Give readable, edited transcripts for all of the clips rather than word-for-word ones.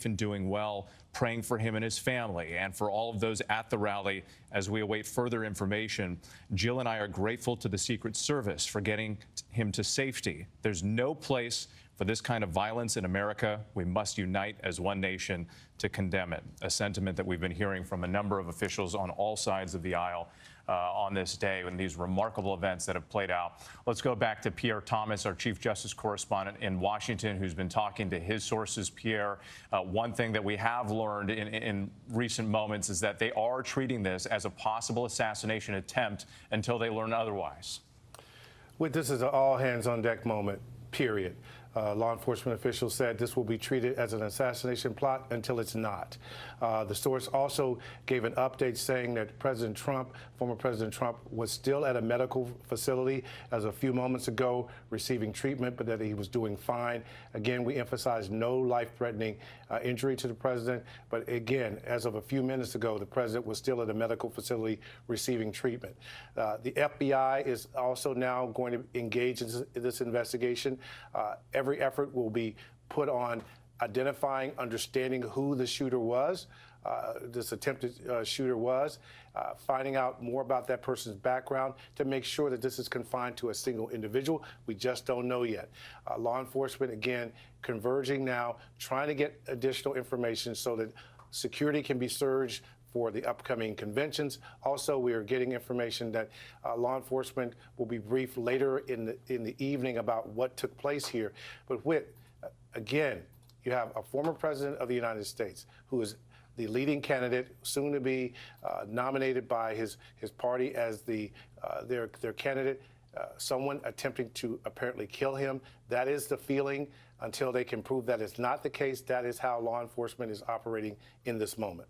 safe and doing well, praying for him and his family and for all of those at the rally as we await further information. Jill and I are grateful to the Secret Service for getting him to safety. There's no place for this kind of violence in America. We must unite as one nation to condemn it, a sentiment that we've been hearing from a number of officials on all sides of the aisle on this day and these remarkable events that have played out. Let's go back to Pierre Thomas, our Chief Justice correspondent in Washington, who's been talking to his sources. Pierre, one thing that we have learned in recent moments is that they are treating this as a possible assassination attempt until they learn otherwise. This is an all-hands-on-deck moment, period. Law enforcement officials said this will be treated as an assassination plot until it's not. The source also gave an update saying that former President Trump, was still at a medical facility as a few moments ago receiving treatment, but that he was doing fine. Again, we emphasize no life-threatening injury to the president. But again, as of a few minutes ago, the president was still at a medical facility receiving treatment. The FBI is also now going to engage in this investigation. Every effort will be put on identifying, understanding who the shooter was, this attempted shooter was, finding out more about that person's background to make sure that this is confined to a single individual. We just don't know yet. Law enforcement, again, converging now, trying to get additional information so that security can be surged for the upcoming conventions. Also, we are getting information that law enforcement will be briefed later in the evening about what took place here. But again, you have a former president of the United States who is the leading candidate, soon to be nominated by his party as their candidate. Someone attempting to apparently kill him. That is the feeling until they can prove that it's not the case. That is how law enforcement is operating in this moment.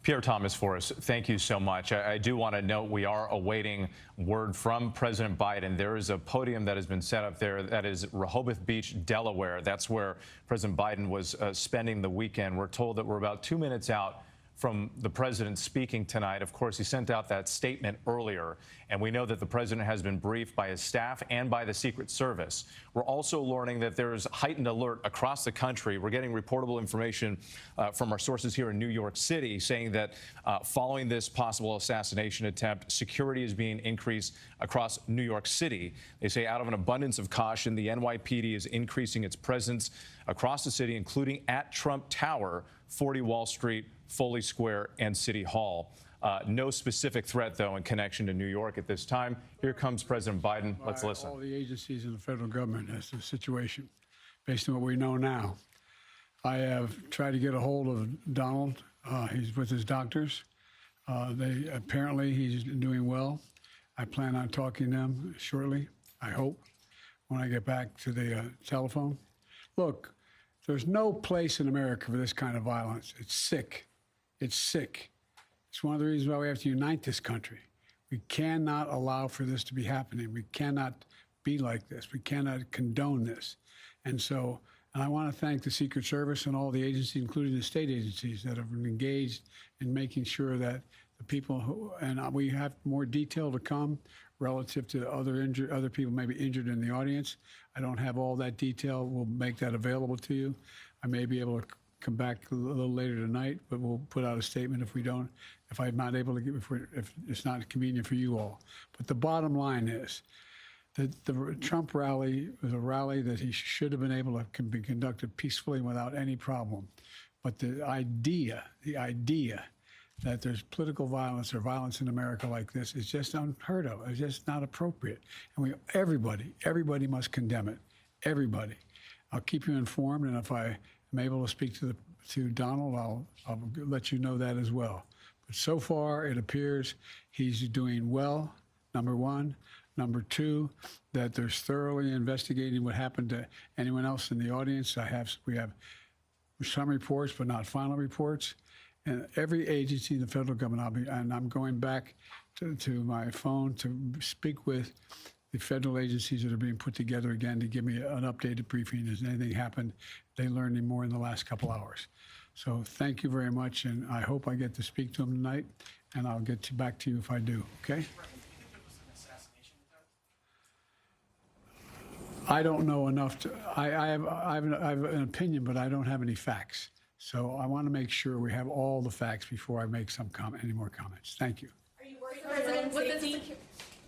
Pierre Thomas for us, thank you so much. I do want to note we are awaiting word from President Biden. There is a podium that has been set up there that is Rehoboth Beach, Delaware. That's where President Biden was spending the weekend. We're told that we're about 2 minutes out from the president speaking tonight. Of course, he sent out that statement earlier, and we know that the president has been briefed by his staff and by the Secret Service. We're also learning that there's heightened alert across the country. We're getting reportable information from our sources here in New York City saying that following this possible assassination attempt, security is being increased across New York City. They say out of an abundance of caution, the NYPD is increasing its presence across the city, including at Trump Tower, 40 Wall Street, Foley Square, and City Hall. No specific threat, though, in connection to New York at this time. Here comes President Biden. Let's listen. All the agencies in the federal government as the situation, based on what we know now. I have tried to get a hold of Donald. He's with his doctors. Apparently, he's doing well. I plan on talking to them shortly, I hope, when I get back to the telephone. Look, there's no place in America for this kind of violence. It's sick. It's sick. It's one of the reasons why we have to unite this country. We cannot allow for this to be happening. We cannot be like this. We cannot condone this. And I want to thank the Secret Service and all the agencies, including the state agencies, that have been engaged in making sure that the people who, and we have more detail to come relative to other people maybe injured in the audience. I don't have all that detail. We'll make that available to you. I may be able to come back a little later tonight, but we'll put out a statement if I'm not able to if it's not convenient for you all. But the bottom line is that the Trump rally was a rally that he should have been able to be conducted peacefully without any problem. But the idea that there's political violence or violence in America like this is just unheard of. It's just not appropriate. And everybody must condemn it. Everybody. I'll keep you informed, and if I am able to speak to Donald, I'll let you know that as well. But so far, it appears he's doing well, number one. Number two, that there's thoroughly investigating what happened to anyone else in the audience. We have some reports, but not final reports. And every agency in the federal government, I'm going back to my phone to speak with the federal agencies that are being put together again to give me an updated briefing. Has anything happened? They learned any more in the last couple hours. So thank you very much, and I hope I get to speak to them tonight, and I'll get back to you if I do, okay? I don't know enough to. I have an opinion, but I don't have any facts. So I want to make sure we have all the facts before I make any more comments. Thank you. Are you worried, President?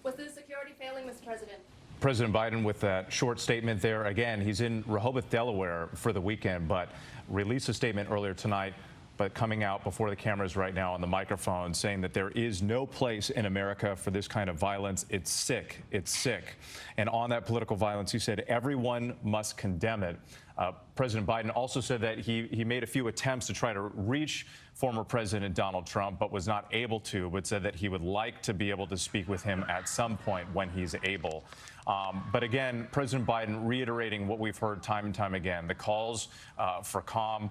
Was the security failing, Mr. President? President Biden with that short statement there. Again, he's in Rehoboth, Delaware for the weekend, but released a statement earlier tonight, but coming out before the cameras right now on the microphone saying that there is no place in America for this kind of violence. It's sick. It's sick. And on that political violence, he said everyone must condemn it. President Biden also said that he made a few attempts to try to reach former President Donald Trump, but was not able to, but said that he would like to be able to speak with him at some point when he's able. But again, President Biden reiterating what we've heard time and time again, the calls for calm,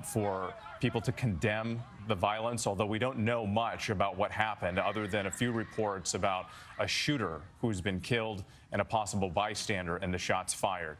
for people to condemn the violence, although we don't know much about what happened other than a few reports about a shooter who's been killed and a possible bystander and the shots fired.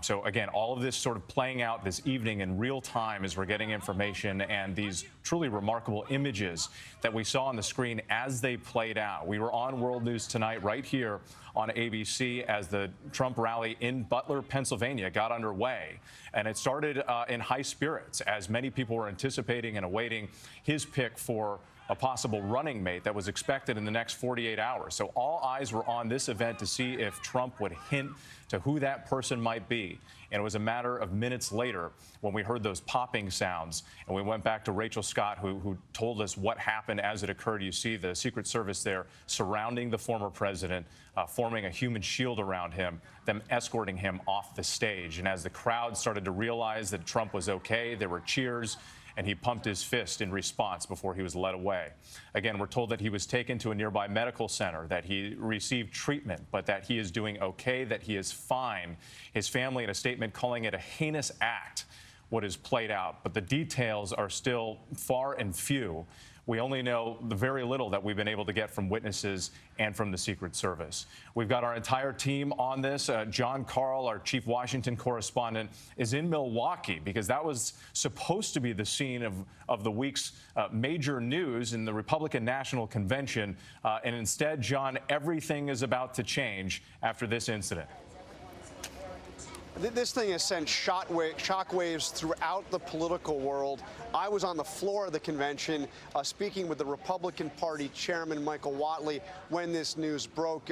So again, all of this sort of playing out this evening in real time as we're getting information and these truly remarkable images that we saw on the screen as they played out. We were on World News Tonight right here on ABC as the Trump rally in Butler, Pennsylvania got underway. And it started in high spirits as many people were anticipating and awaiting his pick for a possible running mate that was expected in the next 48 hours. So all eyes were on this event to see if Trump would hint to who that person might be. And it was a matter of minutes later when we heard those popping sounds and we went back to Rachel Scott, who told us what happened as it occurred. You see the Secret Service there surrounding the former president, forming a human shield around him, them escorting him off the stage. And as the crowd started to realize that Trump was okay, there were cheers, and he pumped his fist in response before he was led away. Again, we're told that he was taken to a nearby medical center, that he received treatment, but that he is doing okay, that he is fine. His family in a statement calling it a heinous act, what has played out, but the details are still far and few. We only know the very little that we've been able to get from witnesses and from the Secret Service. We've got our entire team on this. John Carl, our chief Washington correspondent, is in Milwaukee because that was supposed to be the scene of the week's major news in the Republican National Convention. And instead, John, everything is about to change after this incident. This thing has sent shockwaves throughout the political world. I was on the floor of the convention speaking with the Republican Party chairman, Michael Whatley, when this news broke.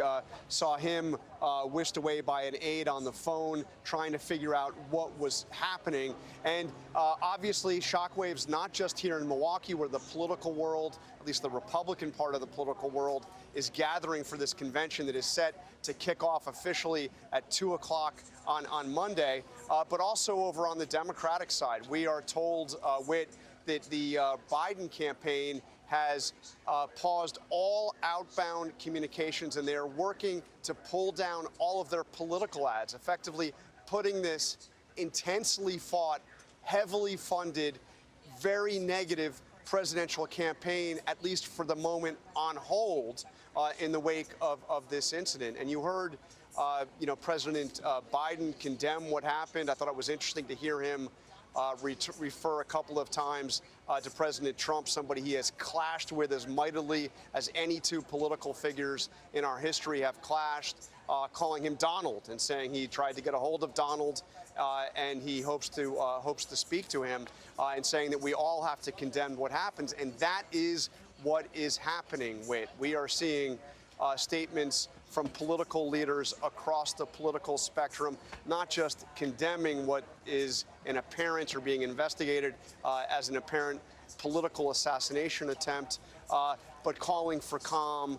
Saw him whisked away by an aide on the phone trying to figure out what was happening. And obviously, shockwaves not just here in Milwaukee, where the political world, at least the Republican part of the political world, is gathering for this convention that is set to kick off officially at 2 o'clock on Monday, but also over on the Democratic side. We are told, that the Biden campaign has paused all outbound communications, and they're working to pull down all of their political ads, effectively putting this intensely fought, heavily funded, very negative presidential campaign, at least for the moment, on hold in the wake of this incident. And you heard President Biden condemn what happened. I thought it was interesting to hear him refer a couple of times to President Trump, somebody he has clashed with as mightily as any two political figures in our history have clashed, calling him Donald and saying he tried to get a hold of Donald and he hopes to speak to him, and saying that we all have to condemn what happens. And that is what is happening. We are seeing statements from political leaders across the political spectrum, not just condemning what is an apparent or being investigated as an apparent political assassination attempt, but calling for calm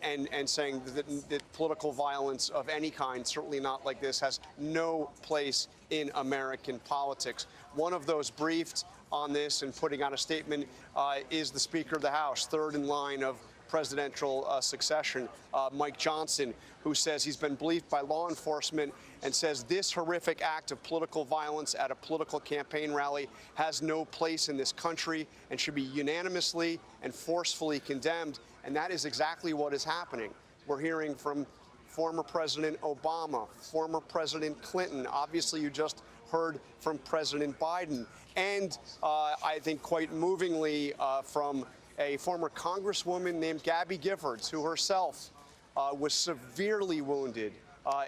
and saying that political violence of any kind, certainly not like this, has no place in American politics. One of those briefed on this and putting out a statement is the Speaker of the House, third in line of presidential succession, Mike Johnson, who says he's been briefed by law enforcement and says this horrific act of political violence at a political campaign rally has no place in this country and should be unanimously and forcefully condemned. And that is exactly what is happening. We're hearing from former President Obama, former President Clinton. Obviously, you just heard from President Biden. And I think quite movingly from a former congresswoman named Gabby Giffords, who herself was severely wounded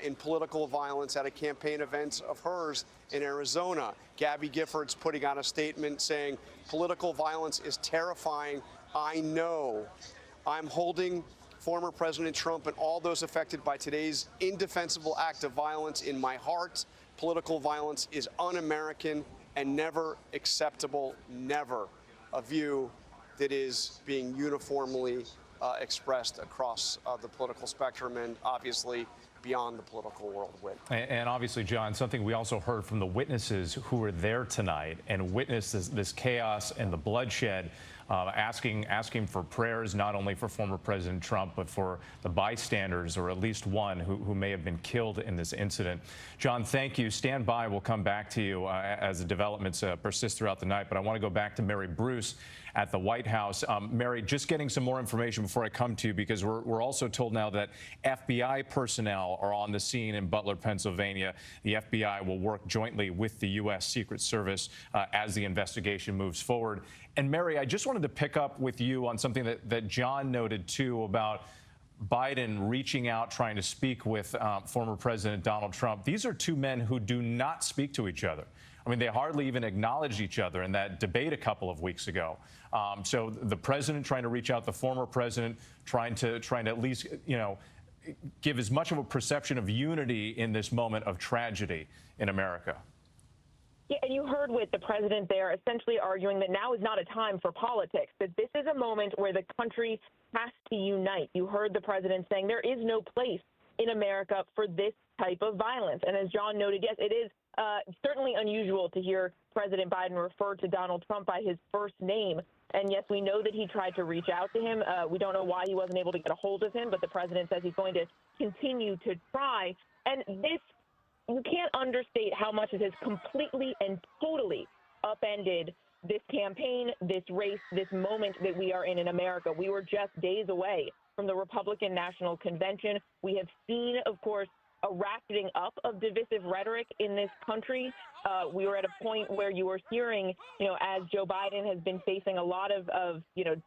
in political violence at a campaign event of hers in Arizona. Gabby Giffords putting out a statement saying, political violence is terrifying. I know. I'm holding former President Trump and all those affected by today's indefensible act of violence in my heart. Political violence is un-American and never acceptable, never. A view that is being uniformly expressed across the political spectrum and obviously beyond the political world. And obviously, John, something we also heard from the witnesses who were there tonight and witnessed this chaos and the bloodshed, asking for prayers, not only for former President Trump, but for the bystanders, or at least one who may have been killed in this incident. John, thank you. Stand by. We'll come back to you as the developments persist throughout the night. But I want to go back to Mary Bruce at the White House. Mary, just getting some more information before I come to you, because we're also told now that FBI personnel are on the scene in Butler, Pennsylvania. The FBI will work jointly with the U.S. Secret Service as the investigation moves forward. And Mary, I just wanted to pick up with you on something that John noted, too, about Biden reaching out, trying to speak with former President Donald Trump. These are two men who do not speak to each other. I mean, they hardly even acknowledged each other in that debate a couple of weeks ago. So the president trying to reach out, the former president trying to at least, give as much of a perception of unity in this moment of tragedy in America. Yeah, and you heard with the president there essentially arguing that now is not a time for politics, that this is a moment where the country has to unite. You heard the president saying there is no place in America for this type of violence. And as John noted, yes, it is certainly unusual to hear President Biden refer to Donald Trump by his first name. And yes, we know that he tried to reach out to him. We don't know why he wasn't able to get a hold of him, but the president says he's going to continue to try. And this, you can't understate how much it has completely and totally upended this campaign, this race, this moment that we are in America. We were just days away from the Republican National Convention. We have seen, of course, a ratcheting up of divisive rhetoric in this country. We were at a point where you were hearing, as Joe Biden has been facing a lot of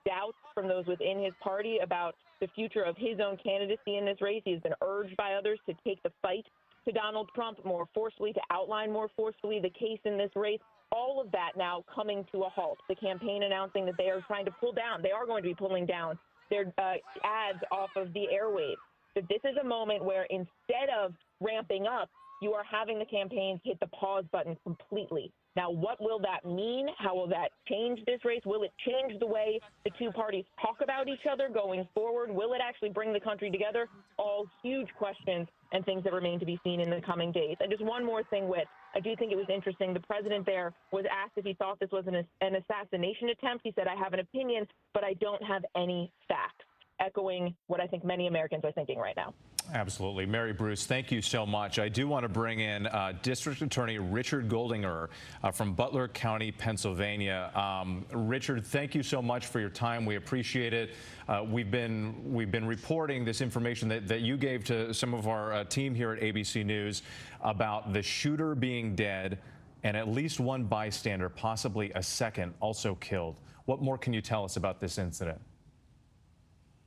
doubts from those within his party about the future of his own candidacy in this race. He has been urged by others to take the fight to Donald Trump more forcefully, to outline more forcefully the case in this race. All of that now coming to a halt. The campaign announcing that they are trying to pull down, they are going to be pulling down their ads off of the airwaves. That this is a moment where instead of ramping up, you are having the campaigns hit the pause button completely. Now, what will that mean? How will that change this race? Will it change the way the two parties talk about each other going forward? Will it actually bring the country together? All huge questions and things that remain to be seen in the coming days. And just one more thing, I do think it was interesting. The president there was asked if he thought this was an assassination attempt. He said, I have an opinion, but I don't have any facts, echoing what I think many Americans are thinking right now. Absolutely. Mary Bruce, thank you so much. I do want to bring in District Attorney Richard Goldinger from Butler County, Pennsylvania. Richard, thank you so much for your time. We appreciate it. We've been reporting this information that you gave to some of our team here at ABC News about the shooter being dead and at least one bystander, possibly a second, also killed. What more can you tell us about this incident?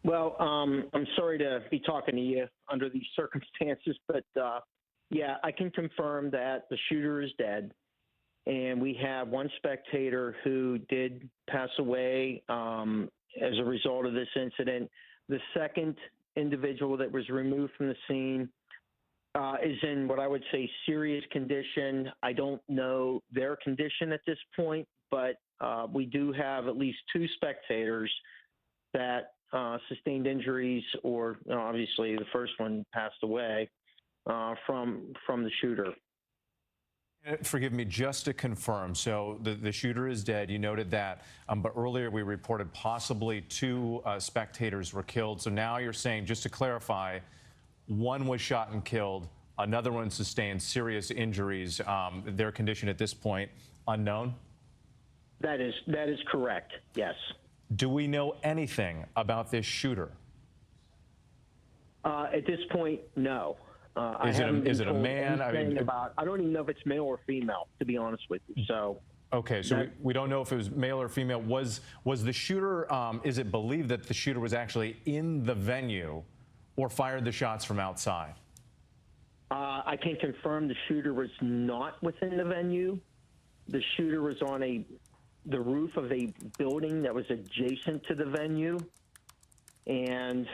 Well, I'm sorry to be talking to you under these circumstances, but yeah, I can confirm that the shooter is dead, and we have one spectator who did pass away as a result of this incident. The second individual that was removed from the scene is in what I would say serious condition. I don't know their condition at this point, but we do have at least two spectators that sustained injuries, or obviously the first one passed away from the shooter. Forgive me, just to confirm, so the shooter is dead. You noted that, but earlier we reported possibly two spectators were killed. So now you're saying, just to clarify, one was shot and killed, another one sustained serious injuries. Their condition at this point, unknown? That is correct, yes. Do we know anything about this shooter? At this point, no. Is it a man? I don't even know if it's male or female, to be honest with you. So okay, so we don't know if it was male or female. Was the shooter? Is it believed that the shooter was actually in the venue, or fired the shots from outside? I can confirm the shooter was not within the venue. The shooter was on the roof of a building that was adjacent to the venue, and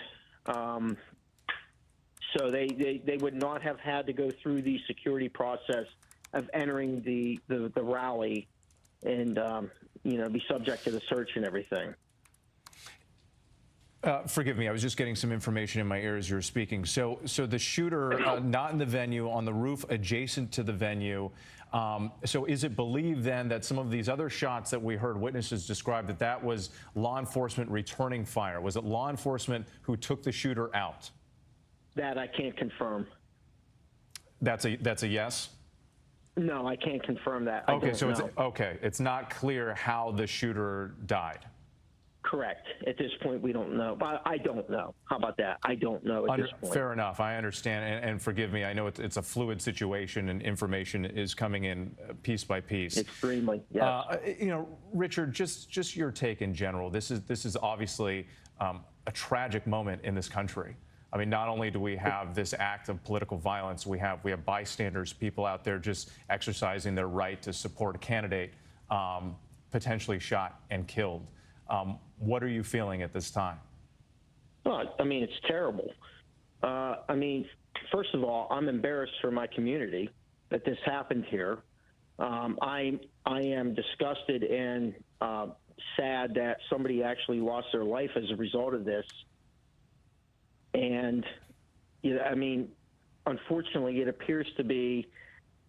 so they would not have had to go through the security process of entering the rally and be subject to the search and everything. Forgive me, I was just getting some information in my ear as you were speaking. So the shooter not in the venue, on the roof adjacent to the venue. So is it believed then that some of these other shots that we heard witnesses describe, that was law enforcement returning fire? Was it law enforcement who took the shooter out? That I can't confirm. That's a yes? No, I can't confirm that. Okay, so it's not clear how the shooter died. Correct. At this point, we don't know. I don't know. How about that? I don't know at this point. Fair enough. I understand. And forgive me, I know it's a fluid situation and information is coming in piece by piece. Extremely, yes. Richard, just your take in general. This is obviously a tragic moment in this country. I mean, not only do we have this act of political violence, we have bystanders, people out there just exercising their right to support a candidate, potentially shot and killed. What are you feeling at this time? Well, I mean, it's terrible. I mean, first of all, I'm embarrassed for my community that this happened here. I am disgusted and sad that somebody actually lost their life as a result of this. And, I mean, unfortunately, it appears to be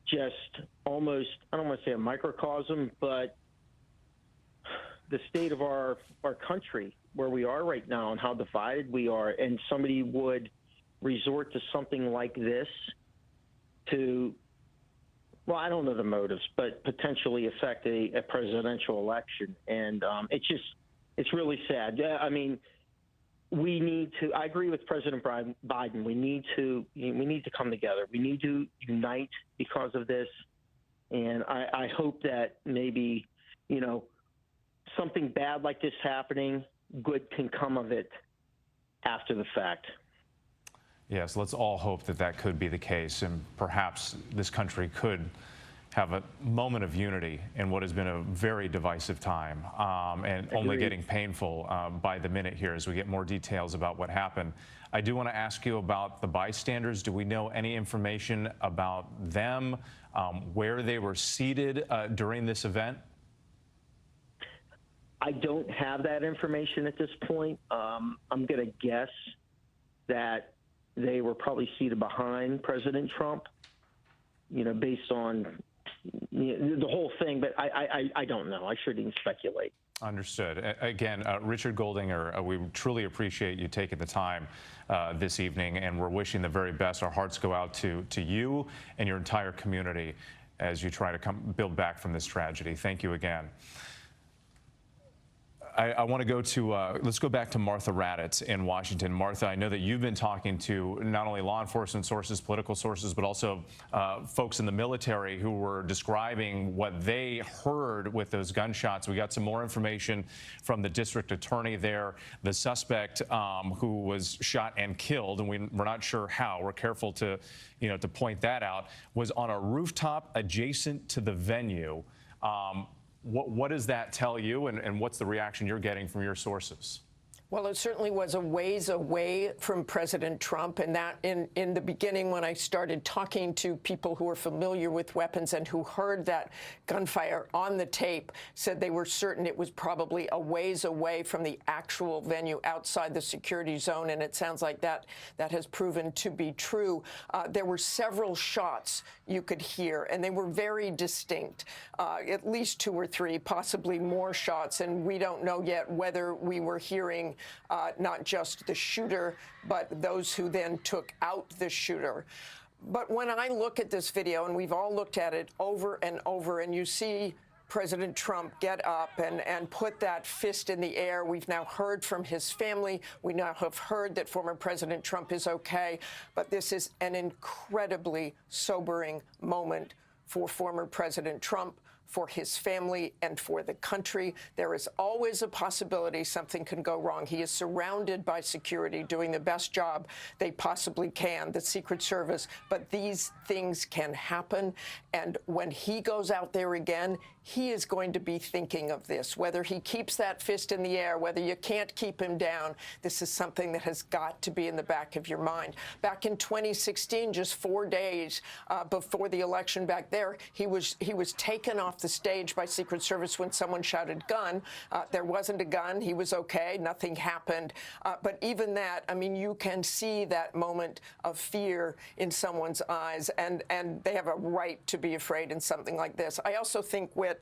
just almost, I don't want to say a microcosm, but the state of our country, where we are right now and how divided we are, and somebody would resort to something like this to, well, I don't know the motives, but potentially affect a presidential election. And it's really sad. I mean, we need to, I agree with President Biden, we need to come together. We need to unite because of this. And I hope that maybe, something bad like this happening, good can come of it after the fact. Yes, let's all hope that could be the case, and perhaps this country could have a moment of unity in what has been a very divisive time, and only getting painful by the minute here as we get more details about what happened. I do want to ask you about the bystanders. Do we know any information about them, where they were seated during this event? I don't have that information at this point. I'm going to guess that they were probably seated behind President Trump, based on the whole thing. But I don't know. I shouldn't even speculate. Understood. Again, Richard Goldinger, we truly appreciate you taking the time this evening, and we're wishing the very best. Our hearts go out to you and your entire community as you try to build back from this tragedy. Thank you again. I want to go to, let's go back to Martha Raddatz in Washington. Martha, I know that you've been talking to not only law enforcement sources, political sources, but also folks in the military who were describing what they heard with those gunshots. We got some more information from the district attorney there. The suspect who was shot and killed, and we're not sure how, we're careful to, to point that out, was on a rooftop adjacent to the venue. What does that tell you, and what's the reaction you're getting from your sources? Well, it certainly was a ways away from President Trump, and that in the beginning, when I started talking to people who were familiar with weapons and who heard that gunfire on the tape, said they were certain it was probably a ways away from the actual venue outside the security zone, and it sounds like that has proven to be true. There were several shots you could hear, and they were very distinct, at least 2 or 3, possibly more shots, and we don't know yet whether we were hearing not just the shooter, but those who then took out the shooter. But when I look at this video, and we've all looked at it over and over, and you see President Trump get up and put that fist in the air. We've now heard from his family. We now have heard that former President Trump is okay. But this is an incredibly sobering moment for former President Trump, for his family and for the country. There is always a possibility something can go wrong. He is surrounded by security doing the best job they possibly can, the Secret Service, but these things can happen. And when he goes out there again, he is going to be thinking of this, whether he keeps that fist in the air, whether you can't keep him down. This is something that has got to be in the back of your mind. Back in 2016, just 4 days before the election back there, he was taken off the stage by Secret Service when someone shouted gun. There wasn't a gun. He was okay. Nothing happened. But even that, I mean, you can see that moment of fear in someone's eyes, and they have a right to be afraid in something like this. I also think what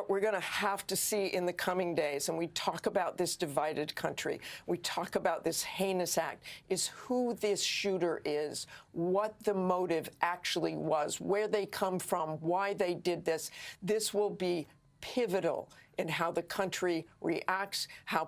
we're going to have to see in the coming days, and we talk about this divided country, we talk about this heinous act, is who this shooter is, what the motive actually was, where they come from, why they did this. This will be pivotal in how the country reacts, how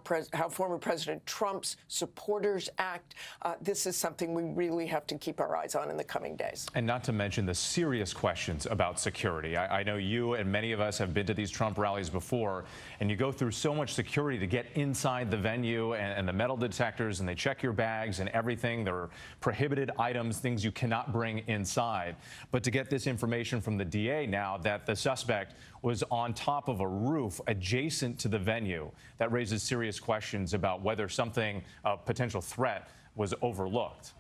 former President Trump's supporters act. This is something we really have to keep our eyes on in the coming days. And not to mention the serious questions about security. I know you and many of us have been to these Trump rallies before, and you go through so much security to get inside the venue and the metal detectors, and they check your bags and everything. There are prohibited items, things you cannot bring inside. But to get this information from the DA now that the suspect was on top of a roof adjacent to the venue, that raises serious questions about whether something, a potential threat, was overlooked.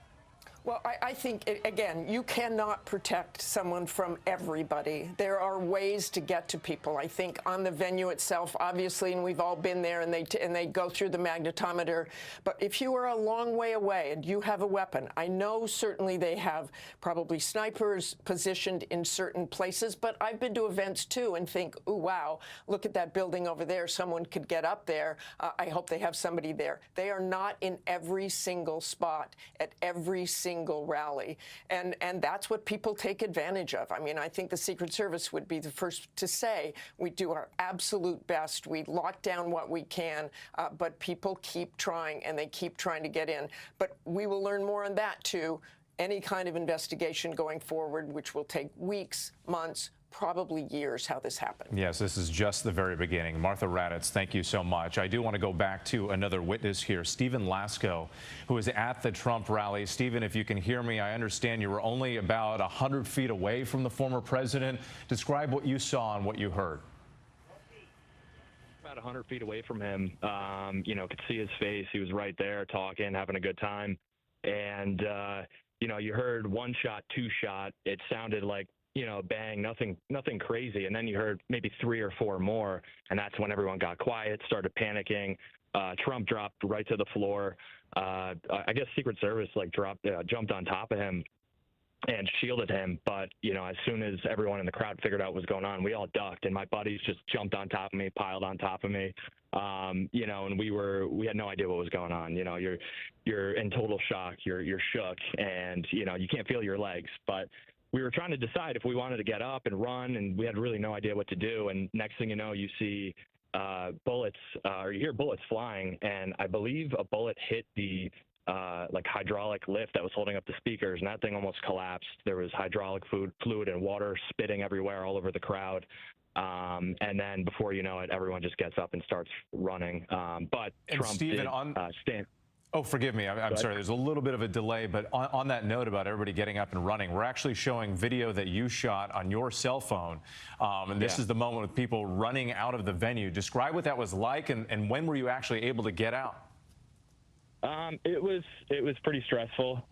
Well, I think, again, you cannot protect someone from everybody. There are ways to get to people. I think on the venue itself, obviously, and we've all been there, and they go through the magnetometer. But if you are a long way away and you have a weapon, I know certainly they have probably snipers positioned in certain places, but I've been to events too and think, oh, wow, look at that building over there. Someone could get up there. I hope they have somebody there. They are not in every single spot at every single rally, and that's what people take advantage of. I mean, I think the Secret Service would be the first to say we do our absolute best, we lock down what we can, but people keep trying, and they keep trying to get in. But we will learn more on that too. Any kind of investigation going forward, which will take weeks, months, probably years, how this happened. Yes, this is just the very beginning. Martha Raddatz, thank you so much. I do want to go back to another witness here, Stephen Lasko, who was at the Trump rally. Stephen, if you can hear me, I understand you were only about 100 feet away from the former president. Describe what you saw and what you heard. About 100 feet away from him, you know, could see his face. He was right there talking, having a good time. And, you know, you heard one shot, two shot. It sounded like, you know, bang, nothing crazy. And then you heard maybe 3 or 4 more. And that's when everyone got quiet, started panicking. Trump dropped right to the floor. I guess Secret Service jumped on top of him and shielded him. But, you know, as soon as everyone in the crowd figured out what was going on, we all ducked, and my buddies just jumped on top of me, piled on top of me. You know, and we had no idea what was going on. You know, you're in total shock, you're shook, and, you know, you can't feel your legs. But we were trying to decide if we wanted to get up and run, and we had really no idea what to do. And next thing you know, you see bullets, or you hear bullets flying, and I believe a bullet hit the hydraulic lift that was holding up the speakers, and that thing almost collapsed. There was hydraulic fluid and water spitting everywhere all over the crowd. And then before you know it, everyone just gets up and starts running. But and Trump Stephen, did stand. Oh, forgive me. I'm sorry. There's a little bit of a delay, but on that note about everybody getting up and running, we're actually showing video that you shot on your cell phone. And this is the moment with people running out of the venue. Describe what that was like, and when were you actually able to get out? It was pretty stressful.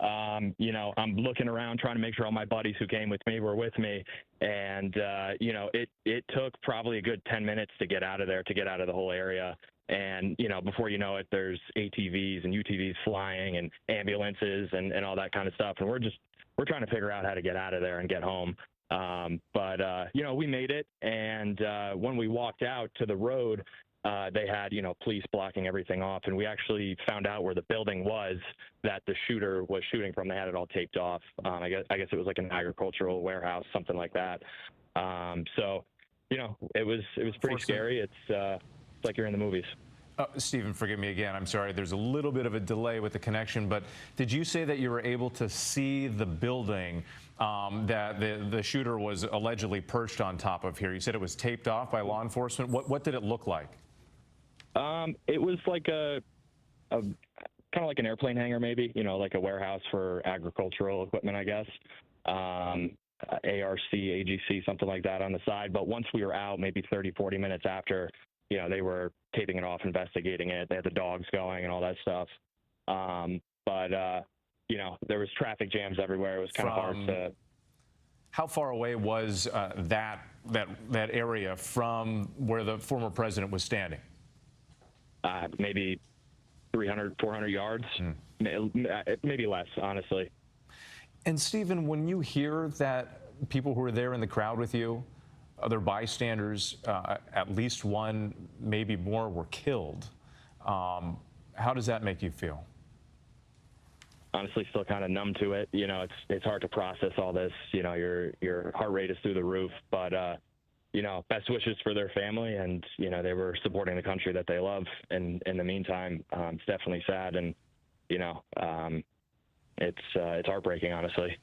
You know, I'm looking around trying to make sure all my buddies who came with me were with me. And, you know, it took probably a good 10 minutes to get out of there, to get out of the whole area. And, you know, before you know it, there's ATVs and UTVs flying and ambulances and all that kind of stuff. And we're trying to figure out how to get out of there and get home. But you know, we made it. And when we walked out to the road, they had, you know, police blocking everything off. And we actually found out where the building was that the shooter was shooting from. They had it all taped off. I guess it was like an agricultural warehouse, something like that. So, you know, it was pretty scary. It's like you're in the movies. Stephen, forgive me again. I'm sorry. There's a little bit of a delay with the connection, but did you say that you were able to see the building that the shooter was allegedly perched on top of here? You said it was taped off by law enforcement. What did it look like? It was like a kind of like an airplane hangar, maybe, you know, like a warehouse for agricultural equipment, I guess. ARC, AGC, something like that on the side. But once we were out, maybe 30, 40 minutes after, you know, they were taping it off, investigating it. They had the dogs going and all that stuff. You know, there was traffic jams everywhere. It was kind of hard to. How far away was that area from where the former president was standing? Maybe 300, 400 yards, maybe less, honestly. And Stephen, when you hear that people who were there in the crowd with you, other bystanders, at least one, maybe more, were killed, how does that make you feel? Honestly, still kind of numb to it. You know, it's hard to process all this. You know, your heart rate is through the roof. But you know, best wishes for their family, and you know, they were supporting the country that they love. And in the meantime, it's definitely sad, and you know, it's heartbreaking, honestly.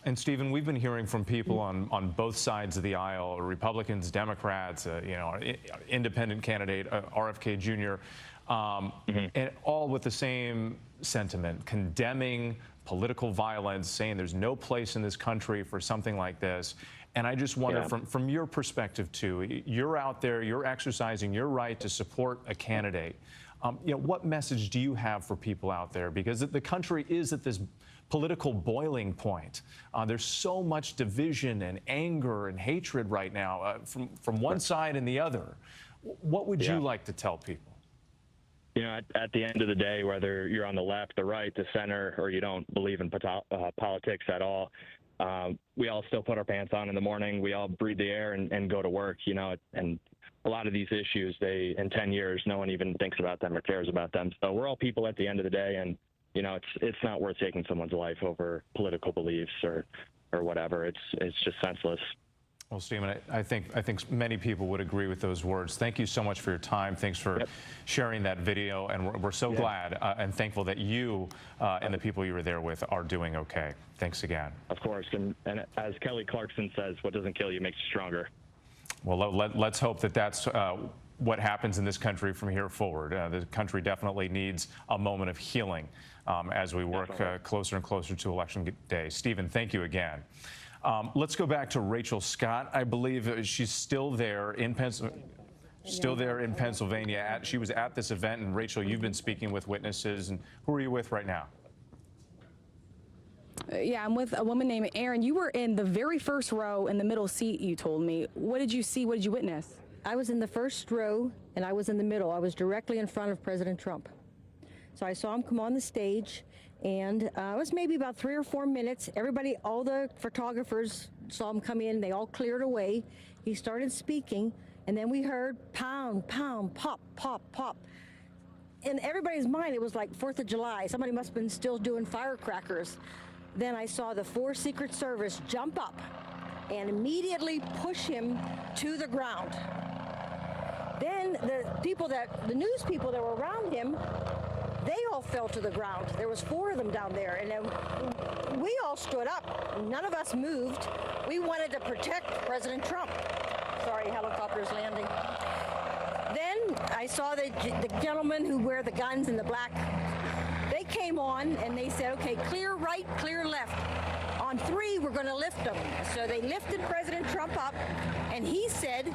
And Stephen, we've been hearing from people on both sides of the aisle, Republicans, Democrats, you know, independent candidate, RFK Jr., and all with the same sentiment, condemning political violence, saying there's no place in this country for something like this. And I just wonder, from your perspective too, you're out there, you're exercising your right to support a candidate. You know, what message do you have for people out there? Because the country is at this political boiling point. There's so much division and anger and hatred right now from one side and the other. What would you like to tell people? You know, at the end of the day, whether you're on the left, the right, the center, or you don't believe in politics at all, we all still put our pants on in the morning. We all breathe the air and go to work, you know, and a lot of these issues, in 10 years, no one even thinks about them or cares about them. So we're all people at the end of the day, and you know, it's not worth taking someone's life over political beliefs or whatever. It's just senseless. Well, Stephen, I think many people would agree with those words. Thank you so much for your time. Thanks for sharing that video, and we're so glad and thankful that you and the people you were there with are doing okay. Thanks again. Of course, and as Kelly Clarkson says, what doesn't kill you makes you stronger. Well, let's hope that that's what happens in this country from here forward. The country definitely needs a moment of healing as we work closer and closer to Election Day. Stephen, thank you again. Let's go back to Rachel Scott. I believe she's still there in Pennsylvania. She was at this event, and Rachel, you've been speaking with witnesses. And who are you with right now? Yeah, I'm with a woman named Erin. You were in the very first row in the middle seat, you told me. What did you see? What did you witness? I was in the first row, and I was in the middle. I was directly in front of President Trump. So I saw him come on the stage, and it was maybe about 3 or 4 minutes. Everybody, all the photographers saw him come in. They all cleared away. He started speaking, and then we heard pound, pound, pop, pop, pop. In everybody's mind, it was like 4th of July. Somebody must have been still doing firecrackers. Then I saw the 4 Secret Service jump up and immediately push him to the ground. Then the news people that were around him, they all fell to the ground. There was 4 of them down there, and then we all stood up. None of us moved. We wanted to protect President Trump. Sorry, helicopter's landing. Then I saw the gentlemen who wear the guns in the black. They came on and they said, okay, clear right, clear left. On 3, we're going to lift them. So they lifted President Trump up, and he said,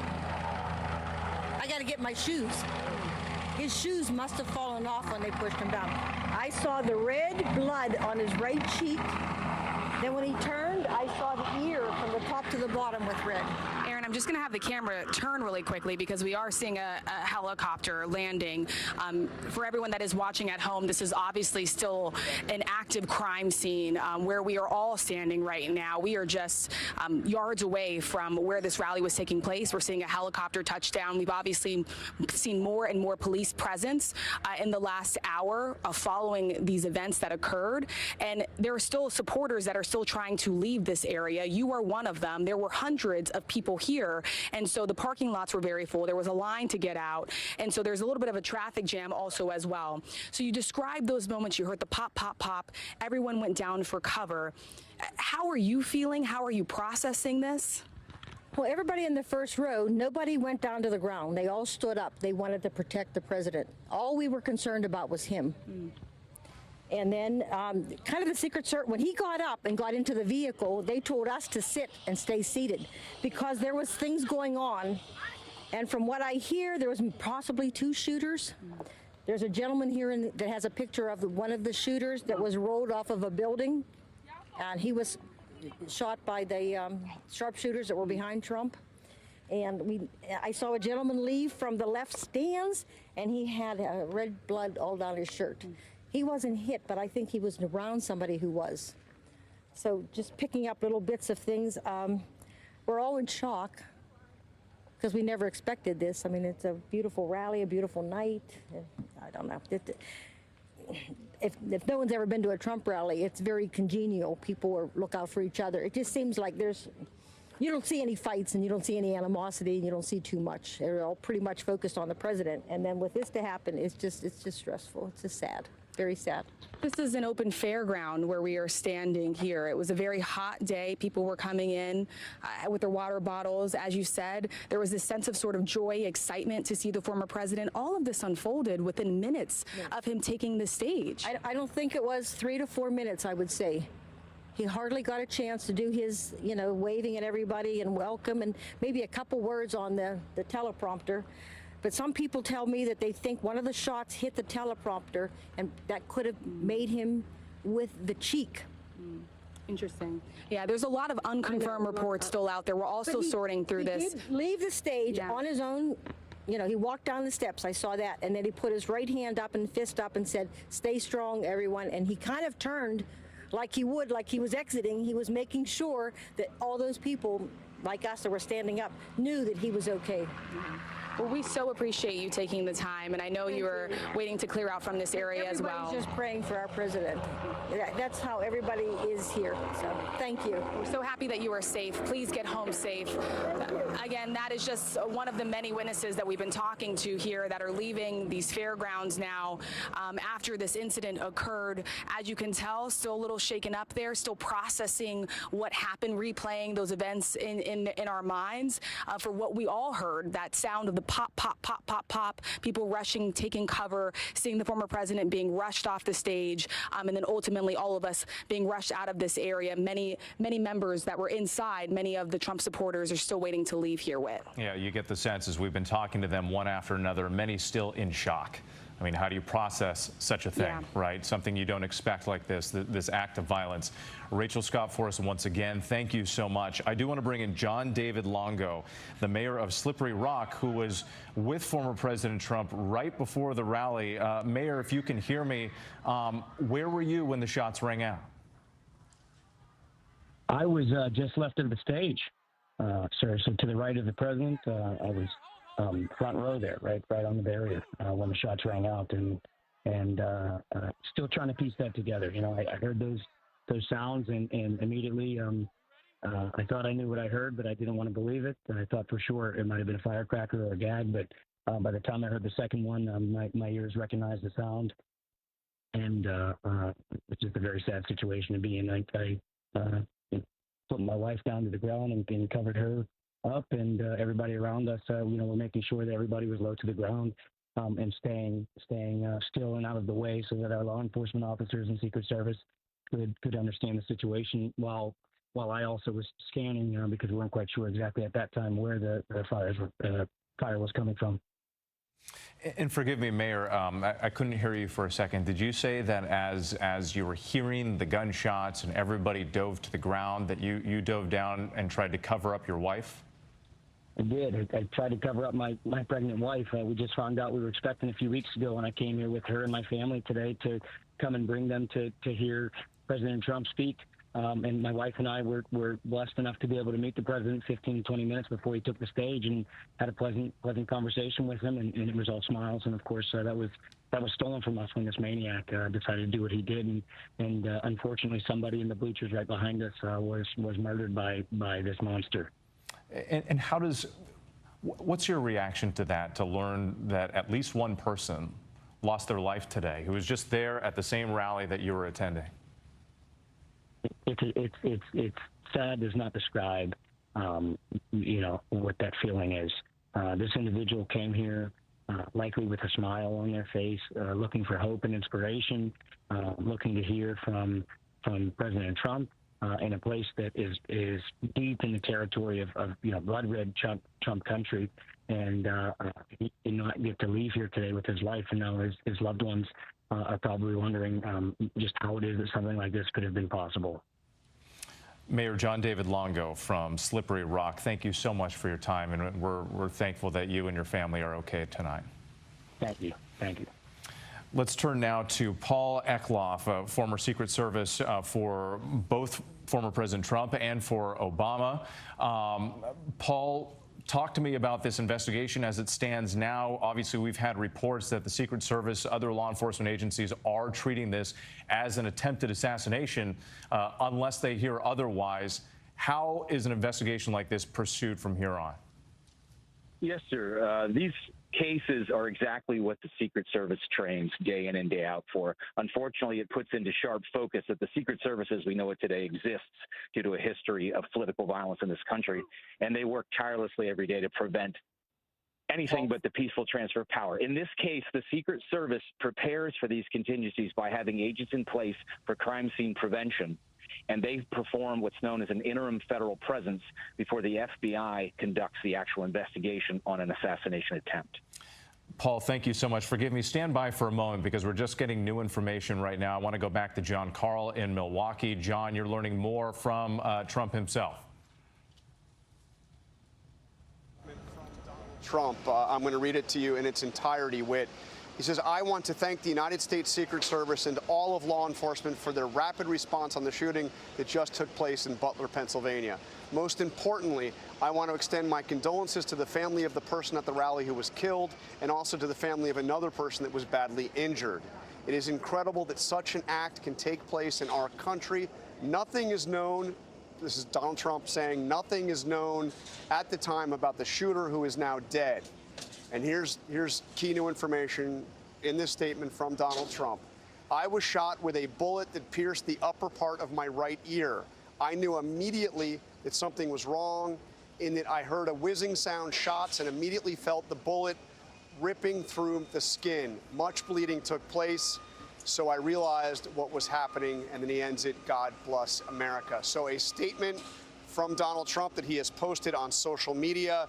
I got to get my shoes. His shoes must have fallen off when they pushed him down. I saw the red blood on his right cheek. Then when he turned, I saw the ear from the top to the bottom with red. Erin, I'm just going to have the camera turn really quickly because we are seeing a helicopter landing. For everyone that is watching at home, this is obviously still an active crime scene where we are all standing right now. We are just yards away from where this rally was taking place. We're seeing a helicopter touchdown. We've obviously seen more and more police presence in the last hour following these events that occurred. And there are still supporters that are still trying to leave this area. You are one of them. There were hundreds of people here here. And so the parking lots were very full. There was a line to get out. And so there's a little bit of a traffic jam also as well. So you described those moments. You heard the pop, pop, pop. Everyone went down for cover. How are you feeling? How are you processing this? Well, everybody in the first row, nobody went down to the ground. They all stood up. They wanted to protect the president. All we were concerned about was him. And then kind of the Secret Service, when he got up and got into the vehicle, they told us to sit and stay seated because there was things going on. And from what I hear, there was possibly 2 shooters. There's a gentleman here that has a picture of one of the shooters that was rolled off of a building. And he was shot by the sharpshooters that were behind Trump. And I saw a gentleman leave from the left stands, and he had red blood all down his shirt. He wasn't hit, but I think he was around somebody who was. So just picking up little bits of things. We're all in shock because we never expected this. I mean, it's a beautiful rally, a beautiful night. I don't know. If no one's ever been to a Trump rally, it's very congenial. People look out for each other. It just seems like you don't see any fights and you don't see any animosity and you don't see too much. They're all pretty much focused on the president. And then with this to happen, it's just stressful. It's just sad. Very sad. This is an open fairground where we are standing here. It was a very hot day. People were coming in with their water bottles. As you said, there was this sense of sort of joy, excitement to see the former president. All of this unfolded within minutes of him taking the stage. I don't think it was 3 to 4 minutes, I would say. He hardly got a chance to do his, waving at everybody and welcome and maybe a couple words on the teleprompter. But some people tell me that they think one of the shots hit the teleprompter and that could have made him with the cheek. Interesting. Yeah, there's a lot of unconfirmed reports still out there. We're also sorting through this. He did leave the stage on his own. He walked down the steps. I saw that. And then he put his right hand up and fist up and said, "Stay strong, everyone." And he kind of turned like he was exiting. He was making sure that all those people like us that were standing up knew that he was okay. Well, we so appreciate you taking the time, and I know you were waiting to clear out from this area as well. Everybody's just praying for our president. That's how everybody is here, so thank you. We're so happy that you are safe. Please get home safe. Again, that is just one of the many witnesses that we've been talking to here that are leaving these fairgrounds now after this incident occurred. As you can tell, still a little shaken up there, still processing what happened, replaying those events in our minds for what we all heard, that sound of the pop, pop, pop, pop, pop, people rushing, taking cover, seeing the former president being rushed off the stage, and then ultimately all of us being rushed out of this area. Many members that were inside, many of the Trump supporters are still waiting to leave here with. Yeah, you get the sense as we've been talking to them one after another, many still in shock. I mean, how do you process such a thing, right? Something you don't expect like this act of violence. Rachel Scott Forrest, once again, thank you so much. I do want to bring in John David Longo, the mayor of Slippery Rock, who was with former President Trump right before the rally. Mayor, if you can hear me, where were you when the shots rang out? I was just left of the stage, sir. So to the right of the president, I was front row there, right on the barrier when the shots rang out, and still trying to piece that together. I heard those sounds and immediately I thought I knew what I heard, but I didn't want to believe it. I thought for sure it might have been a firecracker or a gag, but by the time I heard the second one, my ears recognized the sound, and it's just a very sad situation to be in. I put my wife down to the ground and covered her up, and everybody around us, we're making sure that everybody was low to the ground and staying still and out of the way so that our law enforcement officers and Secret Service could understand the situation while I also was scanning because we weren't quite sure exactly at that time where the fire was coming from. And forgive me, Mayor, I couldn't hear you for a second. Did you say that as you were hearing the gunshots and everybody dove to the ground, that you dove down and tried to cover up your wife? I did. I tried to cover up my pregnant wife. We just found out we were expecting a few weeks ago, and I came here with her and my family today to come and bring them to hear President Trump speak. And my wife and I were blessed enough to be able to meet the president 15 to 20 minutes before he took the stage and had a pleasant conversation with him, and it was all smiles. And of course, that was stolen from us when this maniac decided to do what he did. And unfortunately, somebody in the bleachers right behind us was murdered by this monster. And how does, what's your reaction to that, to learn that at least one person lost their life today who was just there at the same rally that you were attending? It's sad does not describe, what that feeling is. This individual came here likely with a smile on their face, looking for hope and inspiration, looking to hear from President Trump in a place that is deep in the territory of blood red Trump country, and he did not get to leave here today with his life, and now his loved ones are probably wondering just how it is that something like this could have been possible. Mayor John David Longo from Slippery Rock, thank you so much for your time, and we're thankful that you and your family are okay tonight. Thank you. Thank you. Let's turn now to Paul Eckloff, a former Secret Service for both former President Trump and for Obama. Paul, talk to me about this investigation as it stands now. Obviously, we've had reports that the Secret Service, other law enforcement agencies are treating this as an attempted assassination unless they hear otherwise. How is an investigation like this pursued from here on? Yes, sir. These cases are exactly what the Secret Service trains day in and day out for. Unfortunately, it puts into sharp focus that the Secret Service as we know it today exists due to a history of political violence in this country, and they work tirelessly every day to prevent anything but the peaceful transfer of power. In this case, the Secret Service prepares for these contingencies by having agents in place for crime scene prevention, and they perform what's known as an interim federal presence before the FBI conducts the actual investigation on an assassination attempt. Paul, thank you so much for giving me. Stand by for a moment because we're just getting new information right now. I want to go back to John Carl in Milwaukee. John, you're learning more from Trump himself. Trump, I'm going to read it to you in its entirety, Whit. He says, I want to thank the United States Secret Service and all of law enforcement for their rapid response on the shooting that just took place in Butler, Pennsylvania. Most importantly, I want to extend my condolences to the family of the person at the rally who was killed and also to the family of another person that was badly injured. It is incredible that such an act can take place in our country. Nothing is known. This is Donald Trump saying nothing is known at the time about the shooter who is now dead. And here's key new information in this statement from Donald Trump. I was shot with a bullet that pierced the upper part of my right ear. I knew immediately that something was wrong in that I heard a whizzing sound, shots, and immediately felt the bullet ripping through the skin. Much bleeding took place, so I realized what was happening, and then he ends it, God bless America. So a statement from Donald Trump that he has posted on social media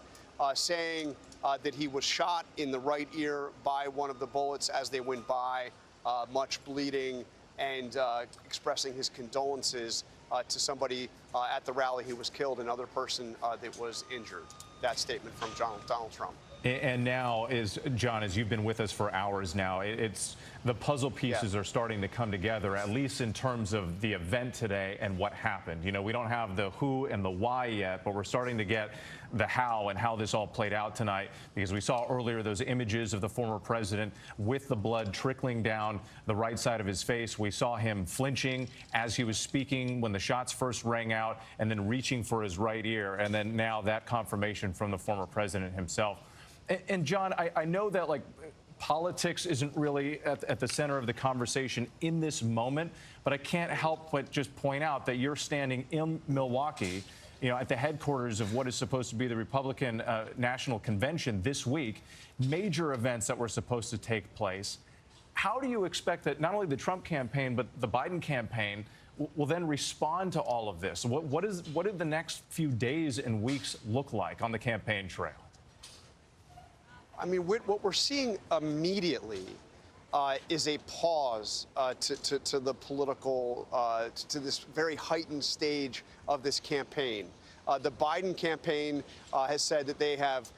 saying that he was shot in the right ear by one of the bullets as they went by, much bleeding, and expressing his condolences to somebody at the rally who was killed, another person that was injured. That statement from Donald Trump. And now, John, as you've been with us for hours now, it's the puzzle pieces are starting to come together, at least in terms of the event today and what happened. You know, we don't have the who and the why yet, but we're starting to get the how and how this all played out tonight, because we saw earlier those images of the former president with the blood trickling down the right side of his face. We saw him flinching as he was speaking when the shots first rang out, and then reaching for his right ear, and then now that confirmation from the former president himself. And John, I know that politics isn't really at the center of the conversation in this moment, but I can't help but just point out that you're standing in Milwaukee, you know, at the headquarters of what is supposed to be the Republican National Convention this week, major events that were supposed to take place. How do you expect that not only the Trump campaign, but the Biden campaign will then respond to all of this? What did the next few days and weeks look like on the campaign trail? I mean, what we're seeing immediately is a pause to the political, to this very heightened stage of this campaign. The Biden campaign has said that they have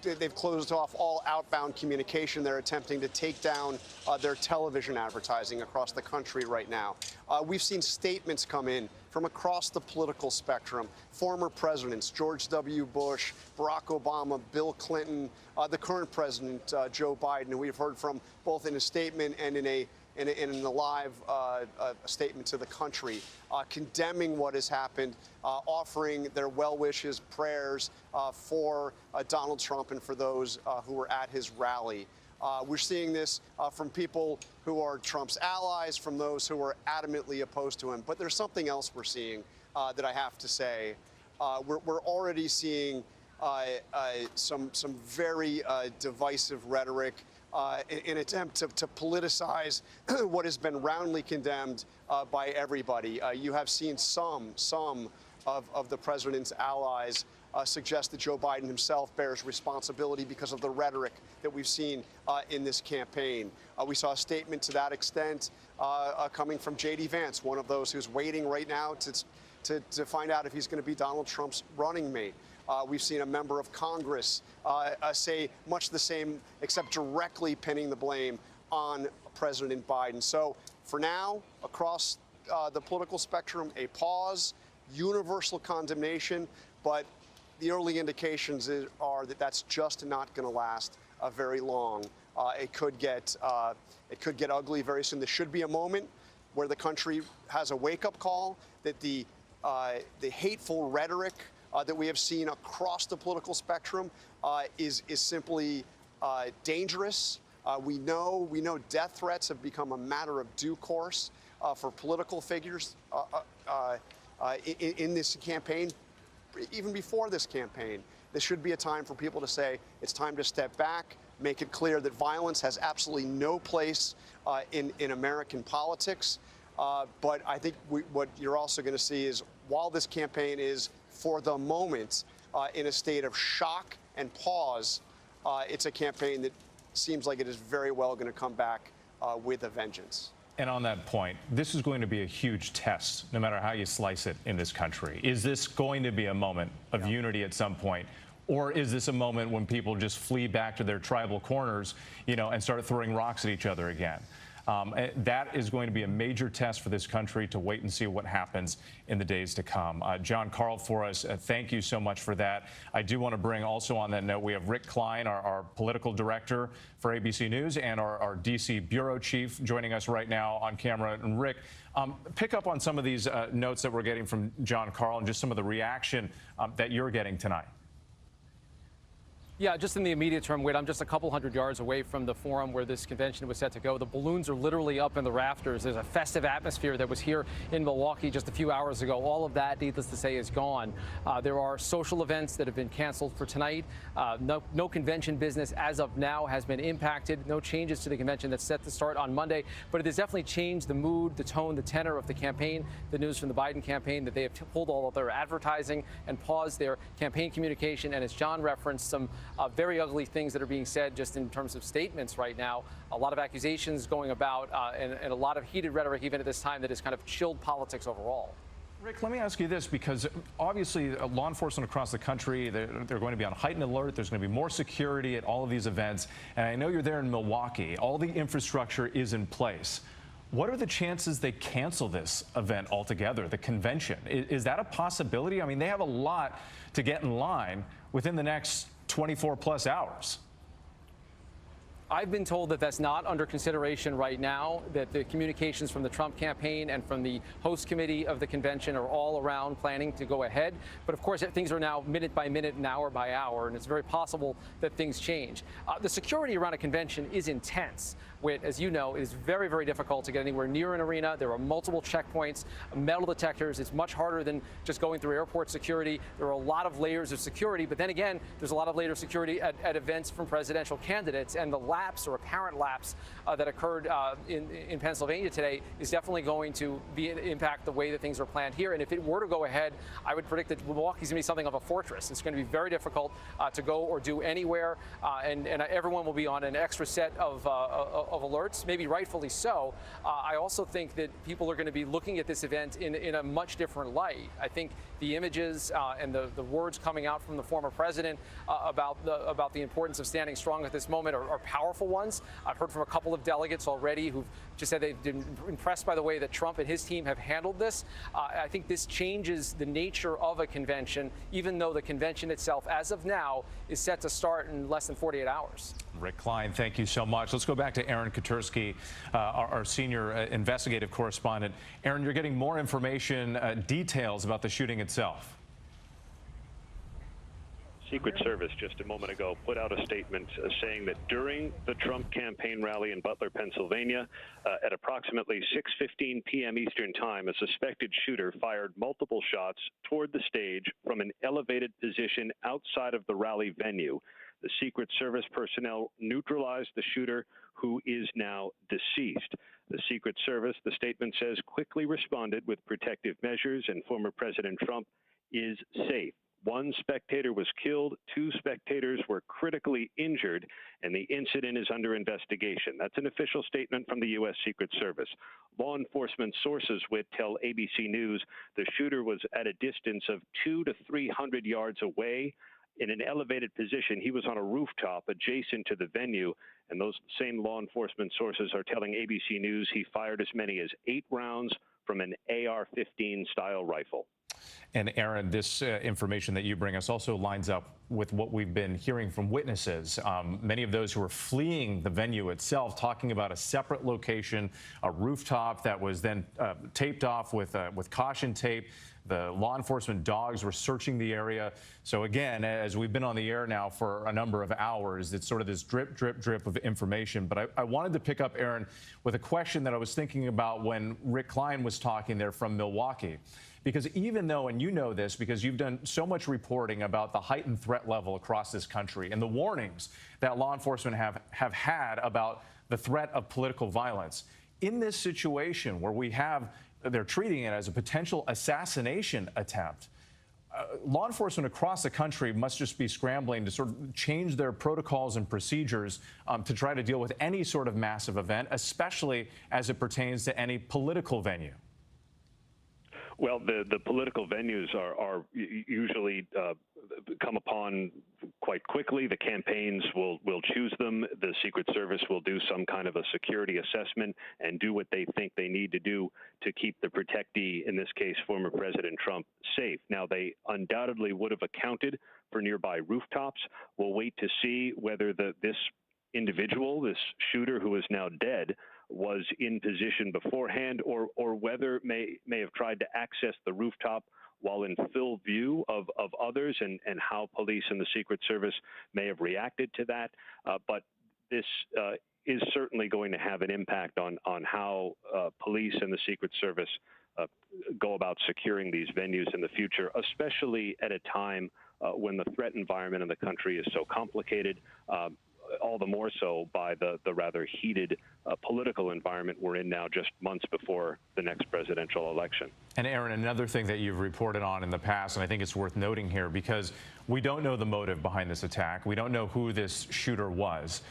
they've closed off all outbound communication. They're attempting to take down their television advertising across the country right now. We've seen statements come in from across the political spectrum. Former presidents, George W. Bush, Barack Obama, Bill Clinton, the current president, Joe Biden, who we've heard from both in a statement and in a in a live statement to the country, condemning what has happened, offering their well wishes, prayers for Donald Trump and for those who were at his rally. We're seeing this from people who are Trump's allies, from those who are adamantly opposed to him. But there's something else we're seeing that I have to say. We're already seeing some very divisive rhetoric in an attempt to politicize what has been roundly condemned by everybody. You have seen some of the president's allies suggest that Joe Biden himself bears responsibility because of the rhetoric that we've seen in this campaign. We saw a statement to that extent coming from J.D. Vance, one of those who's waiting right now to find out if he's going to be Donald Trump's running mate. We've seen a member of Congress say much the same, except directly pinning the blame on President Biden. So for now, across the political spectrum, a pause, universal condemnation, but the early indications are that that's just not going to last very long. It could get ugly very soon. There should be a moment where the country has a wake-up call that the hateful rhetoric that we have seen across the political spectrum is simply dangerous. We know death threats have become a matter of due course for political figures in this campaign. Even before this campaign, this should be a time for people to say it's time to step back, make it clear that violence has absolutely no place in American politics. But I think what you're also going to see is while this campaign is, for the moment, in a state of shock and pause, it's a campaign that seems like it is very well going to come back with a vengeance. And on that point, this is going to be a huge test, no matter how you slice it in this country. Is this going to be a moment of unity at some point? Or is this a moment when people just flee back to their tribal corners, and start throwing rocks at each other again? That is going to be a major test for this country to wait and see what happens in the days to come. John Karl for us, thank you so much for that. I do want to bring also on that note, we have Rick Klein, our political director for ABC News, and our D.C. bureau chief joining us right now on camera. And Rick, pick up on some of these notes that we're getting from John Karl and just some of the reaction that you're getting tonight. Yeah, just in the immediate term, Whit, I'm just a couple hundred yards away from the forum where this convention was set to go. The balloons are literally up in the rafters. There's a festive atmosphere that was here in Milwaukee just a few hours ago. All of that, needless to say, is gone. There are social events that have been canceled for tonight. No convention business as of now has been impacted. No changes to the convention that's set to start on Monday. But it has definitely changed the mood, the tone, the tenor of the campaign. The news from the Biden campaign that they have pulled all of their advertising and paused their campaign communication. And as John referenced, some very ugly things that are being said just in terms of statements right now. A lot of accusations going about and a lot of heated rhetoric even at this time that has kind of chilled politics overall. Rick, let me ask you this, because obviously law enforcement across the country, they're going to be on heightened alert. There's going to be more security at all of these events. And I know you're there in Milwaukee. All the infrastructure is in place. What are the chances they cancel this event altogether, the convention? Is that a possibility? I mean, they have a lot to get in line within the next 24 plus hours. I've been told that that's not under consideration right now, that the communications from the Trump campaign and from the host committee of the convention are all around planning to go ahead. But of course, things are now minute by minute and hour by hour, and it's very possible that things change. The security around a convention is intense. Whit, as you know, it is very, very difficult to get anywhere near an arena. There are multiple checkpoints, metal detectors. It's much harder than just going through airport security. There are a lot of layers of security, but then again, there's a lot of layers of security at events from presidential candidates, and the lapse or apparent lapse that occurred in Pennsylvania today is definitely going to impact the way that things are planned here. And if it were to go ahead, I would predict that Milwaukee's going to be something of a fortress. It's going to be very difficult to go or do anywhere, and everyone will be on an extra set of alerts, maybe rightfully so. I also think that people are going to be looking at this event in a much different light. I think the images and the words coming out from the former president about the importance of standing strong at this moment are powerful ones. I've heard from a couple of delegates already who've just said they've been impressed by the way that Trump and his team have handled this. I think this changes the nature of a convention, even though the convention itself, as of now, is set to start in less than 48 hours. Rick Klein, thank you so much. Let's go back to Aaron Katursky, our senior investigative correspondent. Aaron, you're getting more information, details about the shooting itself. Secret Service just a moment ago put out a statement saying that during the Trump campaign rally in Butler, Pennsylvania, at approximately 6:15 p.m. Eastern Time, a suspected shooter fired multiple shots toward the stage from an elevated position outside of the rally venue. The Secret Service personnel neutralized the shooter, who is now deceased. The Secret Service, the statement says, quickly responded with protective measures, and former President Trump is safe. One spectator was killed, 2 spectators were critically injured, and the incident is under investigation. That's an official statement from the U.S. Secret Service. Law enforcement sources would tell ABC News the shooter was at a distance of 200 to 300 yards away in an elevated position. He was on a rooftop adjacent to the venue, and those same law enforcement sources are telling ABC News he fired as many as 8 rounds from an AR-15 style rifle. And Aaron, this information that you bring us also lines up with what we've been hearing from witnesses. Many of those who were fleeing the venue itself, talking about a separate location, a rooftop that was then taped off with caution tape. The law enforcement dogs were searching the area. So again, as we've been on the air now for a number of hours, it's sort of this drip, drip, drip of information. But I wanted to pick up, Aaron, with a question that I was thinking about when Rick Klein was talking there from Milwaukee. Because even though, and you know this because you've done so much reporting about the heightened threat level across this country and the warnings that law enforcement have had about the threat of political violence, in this situation where they're treating it as a potential assassination attempt, law enforcement across the country must just be scrambling to sort of change their protocols and procedures to try to deal with any sort of massive event, especially as it pertains to any political venue. Well, the political venues are usually come upon quite quickly. The campaigns will choose them. The Secret Service will do some kind of a security assessment and do what they think they need to do to keep the protectee, in this case, former President Trump, safe. Now, they undoubtedly would have accounted for nearby rooftops. We'll wait to see whether this individual, this shooter who is now dead, was in position beforehand, or whether may have tried to access the rooftop while in full view of others, and how police and the Secret Service may have reacted to that. But this is certainly going to have an impact on how police and the Secret Service go about securing these venues in the future, especially at a time when the threat environment in the country is so complicated. All the more so by the rather heated political environment we're in now, just months before the next presidential election. And Aaron, another thing that you've reported on in the past, and I think it's worth noting here, because we don't know the motive behind this attack. We don't know who this shooter was.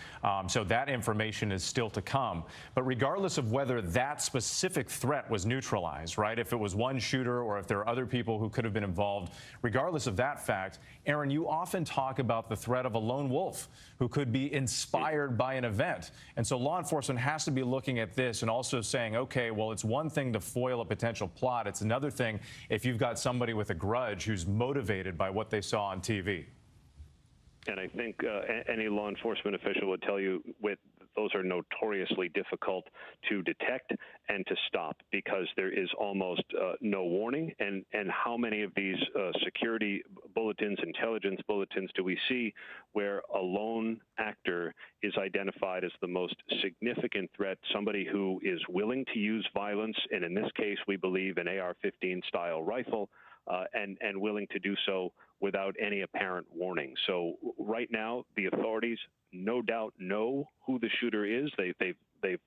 So that information is still to come. But regardless of whether that specific threat was neutralized, right, if it was one shooter or if there are other people who could have been involved, regardless of that fact, Aaron, you often talk about the threat of a lone wolf who could be inspired by an event. And so law enforcement has to be looking at this and also saying, okay, well, it's one thing to foil a potential plot. It's another thing if you've got somebody with a grudge who's motivated by what they saw on TV. And I think any law enforcement official would tell you those are notoriously difficult to detect and to stop, because there is almost no warning. And how many of these security bulletins, intelligence bulletins do we see where a lone actor is identified as the most significant threat, somebody who is willing to use violence, and in this case, we believe an AR-15 style rifle, and willing to do so without any apparent warning. So right now, the authorities no doubt know who the shooter is. They've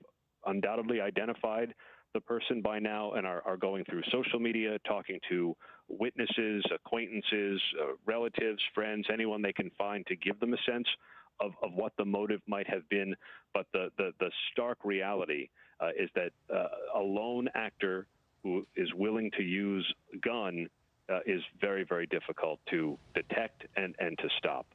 undoubtedly identified the person by now and are going through social media, talking to witnesses, acquaintances, relatives, friends, anyone they can find to give them a sense of what the motive might have been. But the stark reality is that a lone actor who is willing to use a gun is very, very difficult to detect and to stop.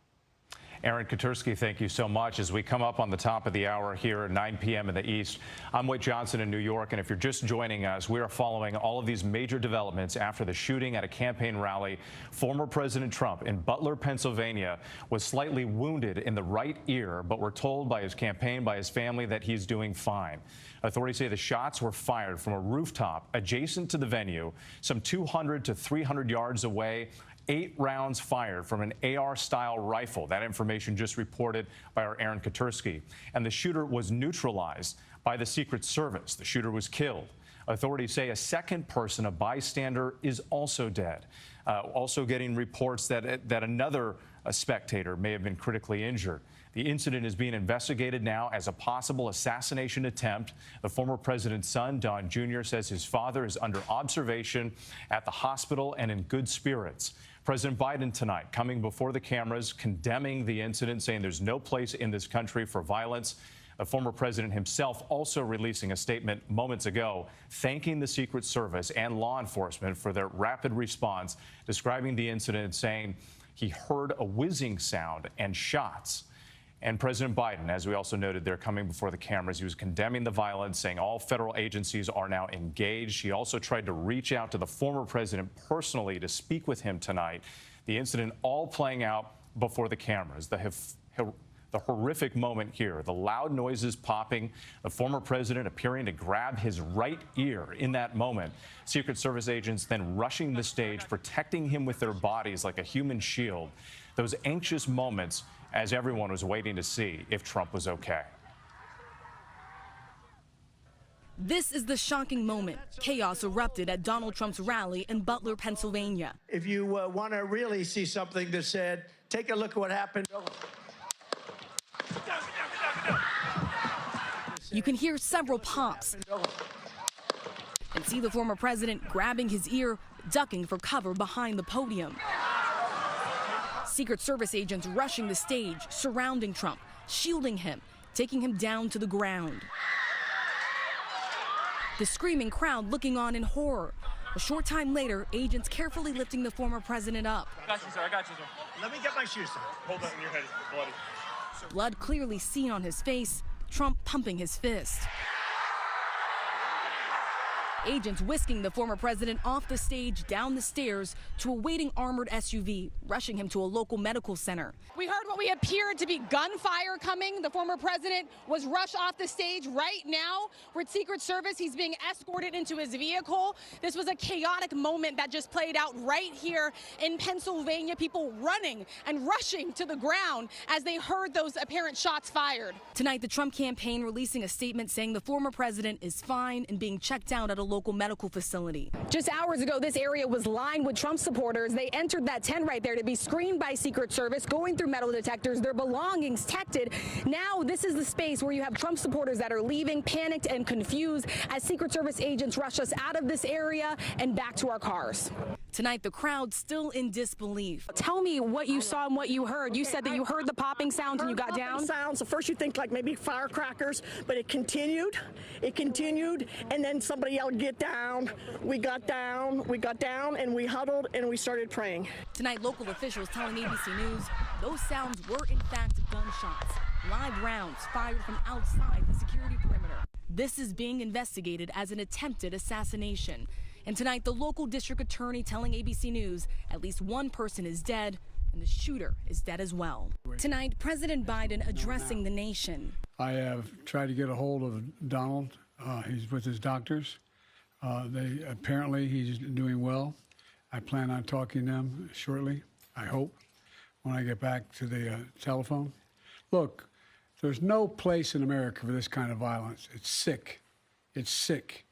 Aaron Katursky, thank you so much. As we come up on the top of the hour here at 9 p.m. in the East, I'm Whit Johnson in New York, and if you're just joining us, we are following all of these major developments after the shooting at a campaign rally. Former President Trump in Butler, Pennsylvania, was slightly wounded in the right ear, but we're told by his campaign, by his family, that he's doing fine. Authorities say the shots were fired from a rooftop adjacent to the venue, some 200 to 300 yards away. 8 rounds fired from an AR-style rifle. That information just reported by our Aaron Katursky. And the shooter was neutralized by the Secret Service. The shooter was killed. Authorities say a second person, a bystander, is also dead. Also getting reports that another spectator may have been critically injured. The incident is being investigated now as a possible assassination attempt. The former president's son, Don Jr., says his father is under observation at the hospital and in good spirits. President Biden tonight coming before the cameras, condemning the incident, saying there's no place in this country for violence. The former president himself also releasing a statement moments ago, thanking the Secret Service and law enforcement for their rapid response, describing the incident, saying he heard a whizzing sound and shots. And President Biden, as we also noted, they're coming before the cameras. He was condemning the violence, saying all federal agencies are now engaged. He also tried to reach out to the former president personally to speak with him tonight. The incident all playing out before the cameras. The horrific moment here, the loud noises popping, the former president appearing to grab his right ear in that moment. Secret Service agents then rushing the stage, protecting him with their bodies like a human shield. Those anxious moments as everyone was waiting to see if Trump was okay. This is the shocking moment. Chaos erupted at Donald Trump's rally in Butler, Pennsylvania. If you want to really see something that's said, take a look at what happened. You can hear several pops and see the former president grabbing his ear, ducking for cover behind the podium. Secret Service agents rushing the stage, surrounding Trump, shielding him, taking him down to the ground. The screaming crowd looking on in horror. A short time later, agents carefully lifting the former president up. I got you, sir. I got you, sir. Let me get my shoes, sir. Hold on, your head is bloody. Blood clearly seen on his face, Trump pumping his fist. Agents whisking the former president off the stage, down the stairs to a waiting armored SUV, rushing him to a local medical center. We heard what we appeared to be gunfire coming. The former president was rushed off the stage. Right now, we're at Secret Service. He's being escorted into his vehicle. This was a chaotic moment that just played out right here in Pennsylvania. People running and rushing to the ground as they heard those apparent shots fired. Tonight, the Trump campaign releasing a statement saying the former president is fine and being checked out at a local medical facility. Just hours ago, this area was lined with Trump supporters. They entered that tent right there to be screened by Secret Service, going through metal detectors, their belongings detected. Now, this is the space where you have Trump supporters that are leaving, panicked and confused, as Secret Service agents rush us out of this area and back to our cars. Tonight, the crowd still in disbelief. Tell me what you saw and what you heard. You said that you heard the popping sounds and you got down? Sounds. At first you think like maybe firecrackers, but it continued, and then somebody yelled, "Get down." We got down, and we huddled and we started praying. Tonight, local officials telling ABC News those sounds were in fact gunshots, live rounds fired from outside the security perimeter. This is being investigated as an attempted assassination. And tonight, the local district attorney telling ABC News at least one person is dead and the shooter is dead as well. Tonight, President Biden addressing the nation. I have tried to get a hold of Donald. He's with his doctors. Apparently he's doing well. I plan on talking to them shortly, I hope, when I get back to the telephone. Look, there's no place in America for this kind of violence. It's sick. It's sick.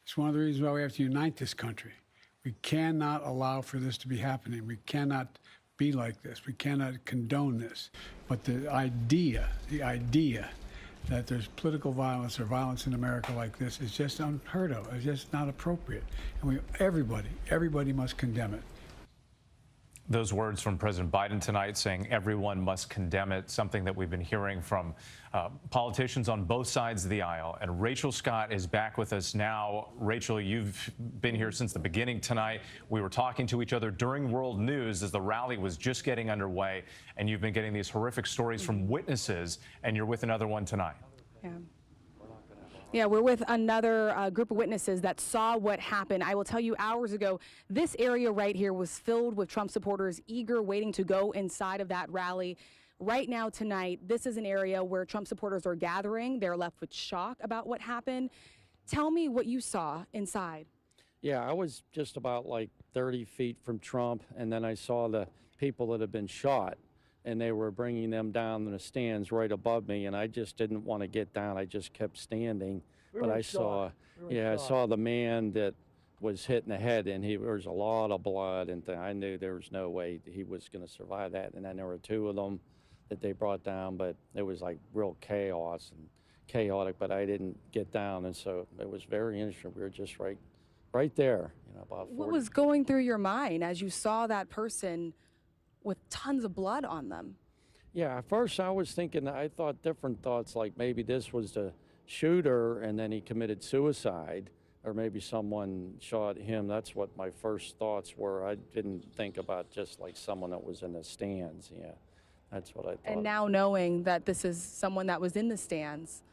It's one of the reasons why we have to unite this country. We cannot allow for this to be happening. We cannot be like this. We cannot condone this. But the idea that there's political violence or violence in America like this is just unheard of. It's just not appropriate. And everybody must condemn it. Those words from President Biden tonight saying everyone must condemn it, something that we've been hearing from politicians on both sides of the aisle. And Rachel Scott is back with us now. Rachel, you've been here since the beginning tonight. We were talking to each other during World News as the rally was just getting underway, and you've been getting these horrific stories from witnesses, and you're with another one tonight. Yeah. Yeah, we're with another group of witnesses that saw what happened. I will tell you, hours ago, this area right here was filled with Trump supporters eager, waiting to go inside of that rally. Right now, tonight, this is an area where Trump supporters are gathering. They're left with shock about what happened. Tell me what you saw inside. Yeah, I was just about like 30 feet from Trump, and then I saw the people that had been shot, and they were bringing them down in the stands right above me, and I just didn't want to get down. I just kept standing. But I saw, I saw the man that was hit in the head, and there was a lot of blood, and I knew there was no way he was going to survive that. And then there were two of them that they brought down, but it was like real chaos and chaotic, but I didn't get down, and so it was very interesting. We were just right there, about 40. What was going through your mind as you saw that person with tons of blood on them? Yeah, at first I was thinking, I thought different thoughts, like maybe this was the shooter and then he committed suicide, or maybe someone shot him. That's what my first thoughts were. I didn't think about just like someone that was in the stands. Yeah, that's what I thought. And now knowing that this is someone that was in the stands,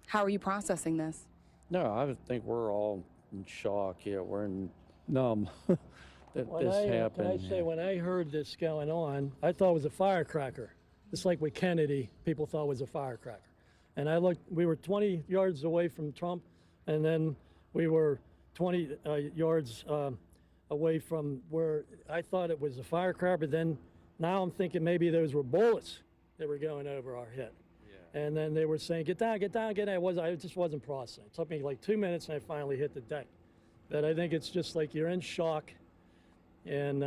how are you processing this? No, I think we're all in shock. Yeah, we're numb. That this happened. Can I say, when I heard this going on, I thought it was a firecracker. Just like with Kennedy, people thought it was a firecracker. And I looked, we were 20 yards away from Trump, and then we were 20 yards away from where I thought it was a firecracker, but then now I'm thinking maybe those were bullets that were going over our head. Yeah. And then they were saying, get down, get down, get down. I just wasn't processing. It took me like 2 minutes, and I finally hit the deck. But I think it's just like you're in shock. And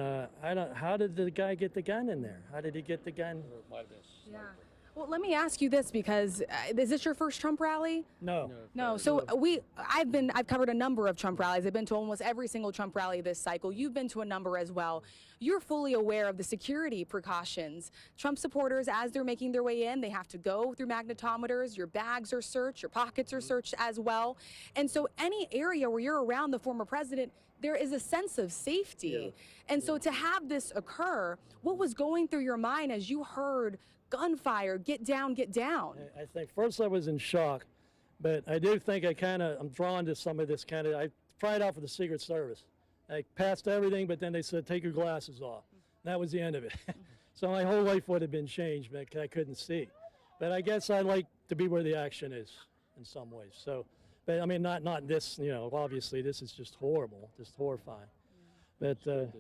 how did the guy get the gun in there? How did he get the gun? Yeah. Well, let me ask you this, because is this your first Trump rally? No. No. So I've covered a number of Trump rallies. I've been to almost every single Trump rally this cycle. You've been to a number as well. You're fully aware of the security precautions. Trump supporters, as they're making their way in, they have to go through magnetometers. Your bags are searched. Your pockets are searched as well. And so any area where you're around the former president, there is a sense of safety. Yeah. And so to have this occur, what was going through your mind as you heard gunfire, get down, get down? I think first I was in shock, but I do think I'm drawn to some of this I tried out for the Secret Service. I passed everything, but then they said, take your glasses off. That was the end of it. So my whole life would have been changed, but I couldn't see. But I guess I like to be where the action is in some ways. So, but I mean, not this, obviously this is just horrible, just horrifying. But Trump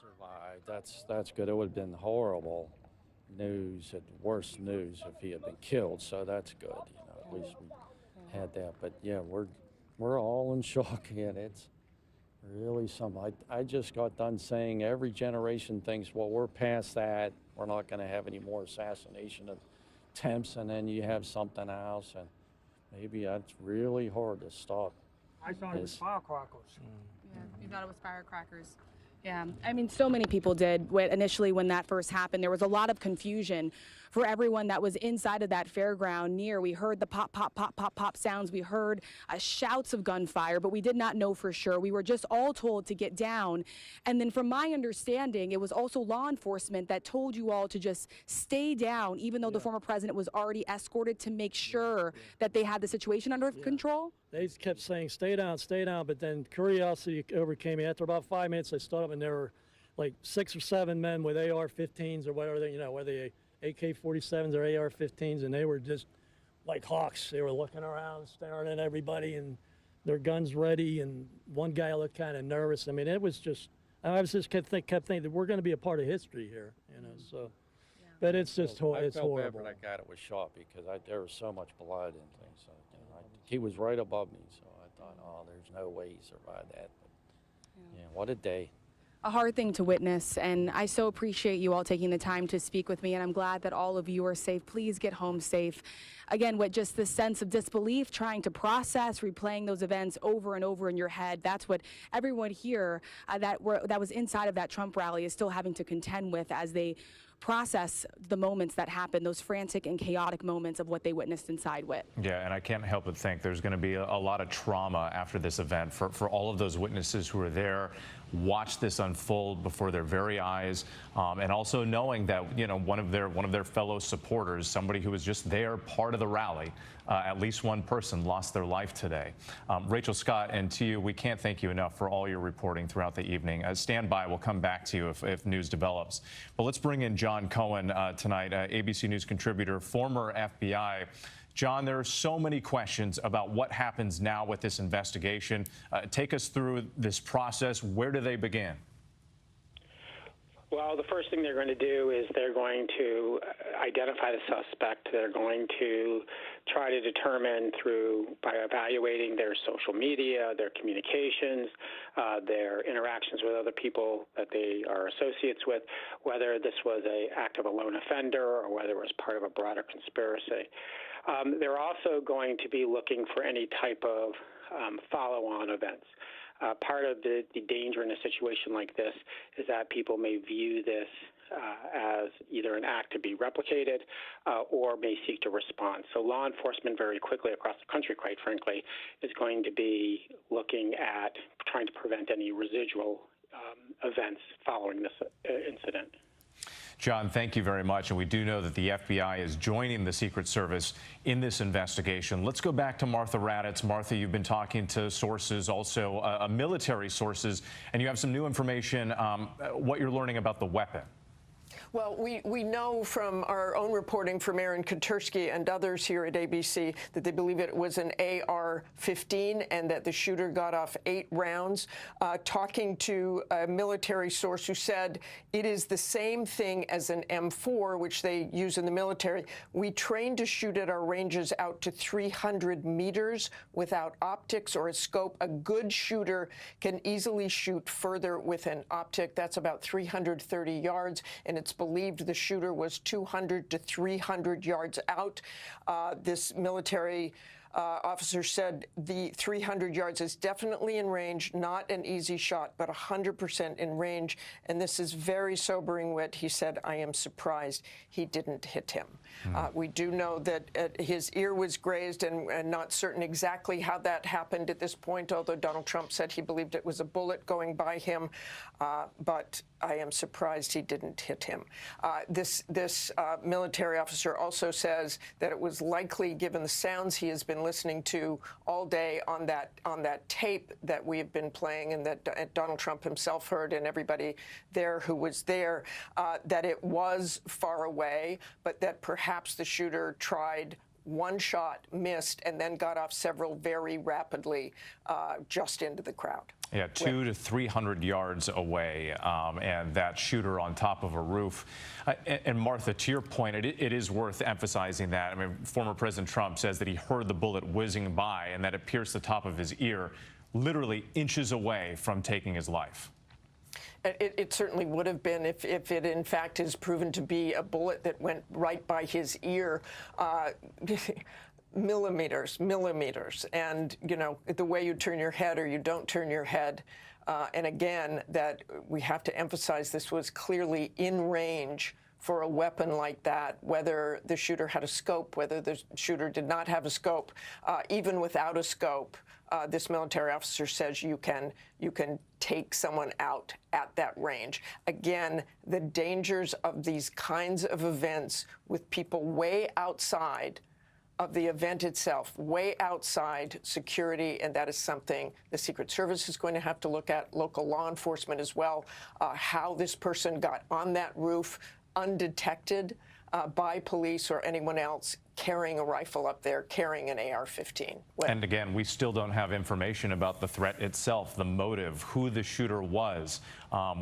survived. That's good. It would have been horrible news, worse news if he had been killed. So that's good. At least we had that. But yeah, we're all in shock. Yeah, it's really something. I just got done saying every generation thinks, well, we're past that. We're not going to have any more assassination attempts, and then you have something else, and maybe that's really hard to stop. I thought it was firecrackers. Yeah, you thought it was firecrackers. Yeah, I mean, so many people did. Initially, when that first happened, there was a lot of confusion for everyone that was inside of that fairground near. We heard the pop, pop, pop, pop, pop sounds. We heard shouts of gunfire, but we did not know for sure. We were just all told to get down. And then from my understanding, it was also law enforcement that told you all to just stay down, even though the former president was already escorted, to make sure that they had the situation under control. They kept saying, stay down, but then curiosity overcame me. After about 5 minutes, I stood up, and there were like 6 or 7 men with AR-15s or whatever, whether they AK-47s or AR-15s, and they were just like hawks. They were looking around, staring at everybody, and their guns ready, and one guy looked kind of nervous. I mean, it was just, I was just kept thinking that we're going to be a part of history here, so. Yeah. But it's just it's horrible. I felt bad for that guy that was shot, because there was so much blood and things. So, he was right above me, so I thought, oh, there's no way he survived that. But, yeah, what a day. A hard thing to witness, and I so appreciate you all taking the time to speak with me, and I'm glad that all of you are safe. Please get home safe. Again, with just this sense of disbelief, trying to process, replaying those events over and over in your head, that's what everyone here that was inside of that Trump rally is still having to contend with as they process the moments that happened, those frantic and chaotic moments of what they witnessed inside with. Yeah, and I can't help but think there's going to be a lot of trauma after this event for all of those witnesses who were there, watched this unfold before their very eyes, and also knowing that, you know, one of their fellow supporters, somebody who was just there, part of the rally, at least one person lost their life today. Rachel Scott, and to you, we can't thank you enough for all your reporting throughout the evening. Stand by. We'll come back to you if news develops. But let's bring in John Cohen tonight, ABC News contributor, former FBI. John, there are so many questions about what happens now with this investigation. Take us through this process. Where do they begin? Well, the first thing they're going to do is they're going to identify the suspect. They're going to try to determine by evaluating their social media, their communications, their interactions with other people that they are associates with, whether this was an act of a lone offender or whether it was part of a broader conspiracy. They're also going to be looking for any type of follow-on events. Part of the danger in a situation like this is that people may view this as either an act to be replicated or may seek to respond. So law enforcement very quickly across the country, quite frankly, is going to be looking at trying to prevent any residual events following this incident. John, thank you very much. And we do know that the FBI is joining the Secret Service in this investigation. Let's go back to Martha Raddatz. Martha, you've been talking to sources, also military sources, and you have some new information, what you're learning about the weapon. Well, we know from our own reporting from Aaron Katersky and others here at ABC that they believe it was an AR-15 and that the shooter got off 8 rounds. Talking to a military source who said it is the same thing as an M4, which they use in the military. We train to shoot at our ranges out to 300 meters without optics or a scope. A good shooter can easily shoot further with an optic. That's about 330 yards, and it's believed the shooter was 200 to 300 yards out. This military officer said the 300 yards is definitely in range, not an easy shot, but 100% in range. And this is very sobering wit. He said, I am surprised he didn't hit him. We do know that his ear was grazed and not certain exactly how that happened at this point, although Donald Trump said he believed it was a bullet going by him. But I am surprised he didn't hit him. This military officer also says that it was likely, given the sounds he has been listening to all day on that tape that we have been playing and that Donald Trump himself heard and everybody there who was there, that it was far away, but that perhaps the shooter tried one shot, missed, and then got off several very rapidly just into the crowd. Yeah, 200 to 300 yards away, and that shooter on top of a roof. And Martha, to your point, it is worth emphasizing that. I mean, former President Trump says that he heard the bullet whizzing by and that it pierced the top of his ear, literally inches away from taking his life. It certainly would have been if it, in fact, is proven to be a bullet that went right by his ear. Millimeters. And, you know, the way you turn your head or you don't turn your head. And again, that we have to emphasize this was clearly in range for a weapon like that, whether the shooter had a scope, whether the shooter did not have a scope. Even without a scope, this military officer says you can take someone out at that range. Again, the dangers of these kinds of events with people way outside of the event itself, way outside security, and that is something the Secret Service is going to have to look at, local law enforcement as well, how this person got on that roof undetected by police or anyone else carrying a rifle up there, carrying an AR-15. And again, we still don't have information about the threat itself, the motive, who the shooter was.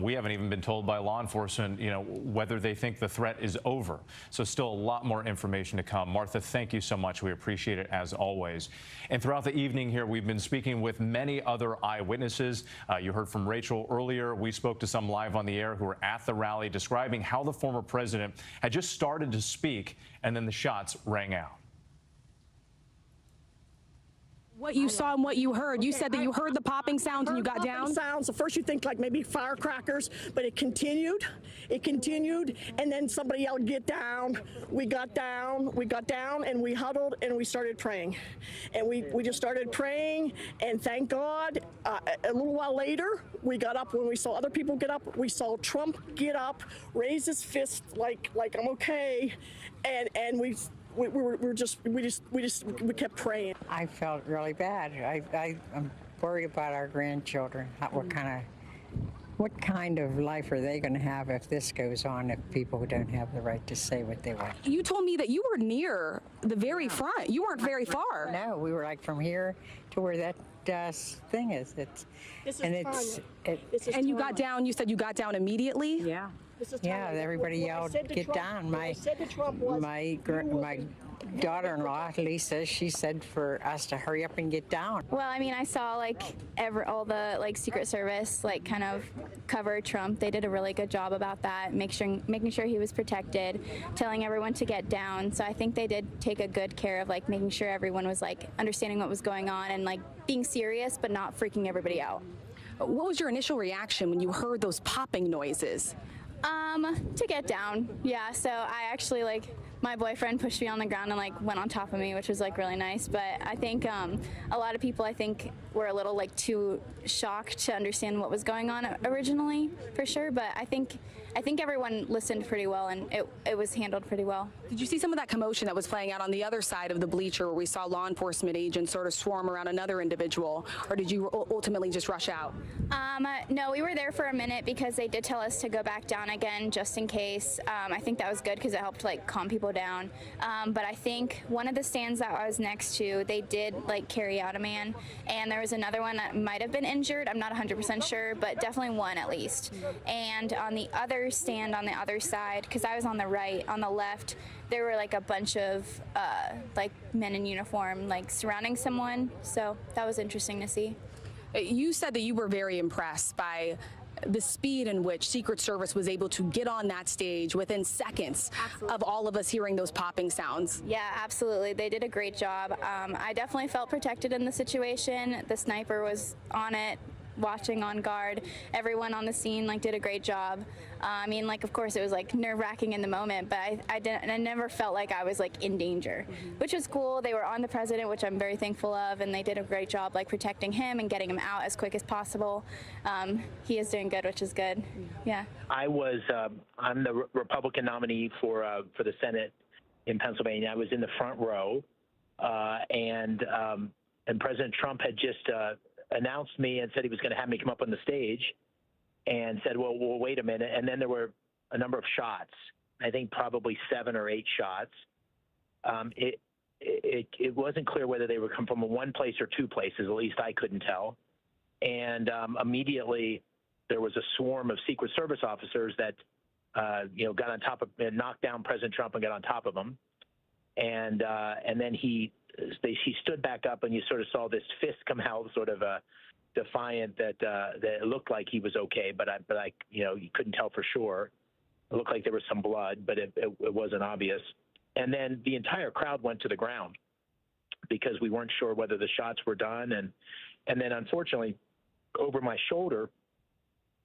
We haven't even been told by law enforcement, whether they think the threat is over. So still a lot more information to come. Martha, thank you so much. We appreciate it as always. And throughout the evening here, we've been speaking with many other eyewitnesses. You heard from Rachel earlier. We spoke to some live on the air who were at the rally describing how the former president had just started to speak and then the shots rang out. What you saw and what you heard, you said that you heard the popping sounds and you got down? Sounds. At first you think like maybe firecrackers, but it continued, and then somebody yelled, "Get down." We got down, and we huddled and we started praying. And we just started praying, and thank God, a little while later, we got up. When we saw other people get up, we saw Trump get up, raise his fist like I'm okay, and we kept praying. I felt really bad. I'm worried about our grandchildren. What kind of life are they going to have if this goes on, if people don't have the right to say what they want? You told me that you were near the very front. You weren't very far. No, we were like from here to where that thing is. And you got down, you said you got down immediately? Yeah. Yeah, everybody yelled, "Get down." My daughter-in-law, Lisa, she said for us to hurry up and get down. Well, I mean, I saw all the Secret Service kind of cover Trump. They did a really good job about that, making sure he was protected, telling everyone to get down. So I think they did take a good care of making sure everyone was understanding what was going on and being serious but not freaking everybody out. What was your initial reaction when you heard those popping noises? To get down, yeah. So I actually my boyfriend pushed me on the ground and went on top of me, which was really nice. But I think a lot of people were a little too shocked to understand what was going on originally, for sure. But I think everyone listened pretty well, and it was handled pretty well. Did you see some of that commotion that was playing out on the other side of the bleacher, where we saw law enforcement agents sort of swarm around another individual, or did you ultimately just rush out? No, we were there for a minute because they did tell us to go back down again just in case. I think that was good because it helped calm people down. But I think one of the stands that I was next to, they did carry out a man, and there was another one that might have been injured. I'm not 100% sure, but definitely one at least. And on the other stand on the other side, because I was on the right, on the left, there were a bunch of men in uniform surrounding someone. So that was interesting to see. You said that you were very impressed by the speed in which Secret Service was able to get on that stage within seconds of all of us hearing those popping sounds. Yeah, absolutely. They did a great job. I definitely felt protected in the situation. The sniper was on it, watching on guard. Everyone on the scene did a great job. I mean, of course it was nerve-wracking in the moment, but I never felt like I was in danger, which was cool. They were on the president, which I'm very thankful of, and they did a great job protecting him and getting him out as quick as possible. He is doing good, which is good. Yeah. I'm the Republican nominee for the Senate in Pennsylvania. I was in the front row, and President Trump had just announced me and said he was going to have me come up on the stage, and said, well, wait a minute. And then there were a number of shots, I think probably 7 or 8 shots. It wasn't clear whether they would come from one place or 2 places, at least I couldn't tell. And immediately there was a swarm of Secret Service officers that, got on top of, knocked down President Trump and got on top of him. And then he stood back up, and you sort of saw this fist come out, sort of defiant that it looked like he was okay, but you couldn't tell for sure. It looked like there was some blood, but it wasn't obvious. And then the entire crowd went to the ground because we weren't sure whether the shots were done. And then unfortunately, over my shoulder,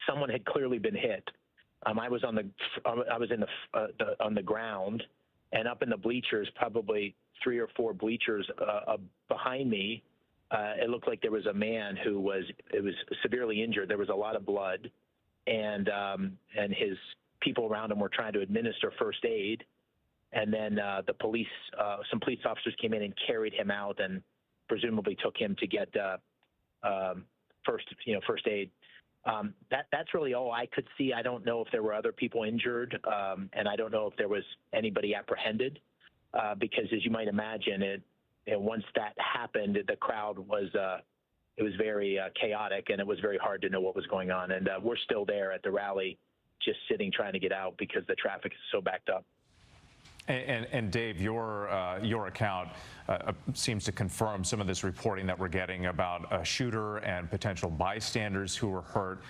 someone had clearly been hit. I was on the ground, and up in the bleachers, probably 3 or 4 bleachers behind me, it looked like there was a man who was severely injured. There was a lot of blood, and his people around him were trying to administer first aid. And then some police officers came in and carried him out, and presumably took him to get first aid. That's really all I could see. I don't know if there were other people injured, and I don't know if there was anybody apprehended. because, as you might imagine, once that happened, the crowd was it was very chaotic, and it was very hard to know what was going on. And we're still there at the rally, just sitting trying to get out because the traffic is so backed up. And Dave, your account seems to confirm some of this reporting that we're getting about a shooter and potential bystanders who were hurt.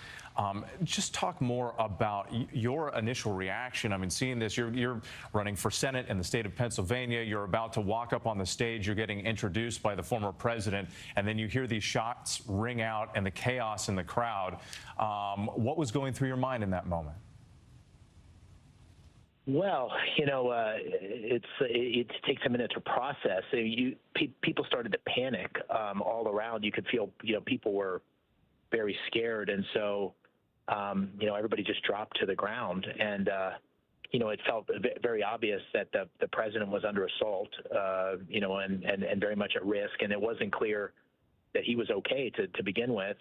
Just talk more about your initial reaction. I mean, seeing this, you're running for Senate in the state of Pennsylvania. You're about to walk up on the stage. You're getting introduced by the former president, and then you hear these shots ring out and the chaos in the crowd. What was going through your mind in that moment? Well, it takes a minute to process. People started to panic all around. You could feel, people were very scared, and so, everybody just dropped to the ground. And it felt very obvious that the president was under assault, and very much at risk. And it wasn't clear that he was okay to begin with.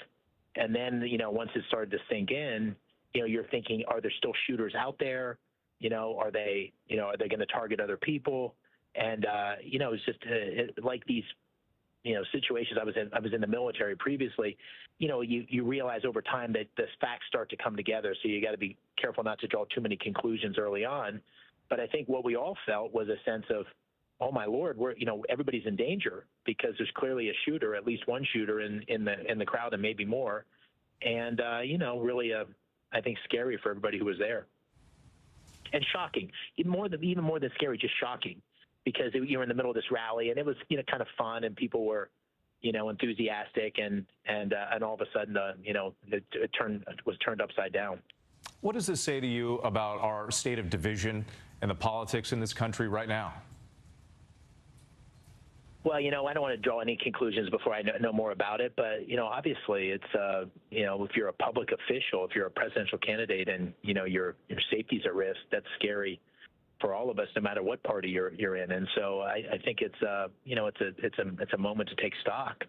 And then, once it started to sink in, you're thinking, are there still shooters out there? Are they going to target other people? And it's just like these, situations. I was in the military previously. You realize over time that the facts start to come together. So you got to be careful not to draw too many conclusions early on. But I think what we all felt was a sense of, oh my Lord, everybody's in danger because there's clearly a shooter, at least one shooter in the crowd, and maybe more. And really, I think scary for everybody who was there. And shocking, even more than scary, just shocking, because you were in the middle of this rally, and it was kind of fun, and people were enthusiastic, and all of a sudden it was turned upside down. What does this say to you about our state of division and the politics in this country right now? Well, I don't want to draw any conclusions before I know more about it, but obviously it's if you're a public official, if you're a presidential candidate, and your safety's at risk, that's scary for all of us, no matter what party you're in. And so I think it's a moment to take stock.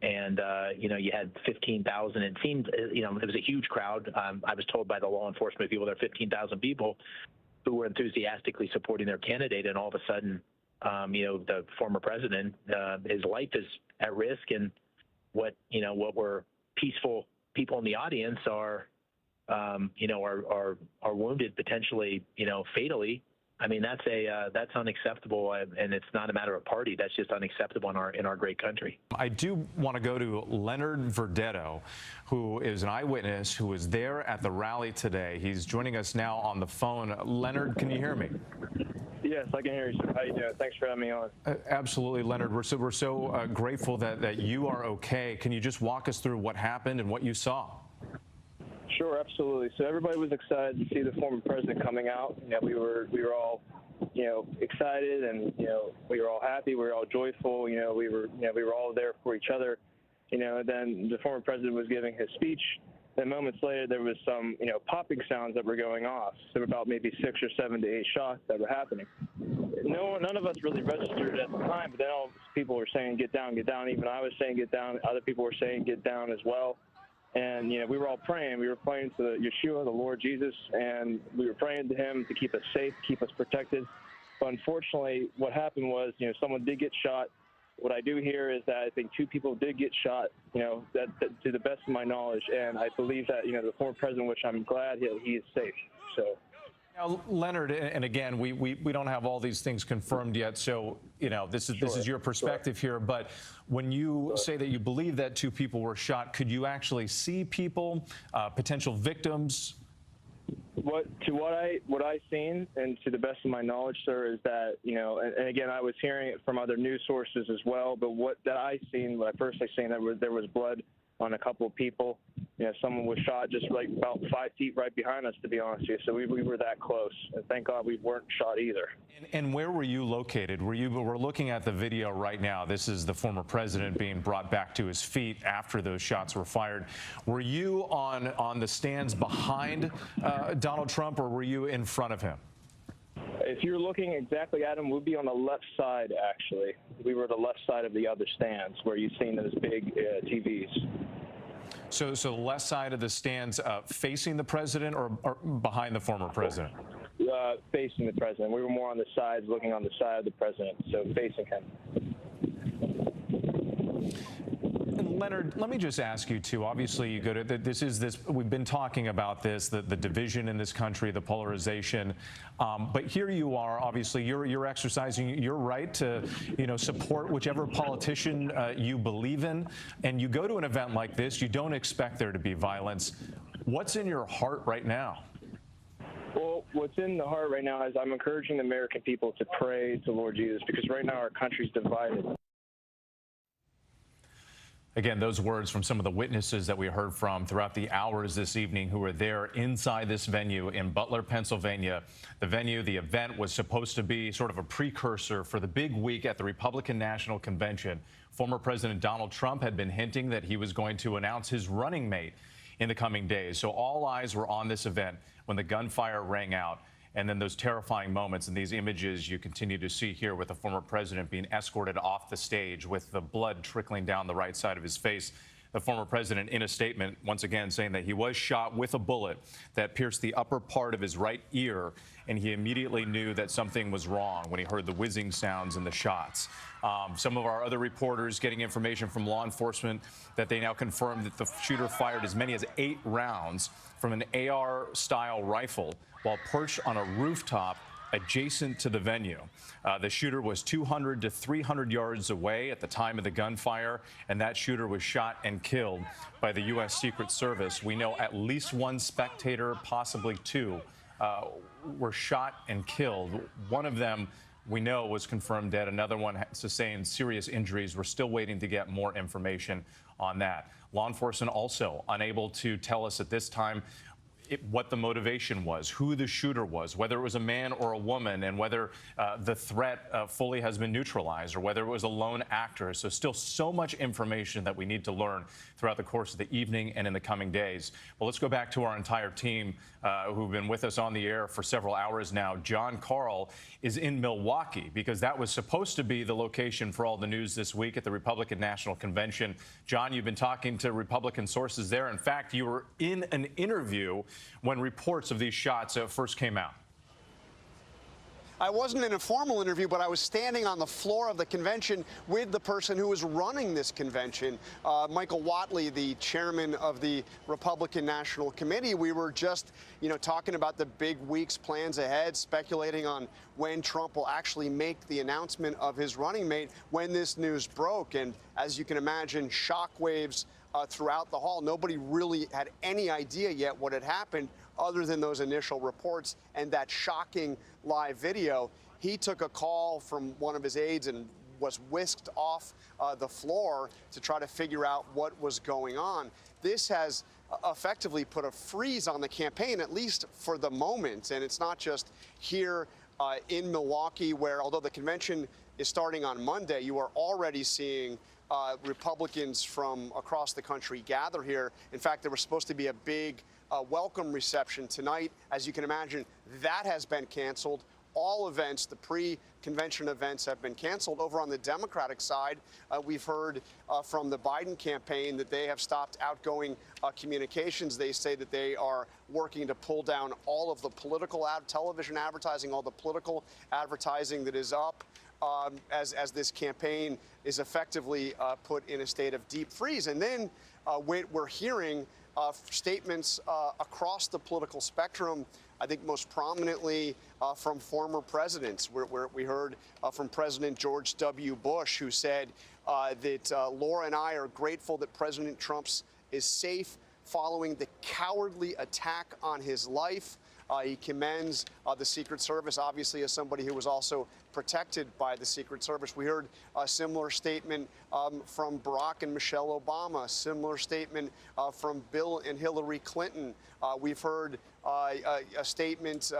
And you had 15,000. It seemed it was a huge crowd. I was told by the law enforcement people there are 15,000 people who were enthusiastically supporting their candidate, and all of a sudden, the former president, his life is at risk, and what were peaceful people in the audience are wounded, potentially, fatally. I mean, that's unacceptable, and it's not a matter of party. That's just unacceptable in our great country. I do want to go to Leonard Verdetto, who is an eyewitness who was there at the rally today. He's joining us now on the phone. Leonard, can you hear me? Yes, I can hear you, sir. How you doing? Thanks for having me on. Absolutely, Leonard. We're so grateful that you are okay. Can you just walk us through what happened and what you saw? Sure, absolutely. So everybody was excited to see the former president coming out. We were all, excited, and we were all happy. We were all joyful. We were all there for each other. And then the former president was giving his speech. Then moments later, there was some, popping sounds that were going off. So about maybe 6 or 7 to 8 shots that were happening. None of us really registered at the time, but then all people were saying, "Get down, get down." Even I was saying, "Get down." Other people were saying, "Get down" as well. And, we were all praying. We were praying to Yeshua, the Lord Jesus, and we were praying to him to keep us safe, keep us protected. But unfortunately, what happened was, someone did get shot. What I do hear is that I think 2 people did get shot, that to the best of my knowledge. And I believe that, the former president, which I'm glad he is safe. So. Now, Leonard, and again, we don't have all these things confirmed yet, so this is your perspective here. But when you say that you believe that 2 people were shot, could you actually see people, potential victims? What I seen, and to the best of my knowledge, sir, is that and again, I was hearing it from other news sources as well. But what I personally seen, there was blood on a couple of people. Someone was shot just about 5 feet right behind us, to be honest with you. So we were that close, and thank God we weren't shot either. And where were you located? We're looking at the video right now. This is the former president being brought back to his feet after those shots were fired. Were you on the stands behind Donald Trump, or were you in front of him? If you're looking exactly at him, we'd be on the left side, actually. We were the left side of the other stands where you've seen those big TVs. So the left side of the stands facing the president, or behind the former president? facing the president. We were more on the sides, looking on the side of the president, so facing him. And Leonard, let me just ask you too. Obviously, you go to we've been talking about this, the division in this country, the polarization. But here you are. Obviously, you're exercising your right to, support whichever politician you believe in. And you go to an event like this, you don't expect there to be violence. What's in your heart right now? Well, what's in the heart right now is I'm encouraging the American people to pray to Lord Jesus, because right now our country's divided. Again, those words from some of the witnesses that we heard from throughout the hours this evening who were there inside this venue in Butler, Pennsylvania. The event was supposed to be sort of a precursor for the big week at the Republican National Convention. Former President Donald Trump had been hinting that he was going to announce his running mate in the coming days. So all eyes were on this event when the gunfire rang out. And then those terrifying moments and these images you continue to see here with the former president being escorted off the stage with the blood trickling down the right side of his face. The former president in a statement once again saying that he was shot with a bullet that pierced the upper part of his right ear, and he immediately knew that something was wrong when he heard the whizzing sounds and the shots. Some of our other reporters getting information from law enforcement that they now confirm that the shooter fired as many as 8 rounds from an AR-style rifle while perched on a rooftop adjacent to the venue. The shooter was 200 to 300 yards away at the time of the gunfire, and that shooter was shot and killed by the U.S. Secret Service. We know at least one spectator, possibly 2, were shot and killed. One of them we know was confirmed dead. Another one sustained serious injuries. We're still waiting to get more information on that. Law enforcement also unable to tell us at this time what the motivation was, who the shooter was, whether it was a man or a woman, and whether the threat fully has been neutralized, or whether it was a lone actor. So still so much information that we need to learn throughout the course of the evening and in the coming days. Well, let's go back to our entire team who've been with us on the air for several hours now. John Carl is in Milwaukee because that was supposed to be the location for all the news this week at the Republican National Convention. John, you've been talking to Republican sources there. In fact, you were in an interview when reports of these shots first came out. I wasn't in a formal interview, but I was standing on the floor of the convention with the person who was running this convention, Michael Whatley, the chairman of the Republican National Committee. We were just, talking about the big week's plans ahead, speculating on when Trump will actually make the announcement of his running mate when this news broke. And as you can imagine, shockwaves throughout the hall. Nobody really had any idea yet what had happened other than those initial reports and that shocking live video. He took a call from one of his aides and was whisked off the floor to try to figure out what was going on. This has effectively put a freeze on the campaign, at least for the moment. And it's not just here in Milwaukee, where although the convention is starting on Monday, you are already seeing Republicans from across the country gather here. In fact, there was supposed to be a big welcome reception tonight. As you can imagine, that has been canceled. All events, the pre-convention events, have been canceled. Over on the Democratic side, we've heard from the Biden campaign that they have stopped outgoing communications. They say that they are working to pull down all of the political television advertising, all the political advertising that is up as this campaign is effectively put in a state of deep freeze. And then we're hearing statements across the political spectrum, I think most prominently from former presidents. We heard from President George W. Bush, who said that Laura and I are grateful that President Trump is safe following the cowardly attack on his life. He commends the Secret Service, obviously, as somebody who was also protected by the Secret Service. We heard a similar statement from Barack and Michelle Obama, a similar statement from Bill and Hillary Clinton. We've heard statements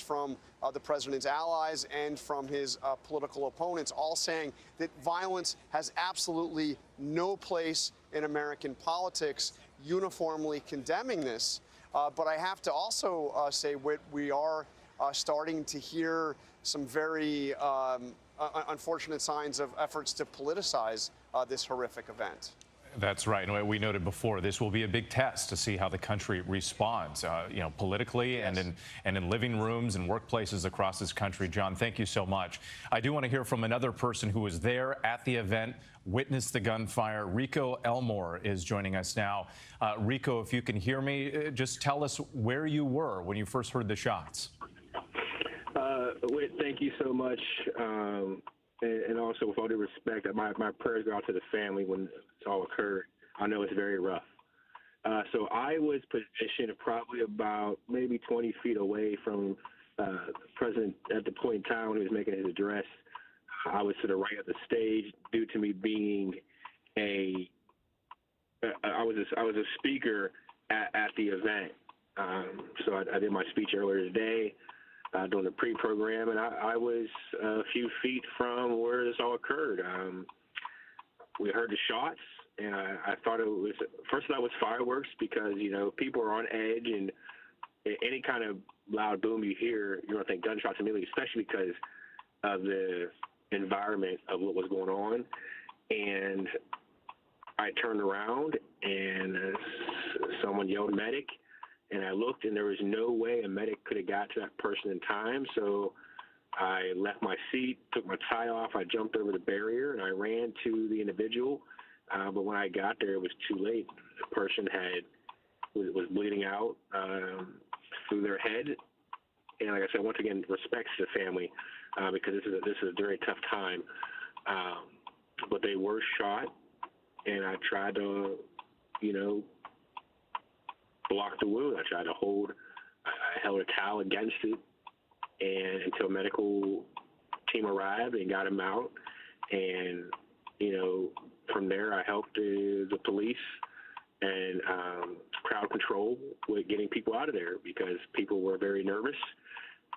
from the president's allies and from his political opponents, all saying that violence has absolutely no place in American politics, uniformly condemning this. But I have to also say we are starting to hear some very unfortunate signs of efforts to politicize this horrific event. That's right. And we noted before, this will be a big test to see how the country responds, you know, politically and in living rooms and workplaces across this country. John, thank you so much. I do want to hear from another person who was there at the event, witnessed the gunfire. Rico Elmore is joining us now. Rico, if you can hear me, just tell us where you were when you first heard the shots. Whit, thank you so much. And also, with all due respect, my prayers go out to the family when this all occurred. I know it's very rough. So I was positioned probably about maybe 20 feet away from the president at the point in time when he was making his address. I was to the right of the stage due to me being I was a speaker at the event. So I did my speech earlier today. Doing the pre-program, and I was a few feet from where this all occurred. We heard the shots, and I thought it was, first thought it was fireworks because, you know, people are on edge, and any kind of loud boom you hear, you're going to think gunshots immediately, especially because of the environment of what was going on. And I turned around, and someone yelled medic. And I looked, and there was no way a medic could have got to that person in time. So I left my seat, took my tie off, I jumped over the barrier, and I ran to the individual. But when I got there, it was too late. The person was bleeding out through their head. And like I said, once again, respects to the family because this is a very tough time. But they were shot, and I tried to, you know, block the wound. I held a towel against it, and until a medical team arrived and got him out. And, you know, from there I helped the police and crowd control with getting people out of there because people were very nervous,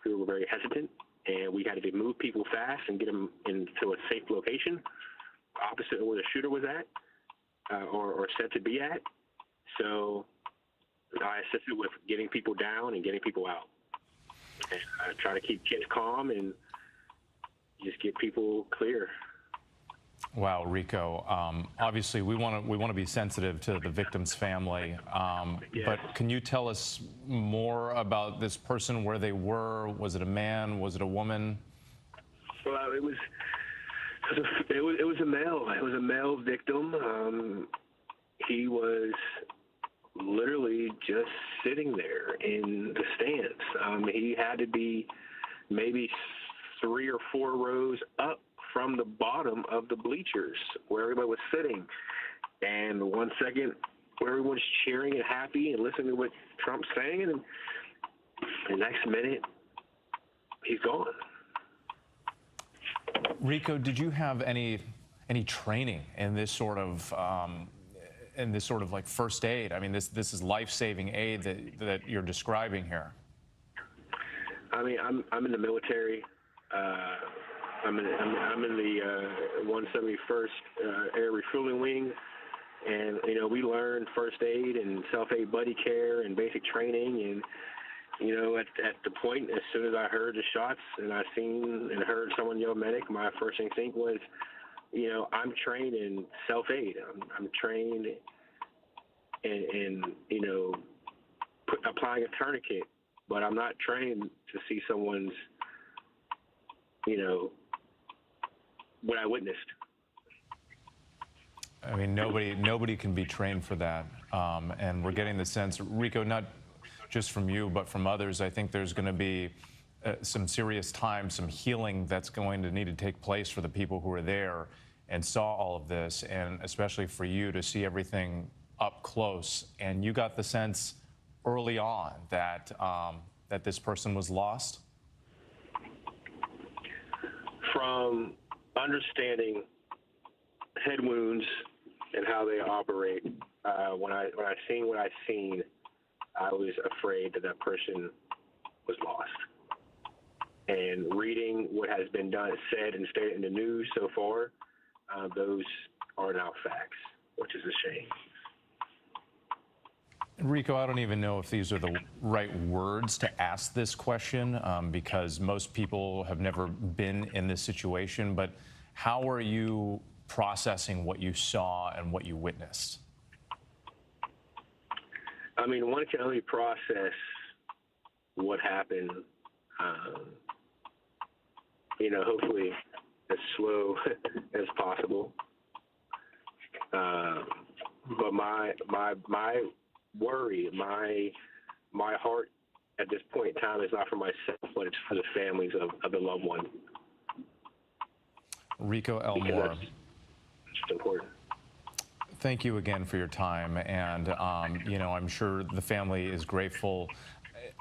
people were very hesitant, and we had to move people fast and get them into a safe location opposite of where the shooter was at or said to be at. So I assisted with getting people down and getting people out. And I try to keep kids calm and just get people clear. Wow, Rico. Obviously, we want to be sensitive to the victim's family. Yes. But can you tell us more about this person, where they were? Was it a man? Was it a woman? Well, it was a male. It was a male victim. He was literally just sitting there in the stands. He had to be maybe 3 or 4 rows up from the bottom of the bleachers where everybody was sitting. And 1 second, where everyone's cheering and happy and listening to what Trump's saying, and the next minute, he's gone. Rico, did you have any training in this sort of like first aid? I mean, this is life-saving aid that you're describing here. I mean, I'm in the military. I'm in the 171st Air Refueling Wing, and you know we learn first aid and self-aid buddy care and basic training. And you know, at the point, as soon as I heard the shots and I seen and heard someone yell medic, my first instinct was, you know, I'm trained in self-aid. I'm trained in you know, applying a tourniquet, but I'm not trained to see someone's, you know, what I witnessed. I mean, nobody can be trained for that. And we're getting the sense, Rico, not just from you, but from others, I think there's going to be some serious time, some healing that's going to need to take place for the people who were there and saw all of this, and especially for you to see everything up close. And you got the sense early on that that this person was lost? From understanding head wounds and how they operate, when I seen what I seen, I was afraid that that person was lost. And reading what has been done, said, and stated in the news so far, those are now facts, which is a shame. Rico, I don't even know if these are the right words to ask this question because most people have never been in this situation, but how are you processing what you saw and what you witnessed? I mean, one can only process what happened, hopefully as slow as possible. But my worry, my heart at this point in time is not for myself, but it's for the families of the loved one. Rico Elmore. That's important. Thank you again for your time, and I'm sure the family is grateful,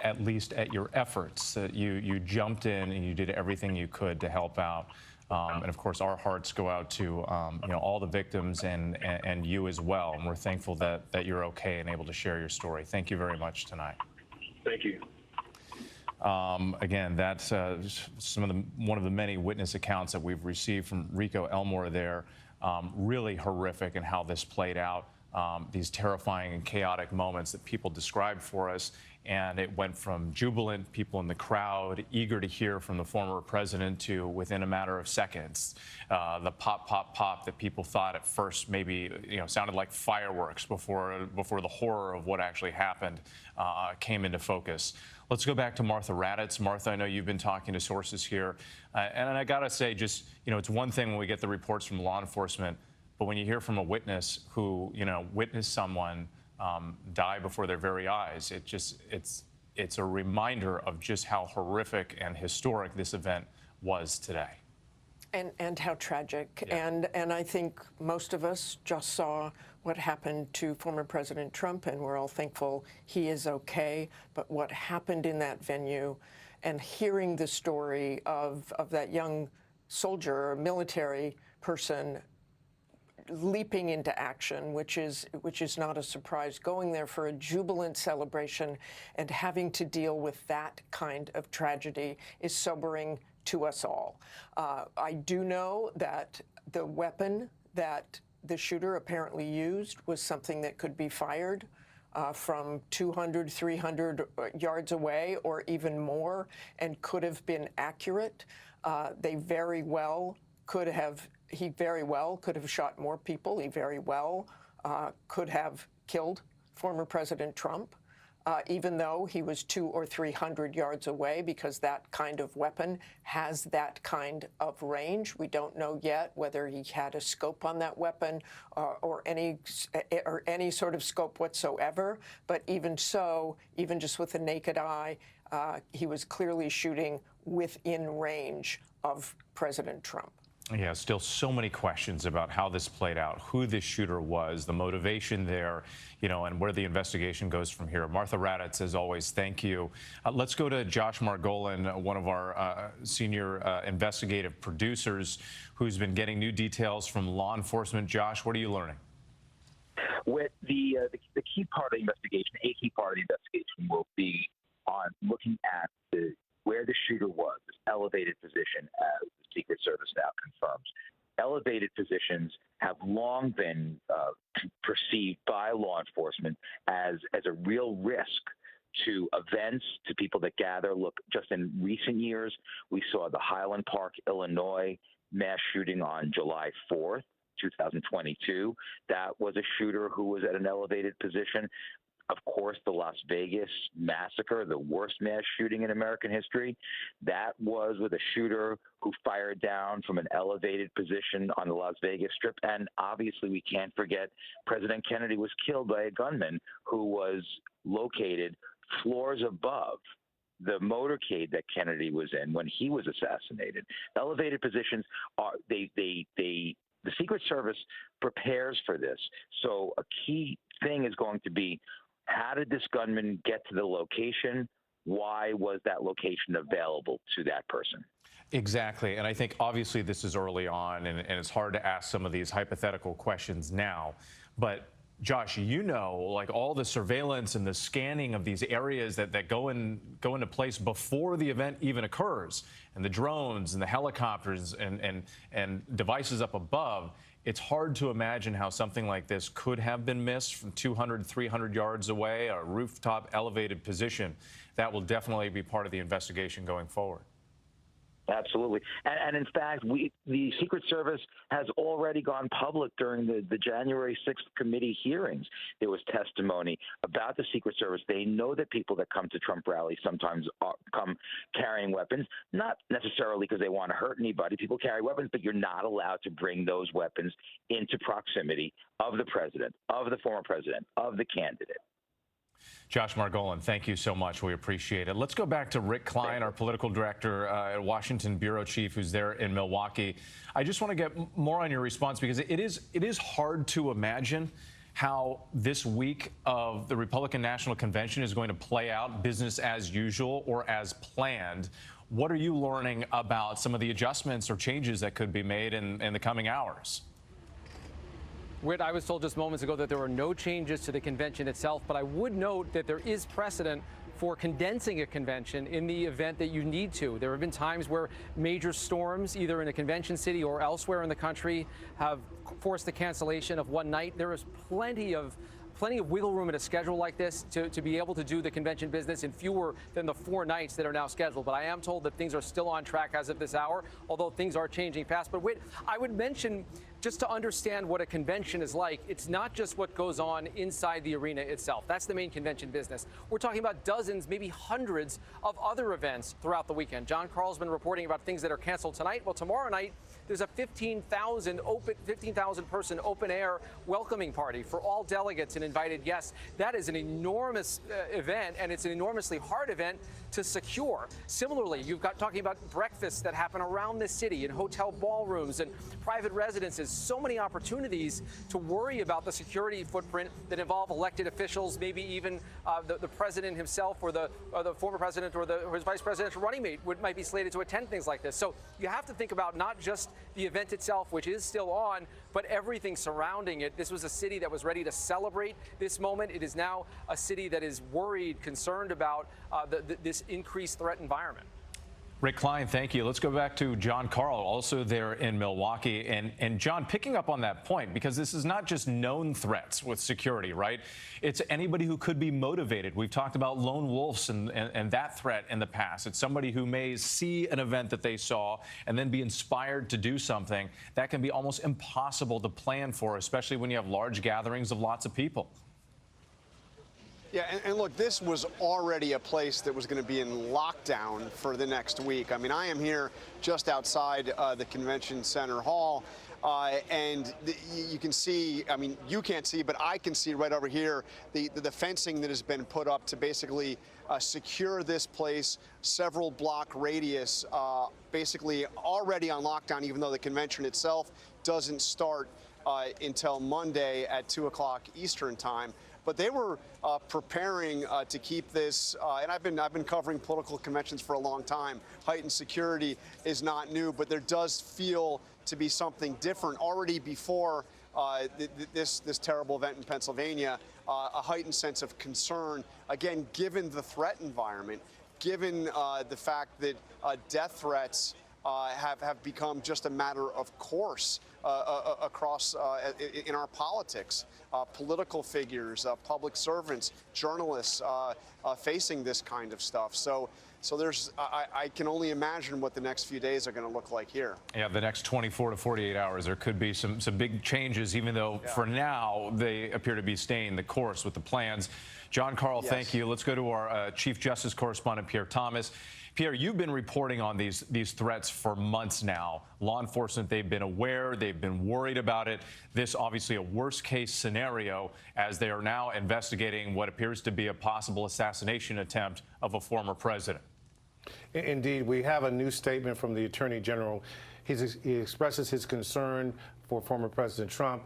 at least at your efforts. That you jumped in and you did everything you could to help out. And of course, our hearts go out to all the victims and you as well. And we're thankful that you're okay and able to share your story. Thank you very much tonight. Thank you. Again, that's one of the many witness accounts that we've received from Rico Elmore there. Really horrific in how this played out. These terrifying and chaotic moments that people described for us. And it went from jubilant people in the crowd, eager to hear from the former president, to within a matter of seconds, the pop, pop, pop that people thought at first maybe sounded like fireworks before the horror of what actually happened came into focus. Let's go back to Martha Raddatz. Martha, I know you've been talking to sources here, and I gotta say, just it's one thing when we get the reports from law enforcement, but when you hear from a witness who witnessed someone die before their very eyes, it's a reminder of just how horrific and historic this event was today. And how tragic. Yeah. And I think most of us just saw what happened to former President Trump, and we're all thankful he is okay. But what happened in that venue, and hearing the story of that young soldier or military person leaping into action, which is not a surprise, going there for a jubilant celebration and having to deal with that kind of tragedy is sobering to us all. I do know that the weapon that the shooter apparently used was something that could be fired from 200, 300 yards away or even more, and could have been accurate. He very well could have shot more people. He very well could have killed former President Trump, even though he was 200 or 300 yards away, because that kind of weapon has that kind of range. We don't know yet whether he had a scope on that weapon or any sort of scope whatsoever. But even so, even just with the naked eye, he was clearly shooting within range of President Trump. Yeah, still so many questions about how this played out, who this shooter was, the motivation there, and where the investigation goes from here. Martha Raddatz, as always, thank you. Let's go to Josh Margolin, one of our senior investigative producers, who's been getting new details from law enforcement. Josh, what are you learning? With the key part of the investigation, a key part of the investigation will be on looking at where the shooter was, this elevated position, as the Secret Service now confirms. Elevated positions have long been perceived by law enforcement as a real risk to events, to people that gather. Look, just in recent years, we saw the Highland Park, Illinois mass shooting on July 4th, 2022. That was a shooter who was at an elevated position. Of course, the Las Vegas massacre, the worst mass shooting in American history, that was with a shooter who fired down from an elevated position on the Las Vegas Strip. And obviously, we can't forget President Kennedy was killed by a gunman who was located floors above the motorcade that Kennedy was in when he was assassinated. Elevated positions are the Secret Service prepares for this. So a key thing is going to be, how did this gunman get to the location? Why was that location available to that person? Exactly. And I think obviously this is early on, and it's hard to ask some of these hypothetical questions now. But Josh, like all the surveillance and the scanning of these areas that go into place before the event even occurs, and the drones and the helicopters and devices up above, it's hard to imagine how something like this could have been missed from 200, 300 yards away, a rooftop elevated position. That will definitely be part of the investigation going forward. Absolutely. And in fact, the Secret Service has already gone public during the January 6th committee hearings. There was testimony about the Secret Service. They know that people that come to Trump rallies sometimes come carrying weapons, not necessarily because they want to hurt anybody. People carry weapons, but you're not allowed to bring those weapons into proximity of the president, of the former president, of the candidate. Josh Margolin, thank you so much. We appreciate it. Let's go back to Rick Klein, our political director at Washington bureau chief, who's there in Milwaukee. I just want to get more on your response because it is hard to imagine how this week of the Republican National Convention is going to play out, business as usual or as planned. What are you learning about some of the adjustments or changes that could be made in the coming hours? Whit, I was told just moments ago that there were no changes to the convention itself, but I would note that there is precedent for condensing a convention in the event that you need to. There have been times where major storms, either in a convention city or elsewhere in the country, have forced the cancellation of one night. There is plenty of wiggle room in a schedule like this to be able to do the convention business in fewer than the 4 nights that are now scheduled. But I am told that things are still on track as of this hour, although things are changing fast. But Whit, I would mention, just to understand what a convention is like, it's not just what goes on inside the arena itself. That's the main convention business. We're talking about dozens, maybe hundreds of other events throughout the weekend. John Carl's been reporting about things that are canceled tonight. Well, tomorrow night, there's a 15,000 person open air welcoming party for all delegates and invited guests. That is an enormous event, and it's an enormously hard event to secure. Similarly, you've got talking about breakfasts that happen around the city in hotel ballrooms and private residences. So many opportunities to worry about the security footprint that involve elected officials, maybe even the president himself or the former president or his vice presidential running mate might be slated to attend things like this. So you have to think about not just the event itself, which is still on, but everything surrounding it. This was a city that was ready to celebrate this moment. It is now a city that is worried, concerned about this increased threat environment. Rick Klein, thank you. Let's go back to John Carl, also there in Milwaukee. And John, picking up on that point, because this is not just known threats with security, right? It's anybody who could be motivated. We've talked about lone wolves and that threat in the past. It's somebody who may see an event that they saw and then be inspired to do something. That can be almost impossible to plan for, especially when you have large gatherings of lots of people. Yeah, and look, this was already a place that was going to be in lockdown for the next week. I mean, I am here just outside the Convention Center Hall, and you can see, I mean, you can't see, but I can see right over here the fencing that has been put up to basically secure this place, several block radius, basically already on lockdown, even though the convention itself doesn't start until Monday at 2 o'clock Eastern time. But they were preparing to keep this, and I've been covering political conventions for a long time. Heightened security is not new, but there does feel to be something different already before this terrible event in Pennsylvania. A heightened sense of concern, again, given the threat environment, given the fact that death threats have become just a matter of course across in our politics. Political figures, public servants, journalists facing this kind of stuff. So there's, I can only imagine what the next few days are going to look like here. Yeah, the next 24 to 48 hours, there could be some big changes, even though for now they appear to be staying the course with the plans. John Carl, yes. Thank you. Let's go to our Chief Justice correspondent, Pierre Thomas. Pierre, you've been reporting on these threats for months now. Law enforcement, they've been aware, they've been worried about it. This obviously a worst case scenario as they are now investigating what appears to be a possible assassination attempt of a former president. Indeed, we have a new statement from the Attorney General. He expresses his concern for former President Trump.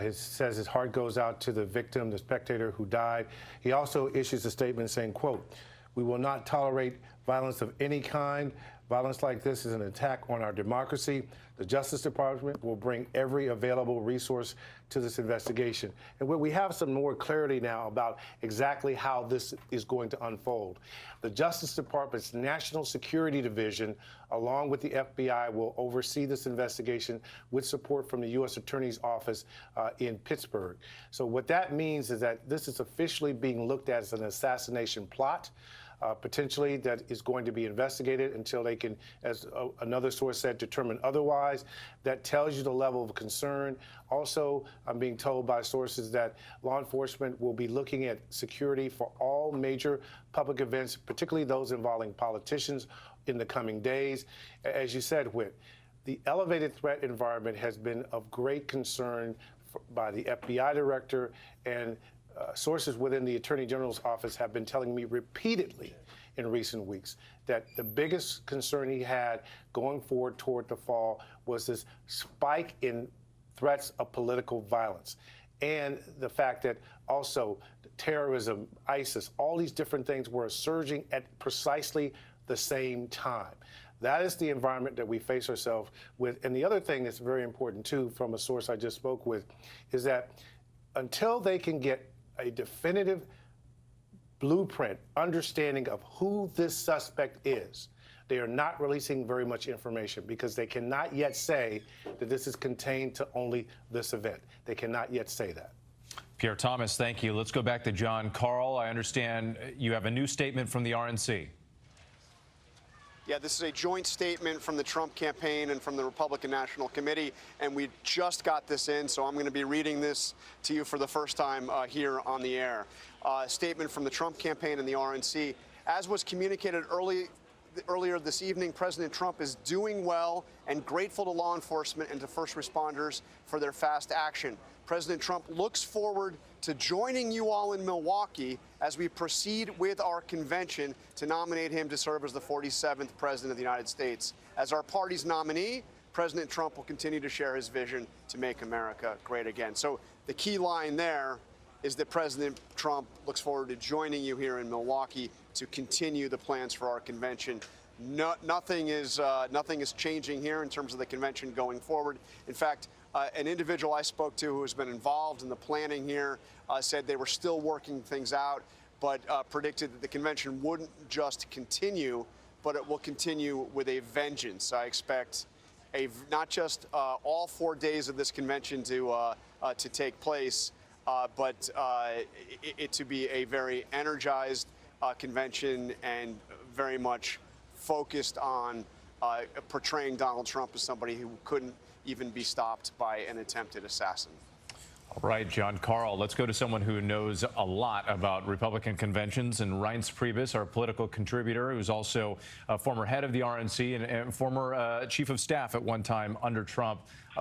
He says his heart goes out to the victim, the spectator who died. He also issues a statement saying, quote, "We will not tolerate violence of any kind. Violence like this is an attack on our democracy. The Justice Department will bring every available resource to this investigation." And we have some more clarity now about exactly how this is going to unfold. The Justice Department's National Security Division, along with the FBI, will oversee this investigation with support from the U.S. Attorney's Office in Pittsburgh. So what that means is that this is officially being looked at as an assassination plot. potentially that is going to be investigated until they can, as another source said, determine otherwise. That tells you the level of concern. Also, I'm being told by sources that law enforcement will be looking at security for all major public events, particularly those involving politicians, in the coming days. As you said, Whit, the elevated threat environment has been of great concern by the FBI director, and sources within the Attorney General's office have been telling me repeatedly in recent weeks that the biggest concern he had going forward toward the fall was this spike in threats of political violence, and the fact that also terrorism, ISIS, all these different things were surging at precisely the same time. That is the environment that we face ourselves with. And the other thing that's very important, too, from a source I just spoke with, is that until they can get a definitive blueprint, understanding of who this suspect is, they are not releasing very much information because they cannot yet say that this is contained to only this event. They cannot yet say that. Pierre Thomas, thank you. Let's go back to John Carl. I understand you have a new statement from the RNC. Yeah, this is a joint statement from the Trump campaign and from the Republican National Committee, and we just got this in, so I'm going to be reading this to you for the first time here on the air. Statement from the Trump campaign and the RNC. As was communicated earlier this evening, President Trump is doing well and grateful to law enforcement and to first responders for their fast action. President Trump looks forward to joining you all in Milwaukee as we proceed with our convention to nominate him to serve as the 47th President of the United States. As our party's nominee, President Trump will continue to share his vision to make America great again. So the key line there is that President Trump looks forward to joining you here in Milwaukee to continue the plans for our convention. Nothing is changing here in terms of the convention going forward. In fact, an individual I spoke to who has been involved in the planning here said they were still working things out, but predicted that the convention wouldn't just continue, but it will continue with a vengeance. I expect not just all 4 days of this convention to take place, but it to be a very energized convention and very much focused on portraying Donald Trump as somebody who couldn't even be stopped by an attempted assassin. All right, John Carl, let's go to someone who knows a lot about Republican conventions, and Reince Priebus, our political contributor, who's also a former head of the RNC and former chief of staff at one time under Trump.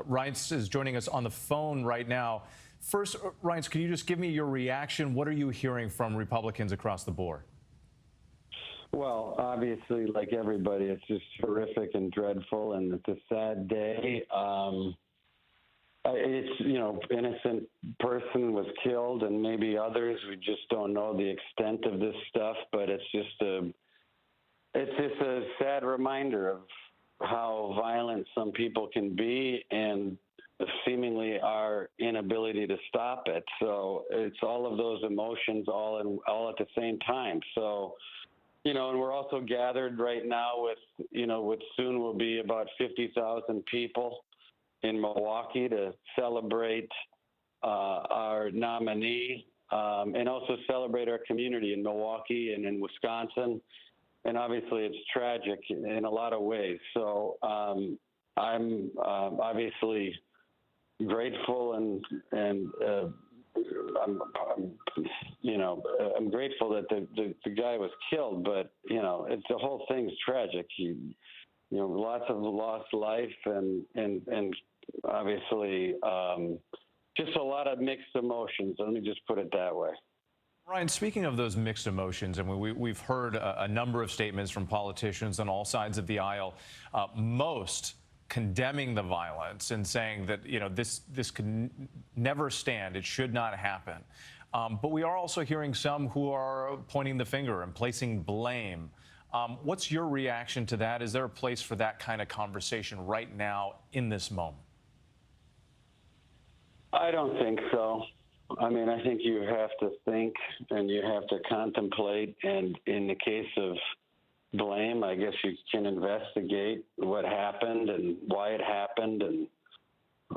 Reince is joining us on the phone right now. First, Reince, can you just give me your reaction? What are you hearing from Republicans across the board? Well, obviously, like everybody, it's just horrific and dreadful, and it's a sad day. It's, innocent person was killed, and maybe others. We just don't know the extent of this stuff, but it's just a sad reminder of how violent some people can be, and seemingly our inability to stop it. So it's all of those emotions all at the same time. So. And we're also gathered right now with, what soon will be about 50,000 people in Milwaukee to celebrate our nominee and also celebrate our community in Milwaukee and in Wisconsin. And obviously it's tragic in a lot of ways. So I'm obviously grateful and I'm grateful that the guy was killed, but it's the whole thing's tragic. Lots of lost life and obviously just a lot of mixed emotions. Let me just put it that way. Ryan, speaking of those mixed emotions, we've heard a number of statements from politicians on all sides of the aisle, most condemning the violence and saying that this can never stand. It should not happen. But we are also hearing some who are pointing the finger and placing blame. What's your reaction to that? Is there a place for that kind of conversation right now in this moment? I don't think so. I mean, I think you have to think and you have to contemplate. And in the case of blame, I guess you can investigate what happened and why it happened. And,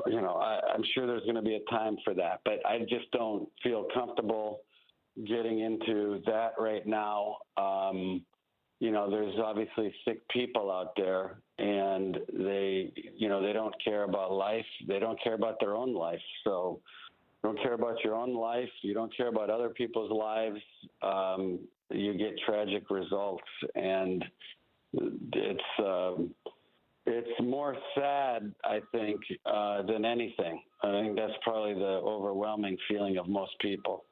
I'm sure there's going to be a time for that. But I just don't feel comfortable getting into that right now. There's obviously sick people out there, and they don't care about life. They don't care about their own life. So you don't care about your own life. You don't care about other people's lives. You get tragic results, and it's more sad, I think, than anything. I think that's probably the overwhelming feeling of most people.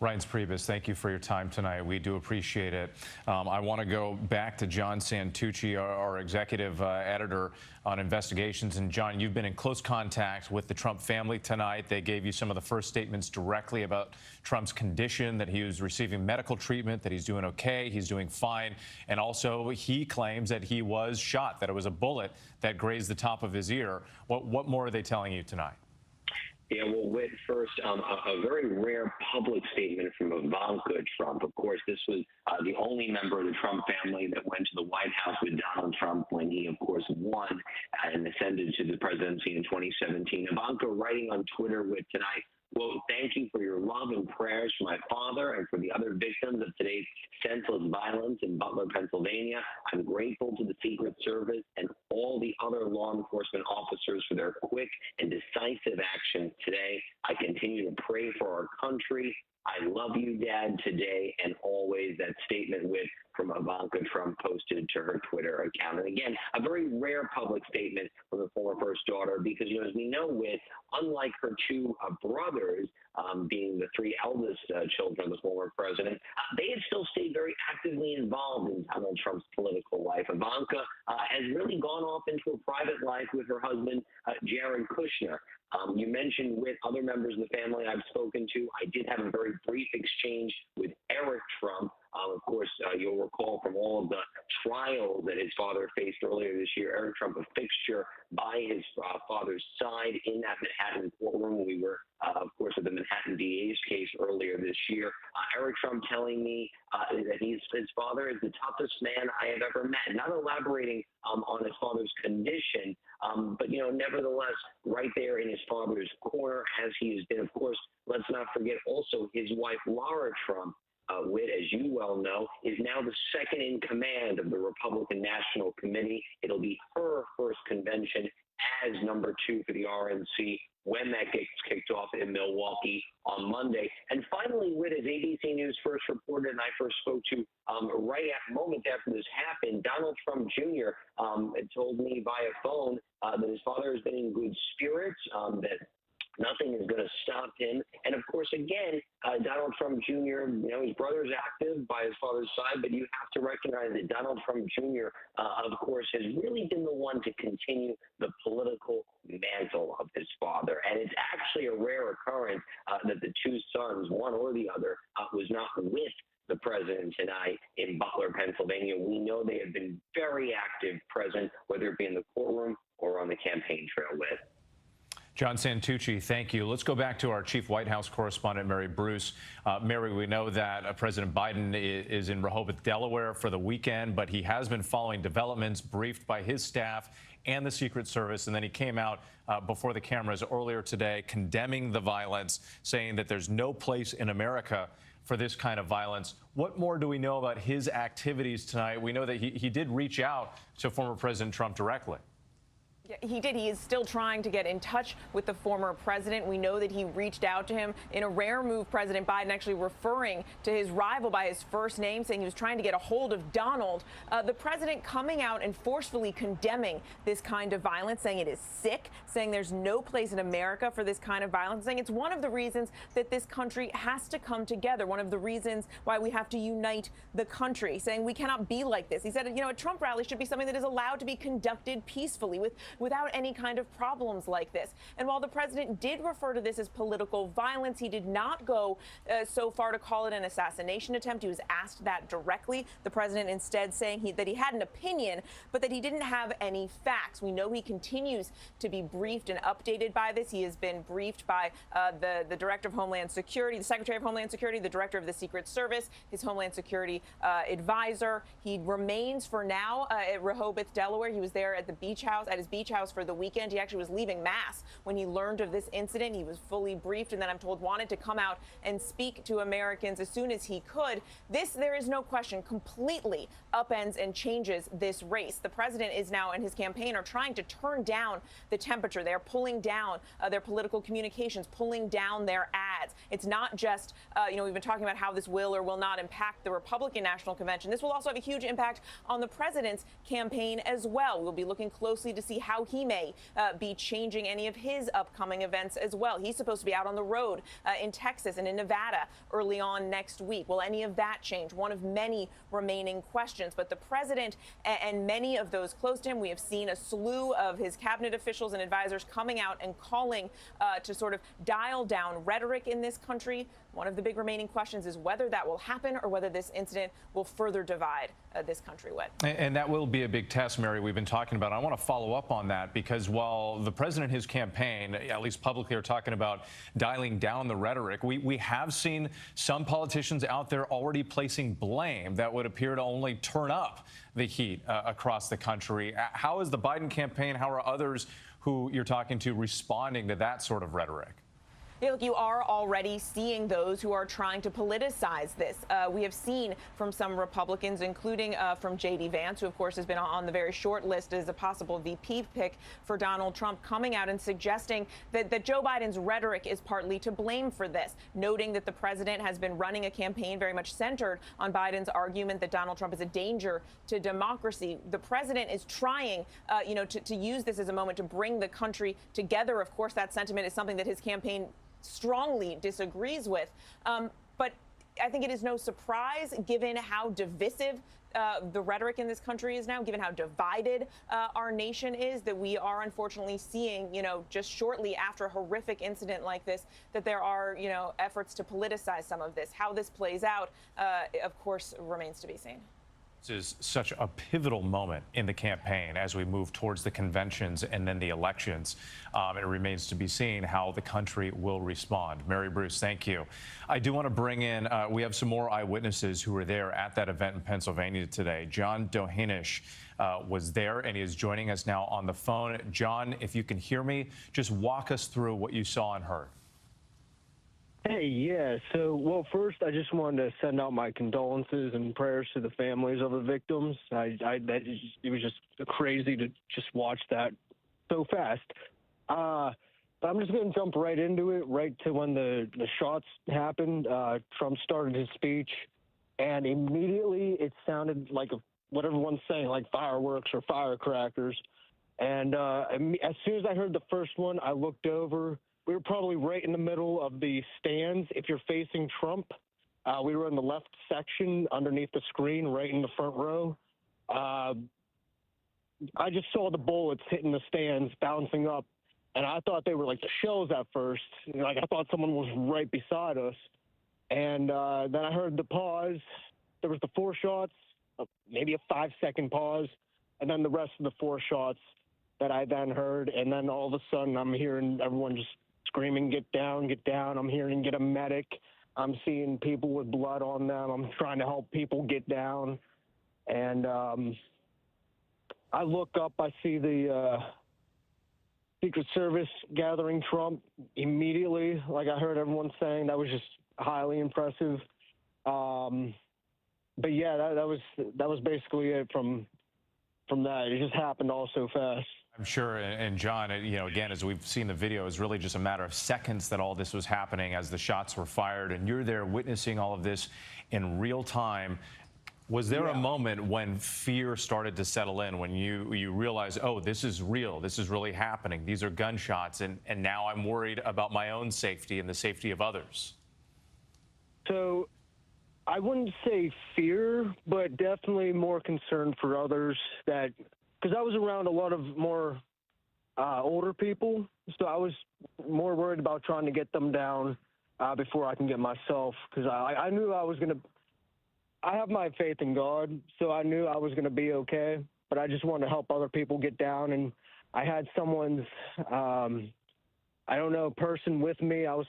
Reince Priebus, thank you for your time tonight. We do appreciate it. I want to go back to John Santucci, our executive editor on investigations. And John, you've been in close contact with the Trump family tonight. They gave you some of the first statements directly about Trump's condition, that he was receiving medical treatment, that he's doing okay, he's doing fine. And also he claims that he was shot, that it was a bullet that grazed the top of his ear. What more are they telling you tonight? Yeah, well, Whit, first, a very rare public statement from Ivanka Trump. Of course, this was the only member of the Trump family that went to the White House with Donald Trump when he, of course, won and ascended to the presidency in 2017. Ivanka writing on Twitter with tonight, well, thank you for your love and prayers for my father and for the other victims of today's senseless violence in Butler, Pennsylvania. I'm grateful to the Secret Service and all the other law enforcement officers for their quick and decisive actions today. I continue to pray for our country. I love you, Dad, today and always. That statement from Ivanka Trump posted to her Twitter account. And again, a very rare public statement from the former first daughter because, as we know, unlike her two brothers, being the three eldest children of the former president, they had still stayed very actively involved in Donald Trump's political life. Ivanka has really gone off into a private life with her husband, Jared Kushner. You mentioned with other members of the family I've spoken to. I did have a very brief exchange with Eric Trump. Of course, you'll recall from all of the trials that his father faced earlier this year, Eric Trump, a fixture by his father's side in that Manhattan courtroom. We were, of course, at the Manhattan DA's case earlier this year. Eric Trump telling me that his father is the toughest man I have ever met. Not elaborating on his father's condition, but, nevertheless, right there in his father's corner, as he has been, of course, let's not forget also his wife, Laura Trump, Whit, as you well know, is now the second in command of the Republican National Committee. It'll be her first convention as number 2 for the RNC when that gets kicked off in Milwaukee on Monday. And finally, Whit, as ABC News first reported and I first spoke to right at moments after this happened, Donald Trump Jr. Had told me via phone that his father has been in good spirits, that nothing is going to stop him. And of course, again, Donald Trump Jr., his brother's active by his father's side, but you have to recognize that Donald Trump Jr., of course, has really been the one to continue the political mantle of his father. And it's actually a rare occurrence that the two sons, one or the other, was not with the president tonight in Butler, Pennsylvania. We know they have been very active present, whether it be in the courtroom or on the campaign trail with. John Santucci, thank you. Let's go back to our chief White House correspondent, Mary Bruce. Mary, we know that President Biden is in Rehoboth, Delaware for the weekend, but he has been following developments briefed by his staff and the Secret Service. And then he came out before the cameras earlier today condemning the violence, saying that there's no place in America for this kind of violence. What more do we know about his activities tonight? We know that he did reach out to former President Trump directly. Yeah, he did. He is still trying to get in touch with the former president. We know that he reached out to him in a rare move, President Biden actually referring to his rival by his first name, saying he was trying to get a hold of Donald. The president coming out and forcefully condemning this kind of violence, saying it is sick, saying there's no place in America for this kind of violence, saying it's one of the reasons that this country has to come together, one of the reasons why we have to unite the country, saying we cannot be like this. He said, a Trump rally should be something that is allowed to be conducted peacefully without any kind of problems like this. And while the president did refer to this as political violence, he did not go so far to call it an assassination attempt. He was asked that directly. The president instead saying that he had an opinion, but that he didn't have any facts. We know he continues to be briefed and updated by this. He has been briefed by the Director of Homeland Security, the Secretary of Homeland Security, the Director of the Secret Service, his Homeland Security advisor. He remains for now at Rehoboth, Delaware. He was there at the beach house, at his beach beach house for the weekend. He actually was leaving Mass when he learned of this incident. He was fully briefed and then, I'm told, wanted to come out and speak to Americans as soon as he could. This, there is no question, completely upends and changes this race. The president is now, and his campaign are trying to turn down the temperature. They're pulling down their political communications, pulling down their ads. It's not just, we've been talking about how this will or will not impact the Republican National Convention. This will also have a huge impact on the president's campaign as well. We'll be looking closely to see how he may be changing any of his upcoming events as well. He's supposed to be out on the road in Texas and in Nevada early on next week. Will any of that change? One of many remaining questions. But the president and many of those close to him, we have seen a slew of his cabinet officials and advisors coming out and calling to sort of dial down rhetoric in this country. One of the big remaining questions is whether that will happen or whether this incident will further divide this country. And that will be a big test, Mary, we've been talking about. I want to follow up on that because while the president and his campaign, at least publicly, are talking about dialing down the rhetoric, we have seen some politicians out there already placing blame that would appear to only turn up the heat across the country. How is the Biden campaign, how are others who you're talking to responding to that sort of rhetoric? Yeah, look, you are already seeing those who are trying to politicize this. We have seen from some Republicans, including from J.D. Vance, who, of course, has been on the very short list as a possible VP pick for Donald Trump, coming out and suggesting that Joe Biden's rhetoric is partly to blame for this, noting that the president has been running a campaign very much centered on Biden's argument that Donald Trump is a danger to democracy. The president is trying, to use this as a moment to bring the country together. Of course, that sentiment is something that his campaign strongly disagrees with. But I think it is no surprise, given how divisive the rhetoric in this country is now, given how divided our nation is, that we are unfortunately seeing, just shortly after a horrific incident like this, that there are, efforts to politicize some of this. How this plays out, of course, remains to be seen. This is such a pivotal moment in the campaign as we move towards the conventions and then the elections. It remains to be seen how the country will respond. Mary Bruce, thank you. I do want to bring in, we have some more eyewitnesses who were there at that event in Pennsylvania today. John Dohanish was there and he is joining us now on the phone. John, if you can hear me, just walk us through what you saw and heard. Hey, yeah. So, well, first, I just wanted to send out my condolences and prayers to the families of the victims. It was just crazy to just watch that so fast. But I'm just going to jump right into it, right to when the shots happened. Trump started his speech, and immediately it sounded like what everyone's saying, like fireworks or firecrackers. And as soon as I heard the first one, I looked over. We were probably right in the middle of the stands. If you're facing Trump, we were in the left section underneath the screen, right in the front row. I just saw the bullets hitting the stands, bouncing up, and I thought they were like the shells at first. Like I thought someone was right beside us. And then I heard the pause. There was the 4 shots, maybe a 5-second pause, and then the rest of the 4 shots that I then heard. And then all of a sudden I'm hearing everyone just screaming, get down, get down. I'm hearing get a medic. I'm seeing people with blood on them. I'm trying to help people get down. And I look up, I see the Secret Service gathering Trump immediately. Like I heard everyone saying, that was just highly impressive. But yeah, that was basically it from that. It just happened all so fast. I'm sure, and John, again, as we've seen the video, it was really just a matter of seconds that all this was happening as the shots were fired, and you're there witnessing all of this in real time. Was there a moment when fear started to settle in, when you realized, oh, this is real, this is really happening, these are gunshots, and now I'm worried about my own safety and the safety of others? So I wouldn't say fear, but definitely more concern for others, that because I was around a lot of more older people, so I was more worried about trying to get them down before I can get myself, because I knew I was going to – I have my faith in God, so I knew I was going to be okay, but I just wanted to help other people get down, and I had someone's person with me. I was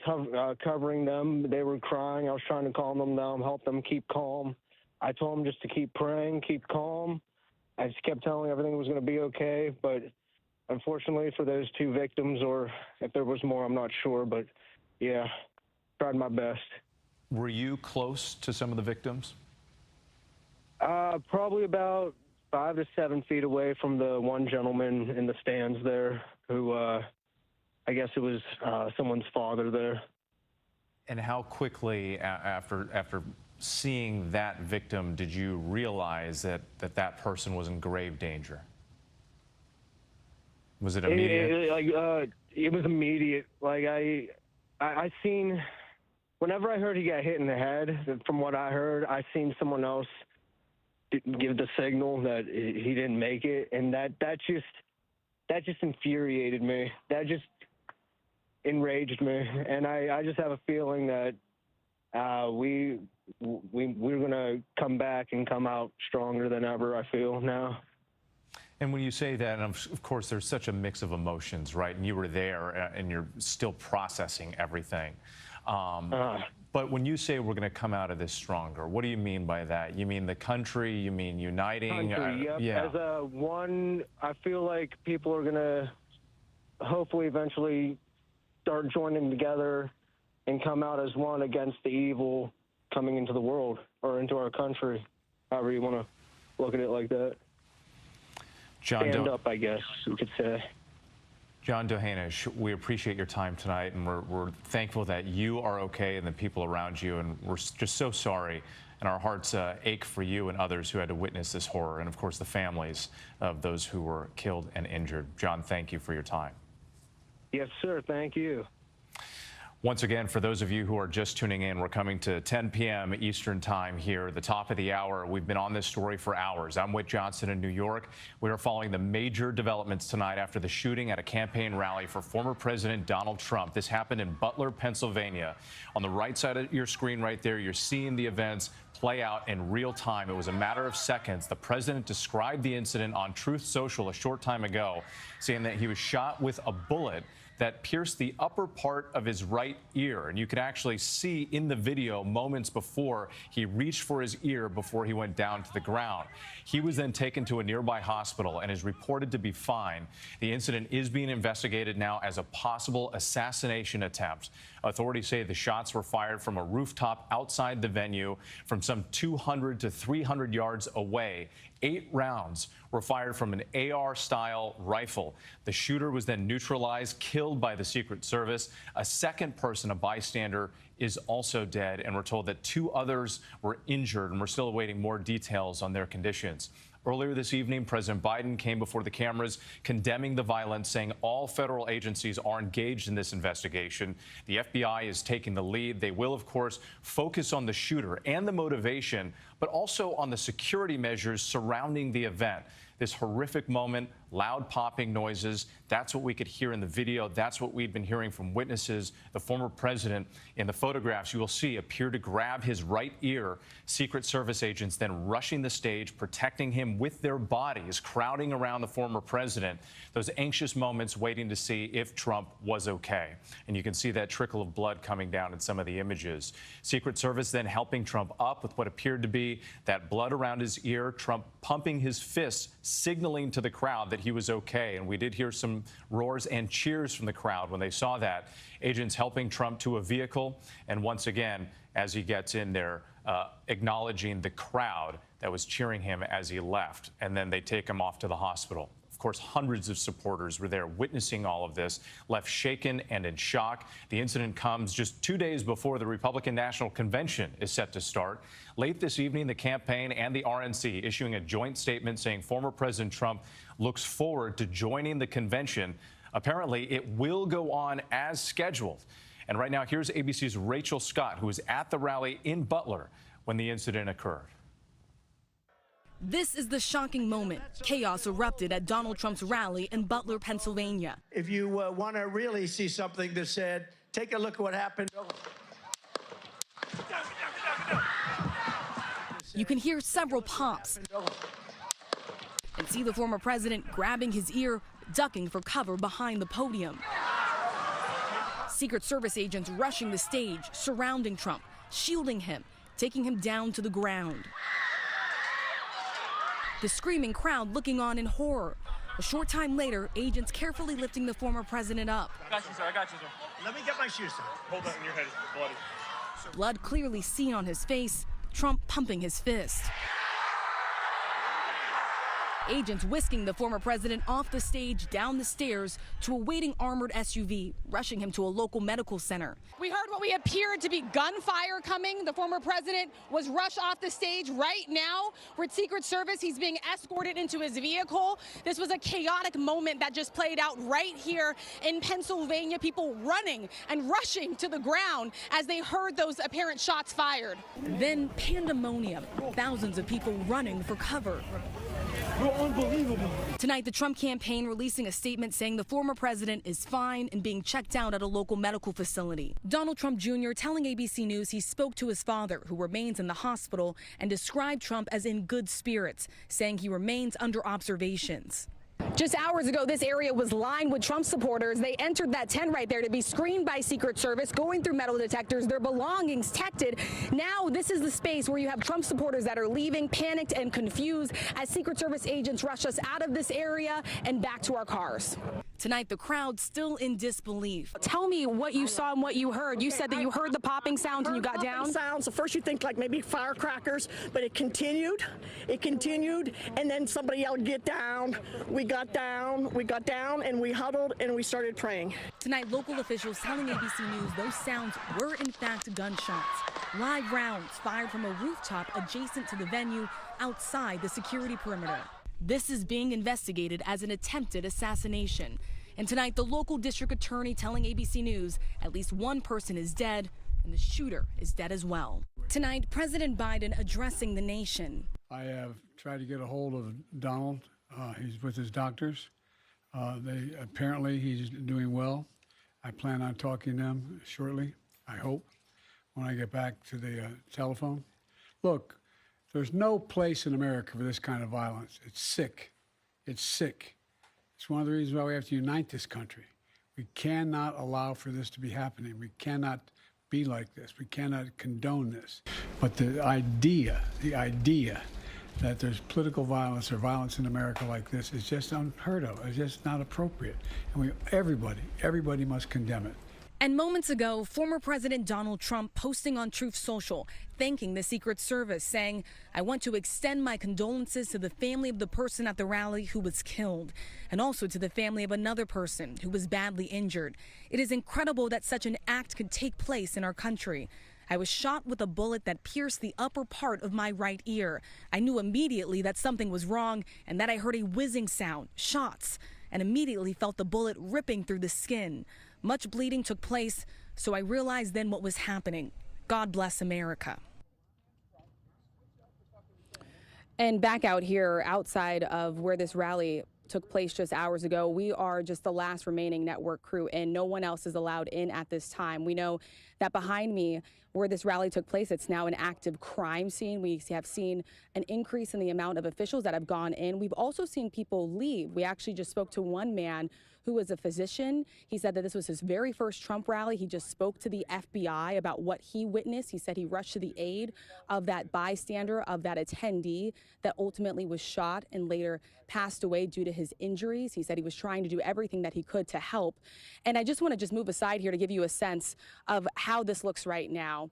covering them. They were crying. I was trying to calm them down, help them keep calm. I told them just to keep praying, keep calm. I just kept telling them everything was going to be okay. But unfortunately, for those 2 victims, or if there was more, I'm not sure. But yeah, tried my best. Were you close to some of the victims? Probably about 5 to 7 feet away from the one gentleman in the stands there, who I guess it was someone's father there. And how quickly after seeing that victim did you realize that person was in grave danger? Was it immediate? It was immediate. Like I seen, whenever I heard he got hit in the head, from what I heard, I seen someone else give the signal that he didn't make it, and that just infuriated me. That just enraged me, and I just have a feeling that we're gonna come back and come out stronger than ever, I feel now. And when you say that, and of course, there's such a mix of emotions, right? And you were there, and you're still processing everything. But when you say we're going to come out of this stronger, what do you mean by that? You mean the country? You mean uniting? Country, yep. Yeah. As a one, I feel like people are going to hopefully eventually start joining together and come out as one against the evil coming into the world or into our country, however you want to look at it like that. Stand up, I guess we could say. John Dohanish, we appreciate your time tonight, and we're thankful that you are okay and the people around you, and we're just so sorry, and our hearts ache for you and others who had to witness this horror, and of course the families of those who were killed and injured. John, thank you for your time. Yes, sir. Thank you. Once again, for those of you who are just tuning in, we're coming to 10 p.m. Eastern time here, the top of the hour. We've been on this story for hours. I'm Whit Johnson in New York. We are following the major developments tonight after the shooting at a campaign rally for former President Donald Trump. This happened in Butler, Pennsylvania. On the right side of your screen right there, you're seeing the events play out in real time. It was a matter of seconds. The president described the incident on Truth Social a short time ago, saying that he was shot with a bullet that pierced the upper part of his right ear. And you can actually see in the video moments before he reached for his ear before he went down to the ground. He was then taken to a nearby hospital and is reported to be fine. The incident is being investigated now as a possible assassination attempt. Authorities say the shots were fired from a rooftop outside the venue from some 200 to 300 yards away. 8 rounds were fired from an AR-style rifle. The shooter was then neutralized, killed by the Secret Service. A second person, a bystander, is also dead, and we're told that 2 others were injured, and we're still awaiting more details on their conditions. Earlier this evening, President Biden came before the cameras condemning the violence, saying all federal agencies are engaged in this investigation. The FBI is taking the lead. They will, of course, focus on the shooter and the motivation, but also on the security measures surrounding the event. This horrific moment, loud popping noises, that's what we could hear in the video. That's what we've been hearing from witnesses. The former president, in the photographs you will see, appeared to grab his right ear. Secret Service agents then rushing the stage, protecting him with their bodies, crowding around the former president. Those anxious moments waiting to see if Trump was okay. And you can see that trickle of blood coming down in some of the images. Secret Service then helping Trump up with what appeared to be that blood around his ear, Trump pumping his fists, signaling to the crowd that he was okay. And we did hear some roars and cheers from the crowd when they saw that. Agents helping Trump to a vehicle. And once again, as he gets in there, acknowledging the crowd that was cheering him as he left. And then they take him off to the hospital. Of course, hundreds of supporters were there witnessing all of this, left shaken and in shock. The incident comes just 2 days before the Republican National Convention is set to start. Late this evening, the campaign and the RNC issuing a joint statement saying former President Trump looks forward to joining the convention. Apparently, it will go on as scheduled. And right now, here's ABC's Rachel Scott, who was at the rally in Butler when the incident occurred. This is the shocking moment. Chaos erupted at Donald Trump's rally in Butler, Pennsylvania. If you want to really see something that's said, take a look at what happened. You can hear several pops and see the former president grabbing his ear, ducking for cover behind the podium. Secret Service agents rushing the stage, surrounding Trump, shielding him, taking him down to the ground. The screaming crowd looking on in horror. A short time later, agents carefully lifting the former president up. I got you, sir. I got you, sir. Let me get my shoes on. Hold that in your head. It's bloody. Blood clearly seen on his face, Trump pumping his fist. Agents whisking the former president off the stage, down the stairs to a waiting armored SUV, rushing him to a local medical center. We heard what we appeared to be gunfire coming. The former president was rushed off the stage. Right now, with Secret Service, he's being escorted into his vehicle. This was a chaotic moment that just played out right here in Pennsylvania. People running and rushing to the ground as they heard those apparent shots fired. Then pandemonium, thousands of people running for cover. Unbelievable. Tonight, the Trump campaign releasing a statement saying the former president is fine and being checked out at a local medical facility. Donald Trump Jr. telling ABC News he spoke to his father, who remains in the hospital, and described Trump as in good spirits, saying he remains under observations. Just hours ago, this area was lined with Trump supporters. They entered that tent right there to be screened by Secret Service, going through metal detectors, their belongings detected. Now, this is the space where you have Trump supporters that are leaving, panicked and confused, as Secret Service agents rush us out of this area and back to our cars. Tonight, the crowd still in disbelief. Tell me what you saw and what you heard. You said that you heard the popping sounds and you got down? Sounds. At first you think like maybe firecrackers, but it continued, and then somebody yelled, "Get down." We got down, and we huddled and we started praying. Tonight, local officials telling ABC News those sounds were in fact gunshots. Live rounds fired from a rooftop adjacent to the venue outside the security perimeter. This is being investigated as an attempted assassination. And tonight, the local district attorney telling ABC News at least one person is dead and the shooter is dead as well. Tonight, President Biden addressing the nation. I have tried to get a hold of Donald. He's with his doctors. Apparently he's doing well. I plan on talking to them shortly, I hope, when I get back to the telephone. Look, there's no place in America for this kind of violence. It's sick. It's sick. It's one of the reasons why we have to unite this country. We cannot allow for this to be happening. We cannot be like this. We cannot condone this. But the idea that there's political violence or violence in America like this is just unheard of. It's just not appropriate. And everybody must condemn it. And moments ago, former President Donald Trump posting on Truth Social, thanking the Secret Service, saying, "I want to extend my condolences to the family of the person at the rally who was killed, and also to the family of another person who was badly injured. It is incredible that such an act could take place in our country. I was shot with a bullet that pierced the upper part of my right ear. I knew immediately that something was wrong and that I heard a whizzing sound, shots, and immediately felt the bullet ripping through the skin. Much bleeding took place, so I realized then what was happening. God bless America." And back out here outside of where this rally took place just hours ago, we are just the last remaining network crew, and no one else is allowed in at this time. We know that behind me, where this rally took place, it's now an active crime scene. We have seen an increase in the amount of officials that have gone in. We've also seen people leave. We actually just spoke to one man who was a physician. He said that this was his very first Trump rally. He just spoke to the FBI about what he witnessed. He said he rushed to the aid of that bystander, of that attendee that ultimately was shot and later passed away due to his injuries. He said he was trying to do everything that he could to help. And I just want to move aside here to give you a sense of how this looks right now.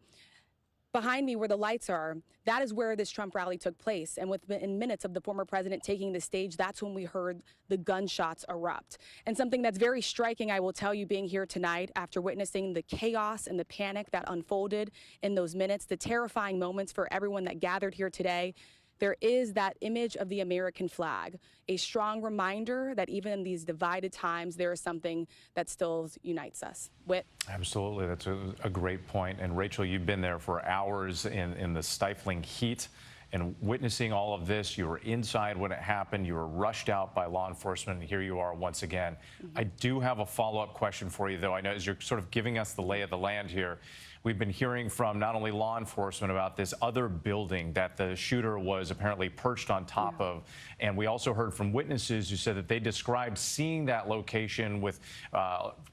Behind me where the lights are, that is where this Trump rally took place. And within minutes of the former president taking the stage, that's when we heard the gunshots erupt. And something that's very striking, I will tell you, being here tonight after witnessing the chaos and the panic that unfolded in those minutes, the terrifying moments for everyone that gathered here today, there is that image of the American flag, a strong reminder that even in these divided times, there is something that still unites us. Whit? Absolutely. That's a great point. And Rachel, you've been there for hours in the stifling heat and witnessing all of this. You were inside when it happened. You were rushed out by law enforcement, and here you are once again. I do have a follow-up question for you, though. I know as you're sort of giving us the lay of the land here, we've been hearing from not only law enforcement about this other building that the shooter was apparently perched on top of, and we also heard from witnesses who said that they described seeing that location with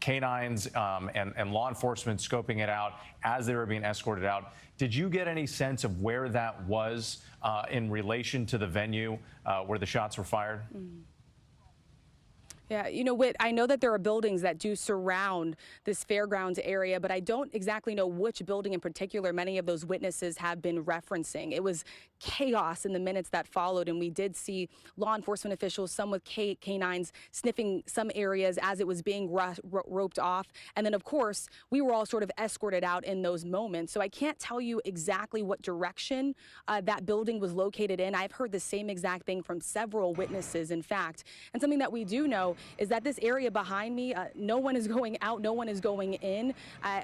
canines and law enforcement scoping it out as they were being escorted out. Did you get any sense of where that was in relation to the venue where the shots were fired? Yeah, you know, Whit, I know that there are buildings that do surround this fairgrounds area, but I don't exactly know which building in particular many of those witnesses have been referencing. It was chaos in the minutes that followed, and we did see law enforcement officials, some with canines, sniffing some areas as it was being roped off. And then, of course, we were all sort of escorted out in those moments. So I can't tell you exactly what direction that building was located in. I've heard the same exact thing from several witnesses, in fact. And something that we do know is that this area behind me, no one is going out, no one is going in.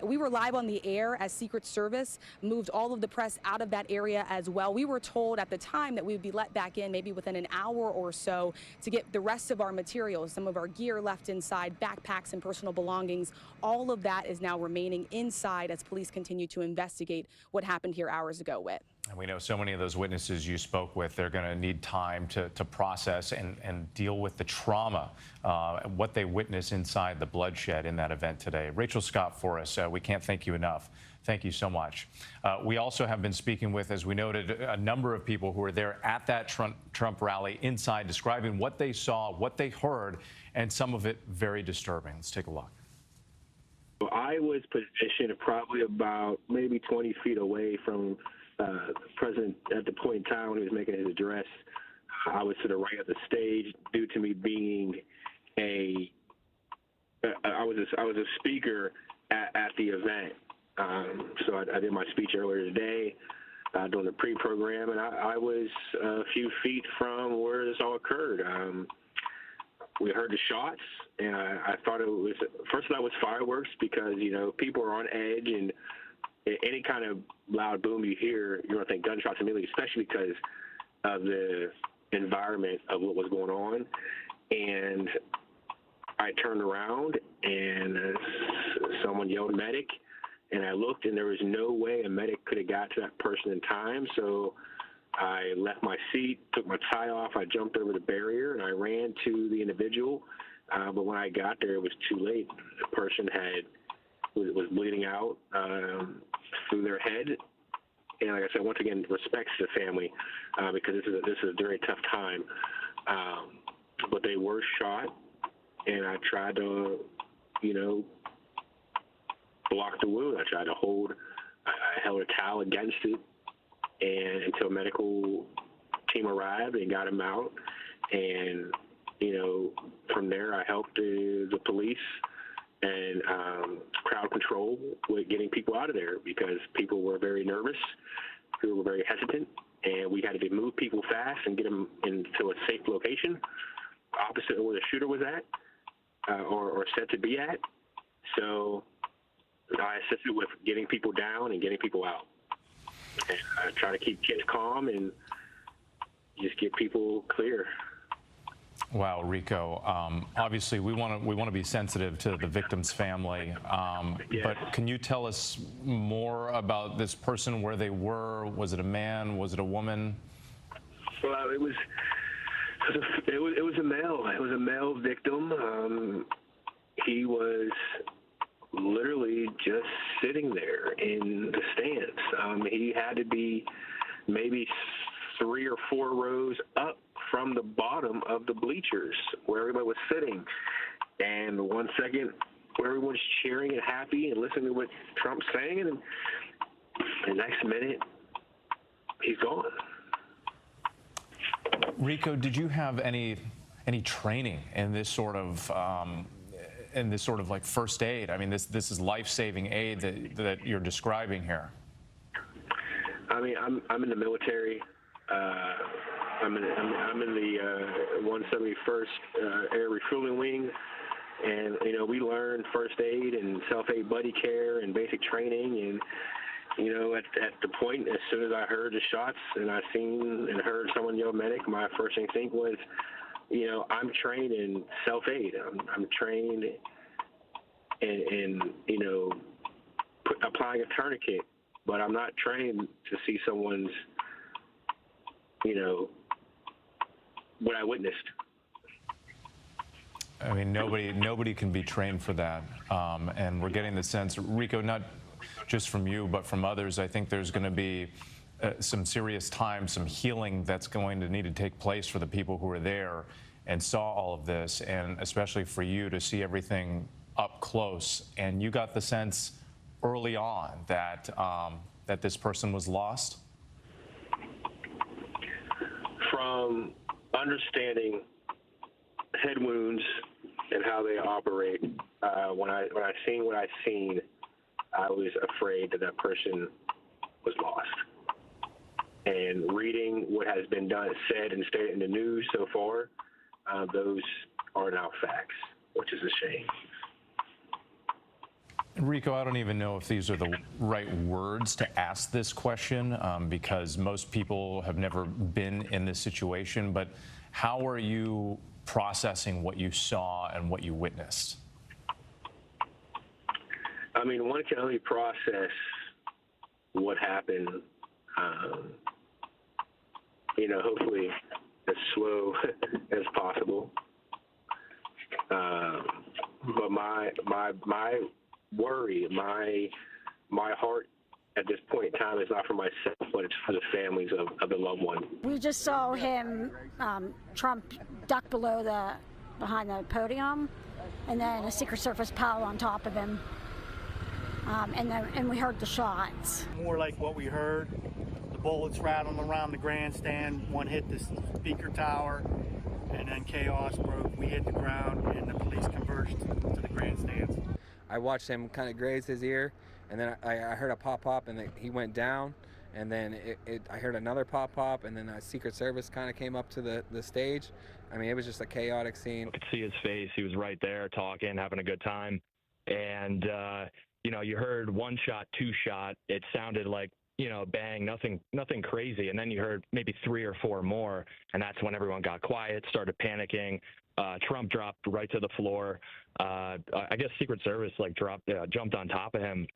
We were live on the air as Secret Service moved all of the press out of that area as well. We were told at the time that we would be let back in maybe within an hour or so to get the rest of our materials, some of our gear left inside, backpacks and personal belongings. All of that is now remaining inside as police continue to investigate what happened here hours ago, Whit. And we know so many of those witnesses you spoke with, they're going to need time to process and deal with the trauma, what they witnessed inside the bloodshed in that event today. Rachel Scott for us. We can't thank you enough. Thank you so much. We also have been speaking with, as we noted, a number of people who were there at that Trump rally inside, describing what they saw, what they heard, and some of it very disturbing. Let's take a look. I was positioned probably about maybe 20 feet away from the president at the point in time when he was making his address. I was to the right of the stage due to me being I was a speaker at the event. So I did my speech earlier today during the pre-program, and I was a few feet from where this all occurred. We heard the shots, and I thought it was, first thought it was fireworks because, you know, people are on edge, and any kind of loud boom you hear, you're going to think gunshots immediately, especially because of the environment of what was going on. And I turned around, and someone yelled medic, and I looked, and there was no way a medic could have got to that person in time. So I left my seat, took my tie off, I jumped over the barrier, and I ran to the individual. But when I got there, it was too late. The person was bleeding out through their head. And like I said, once again, respects to the family because this is a very tough time. But they were shot, and I tried to, you know, block the wound. I held a towel against it, and until a medical team arrived and got him out. And, you know, from there I helped the police and crowd control with getting people out of there because people were very nervous, people were very hesitant, and we had to move people fast and get them into a safe location opposite of where the shooter was at or said to be at. So I assisted with getting people down and getting people out. And I try to keep kids calm and just get people clear. Wow, Rico. Obviously, we want to be sensitive to the victim's family. Yes. But can you tell us more about this person, where they were? Was it a man? Was it a woman? Well, it was a male. It was a male victim. He was literally just sitting there in the stands. He had to be maybe 3 or 4 rows up from the bottom of the bleachers where everybody was sitting. And 1 second where everyone's cheering and happy and listening to what Trump's saying, and the next minute he's gone. Rico, did you have any training in this sort of like first aid? I mean, this is life-saving aid that you're describing here. I mean, I'm in the military. I'm in the 171st Air Refueling Wing, and you know we learn first aid and self-aid buddy care and basic training. And you know, at the point, as soon as I heard the shots and I seen and heard someone yell medic, my first instinct was, you know, I'm trained in self-aid. I'm trained in you know, applying a tourniquet, but I'm not trained to see someone's, you know, what I witnessed. I mean, nobody can be trained for that. And we're getting the sense, Rico, not just from you, but from others, I think there's going to be some serious time, some healing that's going to need to take place for the people who are there. and saw all of this, and especially for you to see everything up close, and you got the sense early on that that this person was lost? From understanding head wounds and how they operate, when I seen what I seen, I was afraid that that person was lost. And reading what has been done, said, and stated in the news so far, those are now facts, which is a shame. Rico, I don't even know if these are the right words to ask this question because most people have never been in this situation, but how are you processing what you saw and what you witnessed? I mean, one can only process what happened, hopefully as slow as possible. But my worry, my heart at this point in time is not for myself, but it's for the families of the loved one. We just saw him, Trump, duck behind the podium, and then a Secret Service pile on top of him, and we heard the shots. More like what we heard, the bullets rattling around the grandstand. One hit the speaker tower, and then chaos broke. We hit the ground, and the police converged to the grandstands. I watched him kind of graze his ear, and then I heard a pop, and he went down, and then I heard another pop, and then a Secret Service kind of came up to the stage. I mean, it was just a chaotic scene. I could see his face. He was right there talking, having a good time. And, you heard one shot, two shot. It sounded like, bang, nothing crazy. And then you heard maybe 3 or 4 more, and that's when everyone got quiet, started panicking. Trump dropped right to the floor. I guess Secret Service jumped on top of him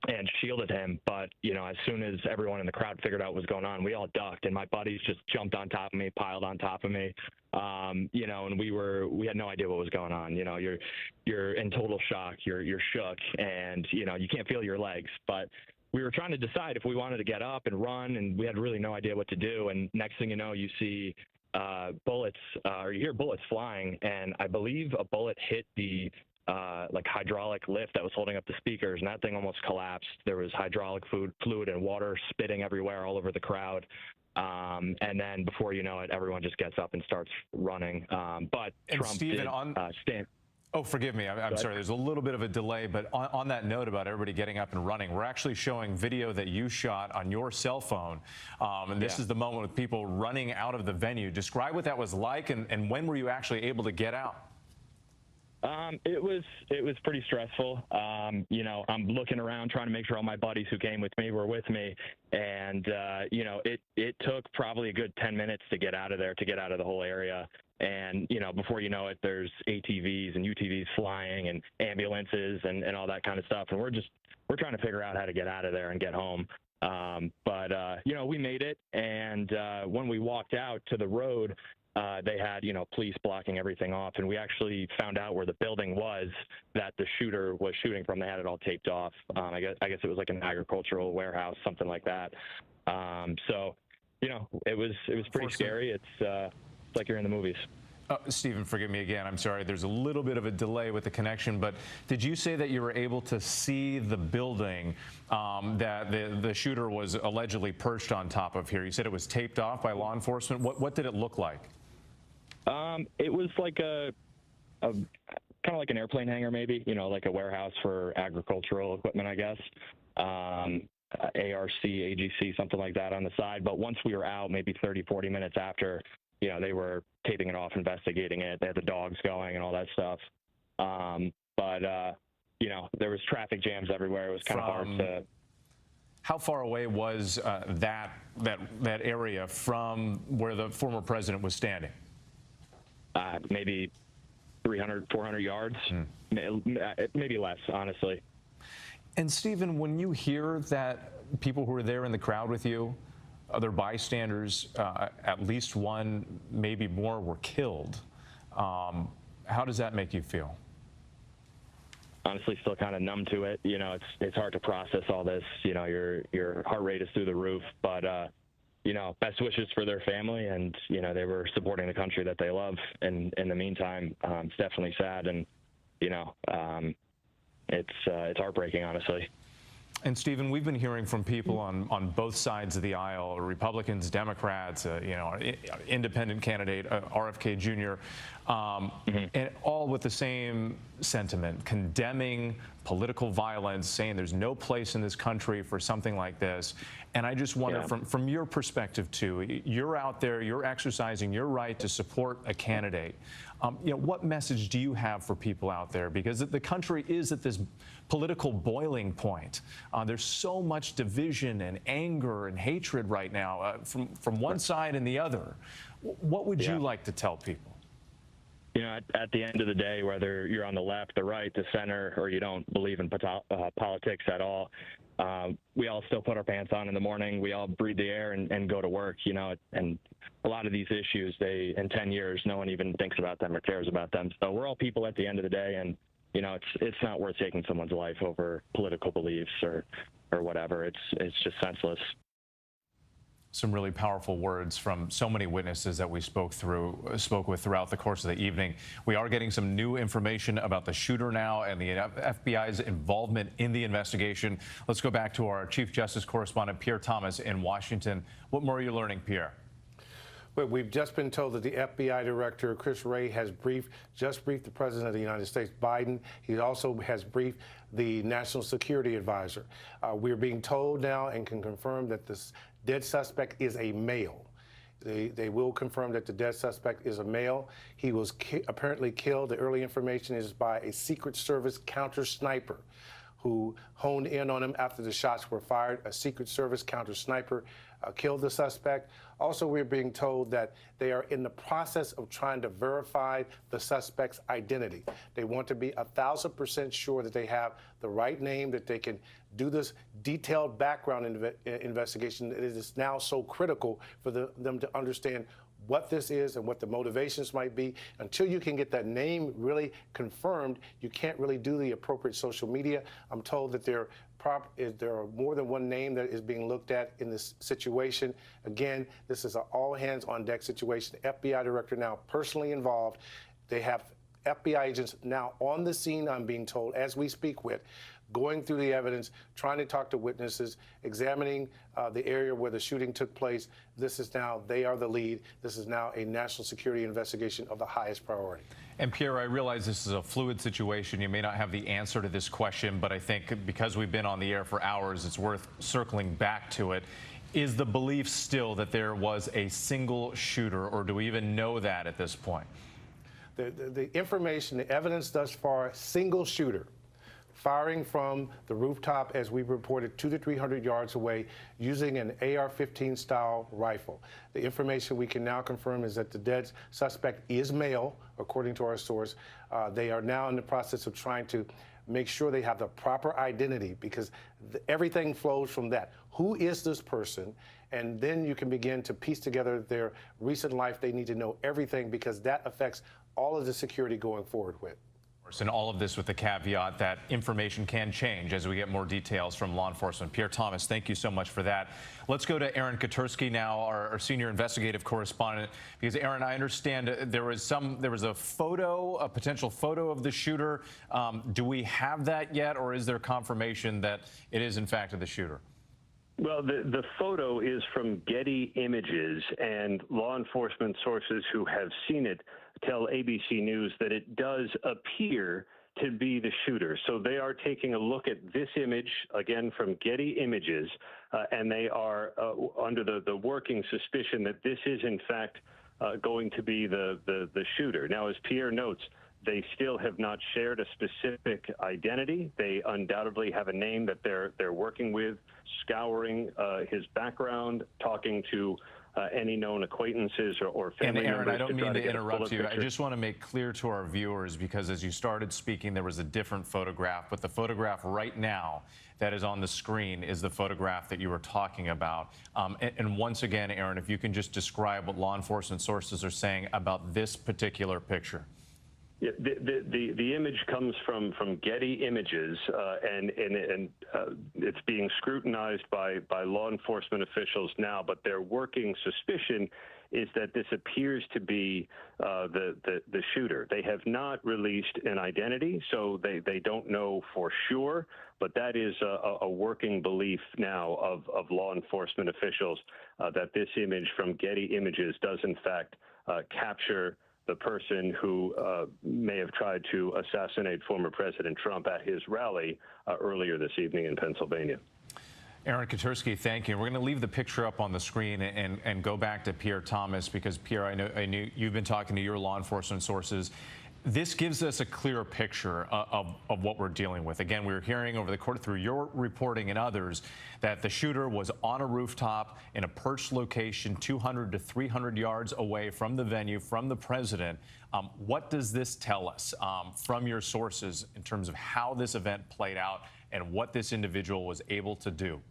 and shielded him. But, as soon as everyone in the crowd figured out what was going on, we all ducked, and my buddies just jumped on top of me, piled on top of me. And we had no idea what was going on. You're in total shock. You're shook, and, you can't feel your legs. But we were trying to decide if we wanted to get up and run, and we had really no idea what to do. And next thing you know, you see bullets, or you hear bullets flying, and I believe a bullet hit the hydraulic lift that was holding up the speakers, and that thing almost collapsed. There was hydraulic fluid and water spitting everywhere all over the crowd. And then before you know it, everyone just gets up and starts running. But and Trump Stephen, did stand. Oh, forgive me. I'm sorry. There's a little bit of a delay, but on that note about everybody getting up and running, we're actually showing video that you shot on your cell phone. And this is the moment with people running out of the venue. Describe what that was like, and when were you actually able to get out? It was pretty stressful. I'm looking around trying to make sure all my buddies who came with me were with me. And, it took probably a good 10 minutes to get out of there, to get out of the whole area. And, before you know it, there's ATVs and UTVs flying and ambulances and all that kind of stuff. And we're trying to figure out how to get out of there and get home. But we made it. And when we walked out to the road, they had, police blocking everything off. And we actually found out where the building was that the shooter was shooting from. They had it all taped off. I guess it was like an agricultural warehouse, something like that. So, it was pretty scary. It's like you're in the movies. Stephen, forgive me again. I'm sorry. There's a little bit of a delay with the connection, but did you say that you were able to see the building that the shooter was allegedly perched on top of here? You said it was taped off by law enforcement. What did it look like? It was like kind of like an airplane hangar, maybe, like a warehouse for agricultural equipment, I guess. ARC, AGC, something like that on the side. But once we were out, maybe 30, 40 minutes after, they were taping it off, investigating it. They had the dogs going and all that stuff. But there was traffic jams everywhere. It was kind of hard to. How far away was that area from where the former president was standing? Maybe 300, 400 yards, maybe less, honestly. And Stephen, when you hear that people who were there in the crowd with you, other bystanders, at least one, maybe more, were killed, how does that make you feel? Honestly, still kind of numb to it. It's hard to process all this. Your heart rate is through the roof, but best wishes for their family, and they were supporting the country that they love. And in the meantime, it's definitely sad, and it's heartbreaking, honestly. And Stephen, we've been hearing from people on both sides of the aisle, Republicans, Democrats, independent candidate, RFK Jr., and all with the same sentiment, condemning political violence, saying there's no place in this country for something like this. And I just wonder, from your perspective too, you're out there, you're exercising your right to support a candidate. What message do you have for people out there? Because the country is at this political boiling point. There's so much division and anger and hatred right now from one side and the other. What would you like to tell people? At the end of the day, whether you're on the left, the right, the center, or you don't believe in politics at all, we all still put our pants on in the morning. We all breathe the air and go to work, and a lot of these issues, in 10 years, no one even thinks about them or cares about them. So we're all people at the end of the day, and, it's not worth taking someone's life over political beliefs or whatever. It's just senseless. Some really powerful words from so many witnesses that we spoke with throughout the course of the evening. We are getting some new information about the shooter now and the FBI's involvement in the investigation. Let's go back to our Chief Justice correspondent, Pierre Thomas, in Washington. What more are you learning, Pierre? Well, we've just been told that the FBI director, Chris Wray, has just briefed the President of the United States, Biden. He also has briefed the National Security Advisor. We're being told now and can confirm that this dead suspect is a male. They will confirm that the dead suspect is a male. He was apparently killed. The early information is by a Secret Service counter sniper who honed in on him after the shots were fired. A Secret Service counter sniper killed the suspect. Also, we're being told that they are in the process of trying to verify the suspect's identity. They want to be 1,000% sure that they have the right name, that they can do this detailed background investigation. It is now so critical for them to understand what this is and what the motivations might be. Until you can get that name really confirmed, you can't really do the appropriate social media. I'm told that there are more than one name that is being looked at in this situation. Again, this is an all-hands-on-deck situation. The FBI director now personally involved. They have FBI agents now on the scene, I'm being told, as we speak with, going through the evidence, trying to talk to witnesses, examining the area where the shooting took place. This is now, they are the lead. This is now a national security investigation of the highest priority. And Pierre, I realize this is a fluid situation. You may not have the answer to this question, but I think because we've been on the air for hours, it's worth circling back to it. Is the belief still that there was a single shooter, or do we even know that at this point? The information, the evidence thus far, single shooter, firing from the rooftop, as we reported, 200 to 300 yards away, using an AR-15 style rifle. The information we can now confirm is that the dead suspect is male, according to our source. They are now in the process of trying to make sure they have the proper identity, because everything flows from that. Who is this person? And then you can begin to piece together their recent life. They need to know everything, because that affects all of the security going forward with. And all of this with the caveat that information can change as we get more details from law enforcement. Pierre Thomas, thank you so much for that. Let's go to Aaron Katursky now, our senior investigative correspondent, because Aaron, I understand there was a photo, a potential photo of the shooter. Do we have that yet, or is there confirmation that it is in fact the shooter? Well, the photo is from Getty Images, and law enforcement sources who have seen it tell ABC News that it does appear to be the shooter. So they are taking a look at this image, again, from Getty Images, and they are under the working suspicion that this is, in fact, going to be the shooter. Now, as Pierre notes, they still have not shared a specific identity. They undoubtedly have a name that they're working with, scouring his background, talking to any known acquaintances or family members. And Aaron, I don't mean to interrupt you. I just want to make clear to our viewers, because as you started speaking, there was a different photograph, but the photograph right now that is on the screen is the photograph that you were talking about. And once again, Aaron, if you can just describe what law enforcement sources are saying about this particular picture. Yeah, the image comes from Getty Images, and it's being scrutinized by law enforcement officials now. But their working suspicion is that this appears to be the shooter. They have not released an identity, so they don't know for sure. But that is a working belief now of law enforcement officials that this image from Getty Images does in fact capture the person who may have tried to assassinate former President Trump at his rally earlier this evening in Pennsylvania. Aaron Katersky, thank you. We're going to leave the picture up on the screen and go back to Pierre Thomas, because Pierre, I knew you've been talking to your law enforcement sources. This gives us a clearer picture of what we're dealing with. Again, we were hearing over the course through your reporting and others that the shooter was on a rooftop in a perched location 200 to 300 yards away from the venue, from the president. What does this tell us from your sources in terms of how this event played out and what this individual was able to do?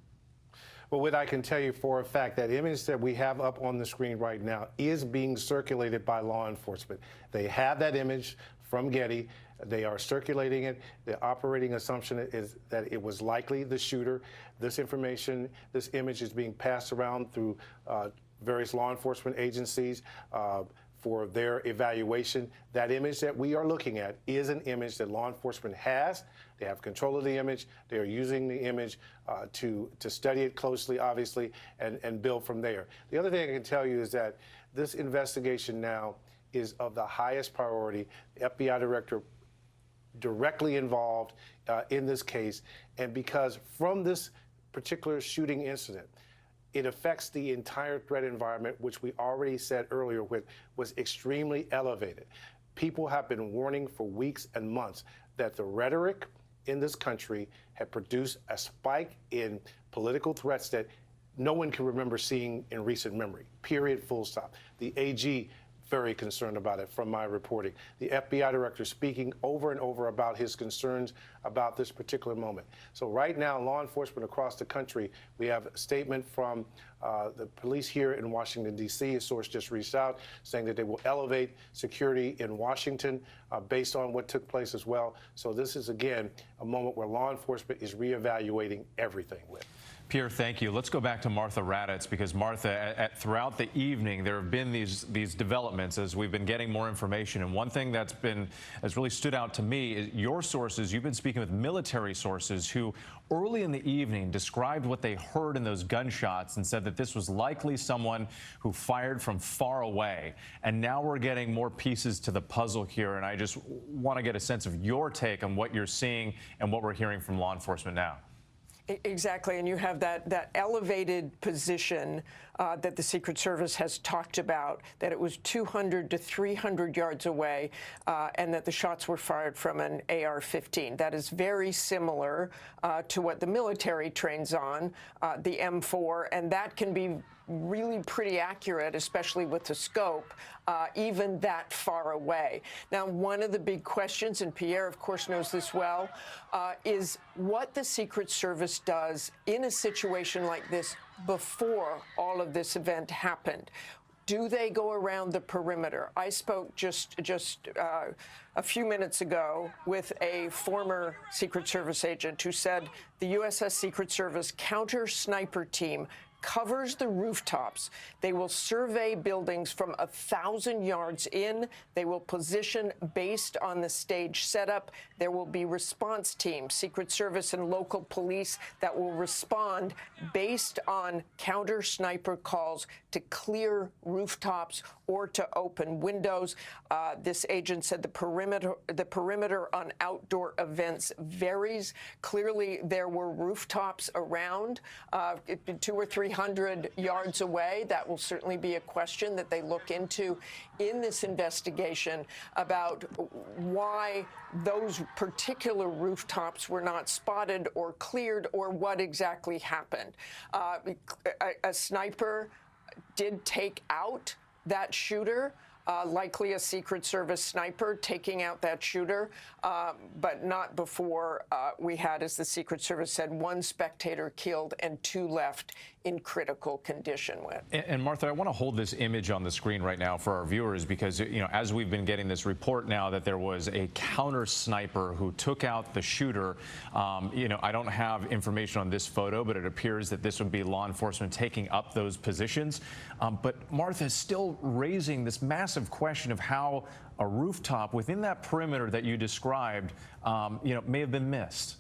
Well, what I can tell you for a fact, that image that we have up on the screen right now is being circulated by law enforcement. They have that image from Getty. They are circulating it. The operating assumption is that it was likely the shooter. This information, this image is being passed around through various law enforcement agencies for their evaluation. That image that we are looking at is an image that law enforcement has. They have control of the image. They are using the image to study it closely, obviously, and build from there. The other thing I can tell you is that this investigation now is of the highest priority. The FBI director directly involved in this case, and because from this particular shooting incident, it affects the entire threat environment, which we already said earlier was extremely elevated. People have been warning for weeks and months that the rhetoric in this country had produced a spike in political threats that no one can remember seeing in recent memory, period, full stop. The AG, very concerned about it from my reporting. The FBI director speaking over and over about his concerns about this particular moment. So right now, law enforcement across the country, we have a statement from the police here in Washington, D.C. A source just reached out saying that they will elevate security in Washington based on what took place as well. So this is, again, a moment where law enforcement is reevaluating everything with. Pierre, thank you. Let's go back to Martha Raddatz, because Martha, throughout the evening, there have been these developments as we've been getting more information. And one thing that's really stood out to me is your sources. You've been speaking with military sources who early in the evening described what they heard in those gunshots and said that this was likely someone who fired from far away. And now we're getting more pieces to the puzzle here. And I just want to get a sense of your take on what you're seeing and what we're hearing from law enforcement now. Exactly, and you have that elevated position that the Secret Service has talked about, that it was 200 to 300 yards away, and that the shots were fired from an AR-15. That is very similar to what the military trains on, the M4, and that can be really pretty accurate, especially with the scope, even that far away. Now, one of the big questions, and Pierre, of course, knows this well, is what the Secret Service does in a situation like this before all of this event happened. Do they go around the perimeter? I spoke just a few minutes ago with a former Secret Service agent who said the USS Secret Service counter sniper team covers the rooftops. They will survey buildings from 1,000 yards in. They will position based on the stage setup. There will be response teams, Secret Service and local police, that will respond based on counter sniper calls to clear rooftops or to open windows. This agent said the perimeter on outdoor events varies. Clearly, there were rooftops around 200 or 300 yards away. That will certainly be a question that they look into in this investigation about why those particular rooftops were not spotted or cleared, or what exactly happened. A sniper did take out that shooter. likely a Secret Service sniper taking out that shooter, but not before we had, as the Secret Service said, 1 spectator killed and 2 left in critical condition. And Martha, I want to hold this image on the screen right now for our viewers because, you know, as we've been getting this report now that there was a counter sniper who took out the shooter, you know, I don't have information on this photo, but it appears that this would be law enforcement taking up those positions. But Martha is still raising this massive question of how a rooftop within that perimeter that you described, you know, may have been missed.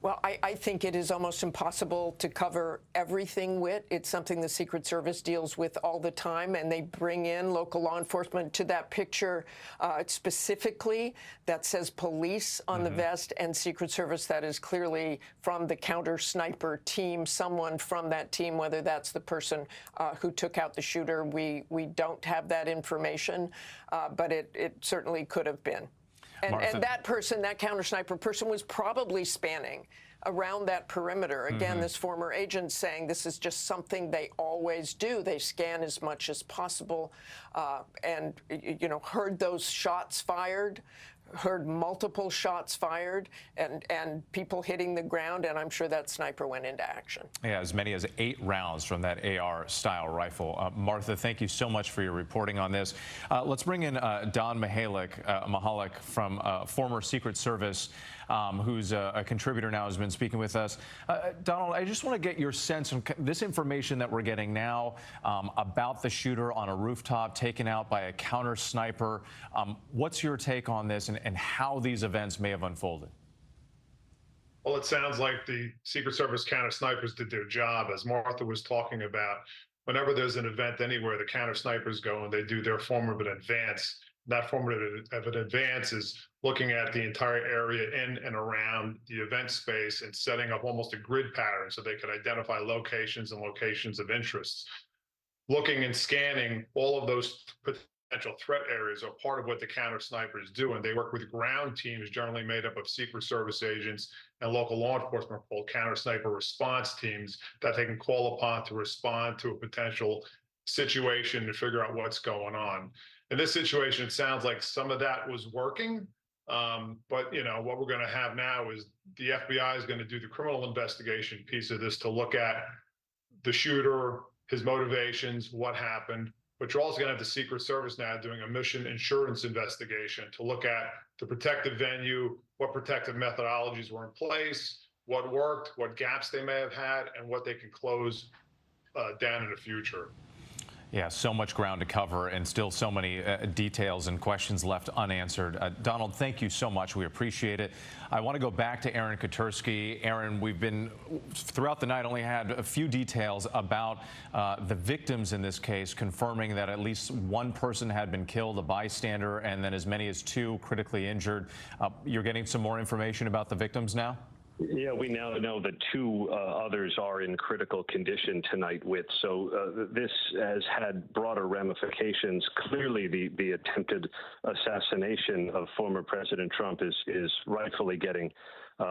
Well, I think it is almost impossible to cover everything with. It's something the Secret Service deals with all the time, and they bring in local law enforcement to that picture specifically that says police on the vest and Secret Service. That is clearly from the counter sniper team, someone from that team, whether that's the person who took out the shooter. We don't have that information, but it certainly could have been. And that person, that counter sniper person, was probably spanning around that perimeter. Again, this former agent saying this is just something they always do. They scan as much as possible, and you know, heard those shots fired, heard multiple shots fired, and people hitting the ground, and I'm sure that sniper went into action. Yeah, as many as 8 rounds from that AR-style rifle. Martha, thank you so much for your reporting on this. Let's bring in Don Mahalik from former Secret Service, who's a contributor now, has been speaking with us. Donald, I just want to get your sense on this information that we're getting now about the shooter on a rooftop taken out by a counter sniper. What's your take on this and how these events may have unfolded? Well, it sounds like the Secret Service counter snipers did their job. As Martha was talking about, whenever there's an event anywhere, the counter snipers go and they do their form of an advance. That form of an advance is looking at the entire area in and around the event space and setting up almost a grid pattern so they could identify locations and locations of interest. Looking and scanning all of those potential threat areas are part of what the counter snipers do, and they work with ground teams generally made up of Secret Service agents and local law enforcement called counter sniper response teams that they can call upon to respond to a potential situation to figure out what's going on. In this situation, it sounds like some of that was working, but you know what we're going to have now is the FBI is going to do the criminal investigation piece of this to look at the shooter, his motivations, what happened. But you're also going to have the Secret Service now doing a mission insurance investigation to look at the protective venue, what protective methodologies were in place, what worked, what gaps they may have had, and what they can close down in the future. Yeah, so much ground to cover and still so many details and questions left unanswered. Donald, thank you so much. We appreciate it. I want to go back to Aaron Katersky. Aaron, we've been, throughout the night, only had a few details about the victims in this case, confirming that at least 1 person had been killed, a bystander, and then as many as 2 critically injured. You're getting some more information about the victims now? Yeah, we now know that 2 others are in critical condition tonight. So this has had broader ramifications. Clearly, the attempted assassination of former President Trump is rightfully getting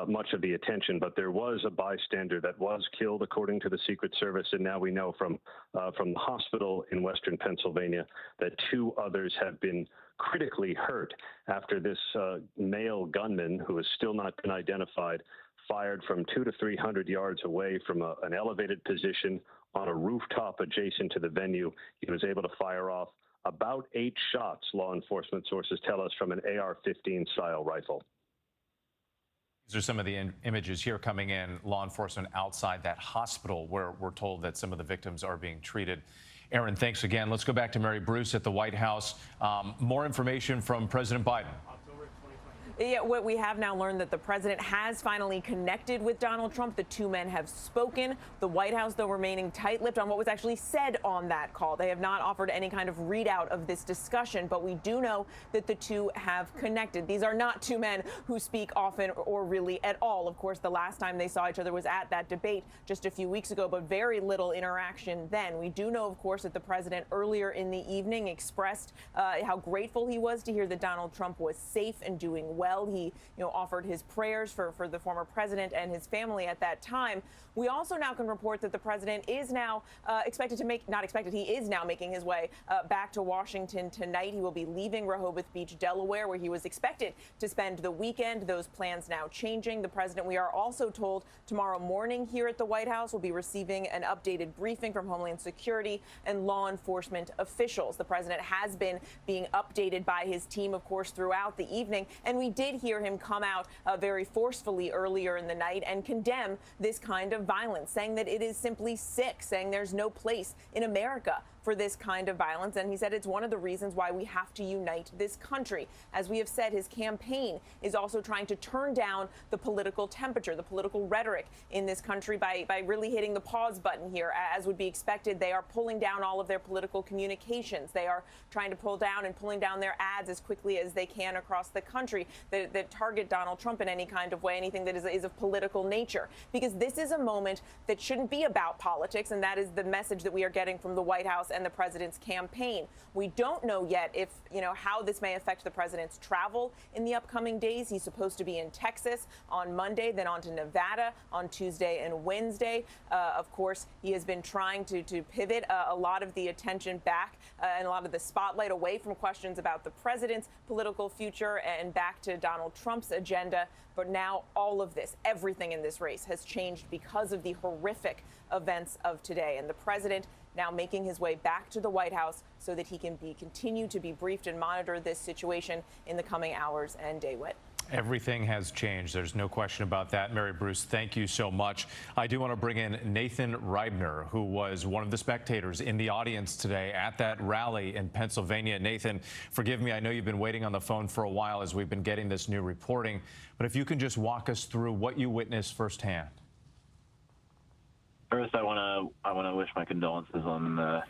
much of the attention. But there was a bystander that was killed, according to the Secret Service, and now we know from the hospital in Western Pennsylvania that 2 others have been critically hurt after this male gunman, who has still not been identified, fired from 200 to 300 yards away from an elevated position on a rooftop adjacent to the venue. He was able to fire off about 8 shots, law enforcement sources tell us, from an AR-15 style rifle. These are some of the images here coming in, law enforcement outside that hospital where we're told that some of the victims are being treated. Aaron, thanks again. Let's go back to Mary Bruce at the White House. More information from President Biden. Yeah, what we have now learned that the president has finally connected with Donald Trump. The 2 men have spoken. The White House, though, remaining tight-lipped on what was actually said on that call. They have not offered any kind of readout of this discussion, but we do know that the 2 have connected. These are not 2 men who speak often or really at all. Of course, the last time they saw each other was at that debate just a few weeks ago, but very little interaction then. We do know, of course, that the president earlier in the evening expressed how grateful he was to hear that Donald Trump was safe and doing well. well. He, offered his prayers for the former president and his family at that time. We also now can report that the president is now he is now making his way back to Washington tonight. He will be leaving Rehoboth Beach, Delaware, where he was expected to spend the weekend. Those plans now changing. The president, we are also told, tomorrow morning here at the White House will be receiving an updated briefing from Homeland Security and law enforcement officials. The president has been being updated by his team, of course, throughout the evening. And we did hear him come out very forcefully earlier in the night and condemn this kind of violence, saying that it is simply sick, saying there's no place in America for this kind of violence. And he said it's one of the reasons why we have to unite this country. As we have said, his campaign is also trying to turn down the political temperature, the political rhetoric in this country by really hitting the pause button here. As would be expected, they are pulling down all of their political communications. They are trying to pulling down their ads as quickly as they can across the country that target Donald Trump in any kind of way, anything that is of political nature. Because this is a moment that shouldn't be about politics, and that is the message that we are getting from the White House and the president's campaign. We don't know yet if, how this may affect the president's travel in the upcoming days. He's supposed to be in Texas on Monday, then on to Nevada on Tuesday and Wednesday. Of course, he has been trying to pivot a lot of the attention back and a lot of the spotlight away from questions about the president's political future and back to Donald Trump's agenda. But now all of this, everything in this race has changed because of the horrific events of today. And the president now making his way back to the White House so that he can continue to be briefed and monitor this situation in the coming hours and day. Whit. Everything has changed. There's no question about that. Mary Bruce, thank you so much. I do want to bring in Nathan Reibner, who was one of the spectators in the audience today at that rally in Pennsylvania. Nathan, forgive me, I know you've been waiting on the phone for a while as we've been getting this new reporting, but if you can just walk us through what you witnessed firsthand. First, I want to wish my condolences on the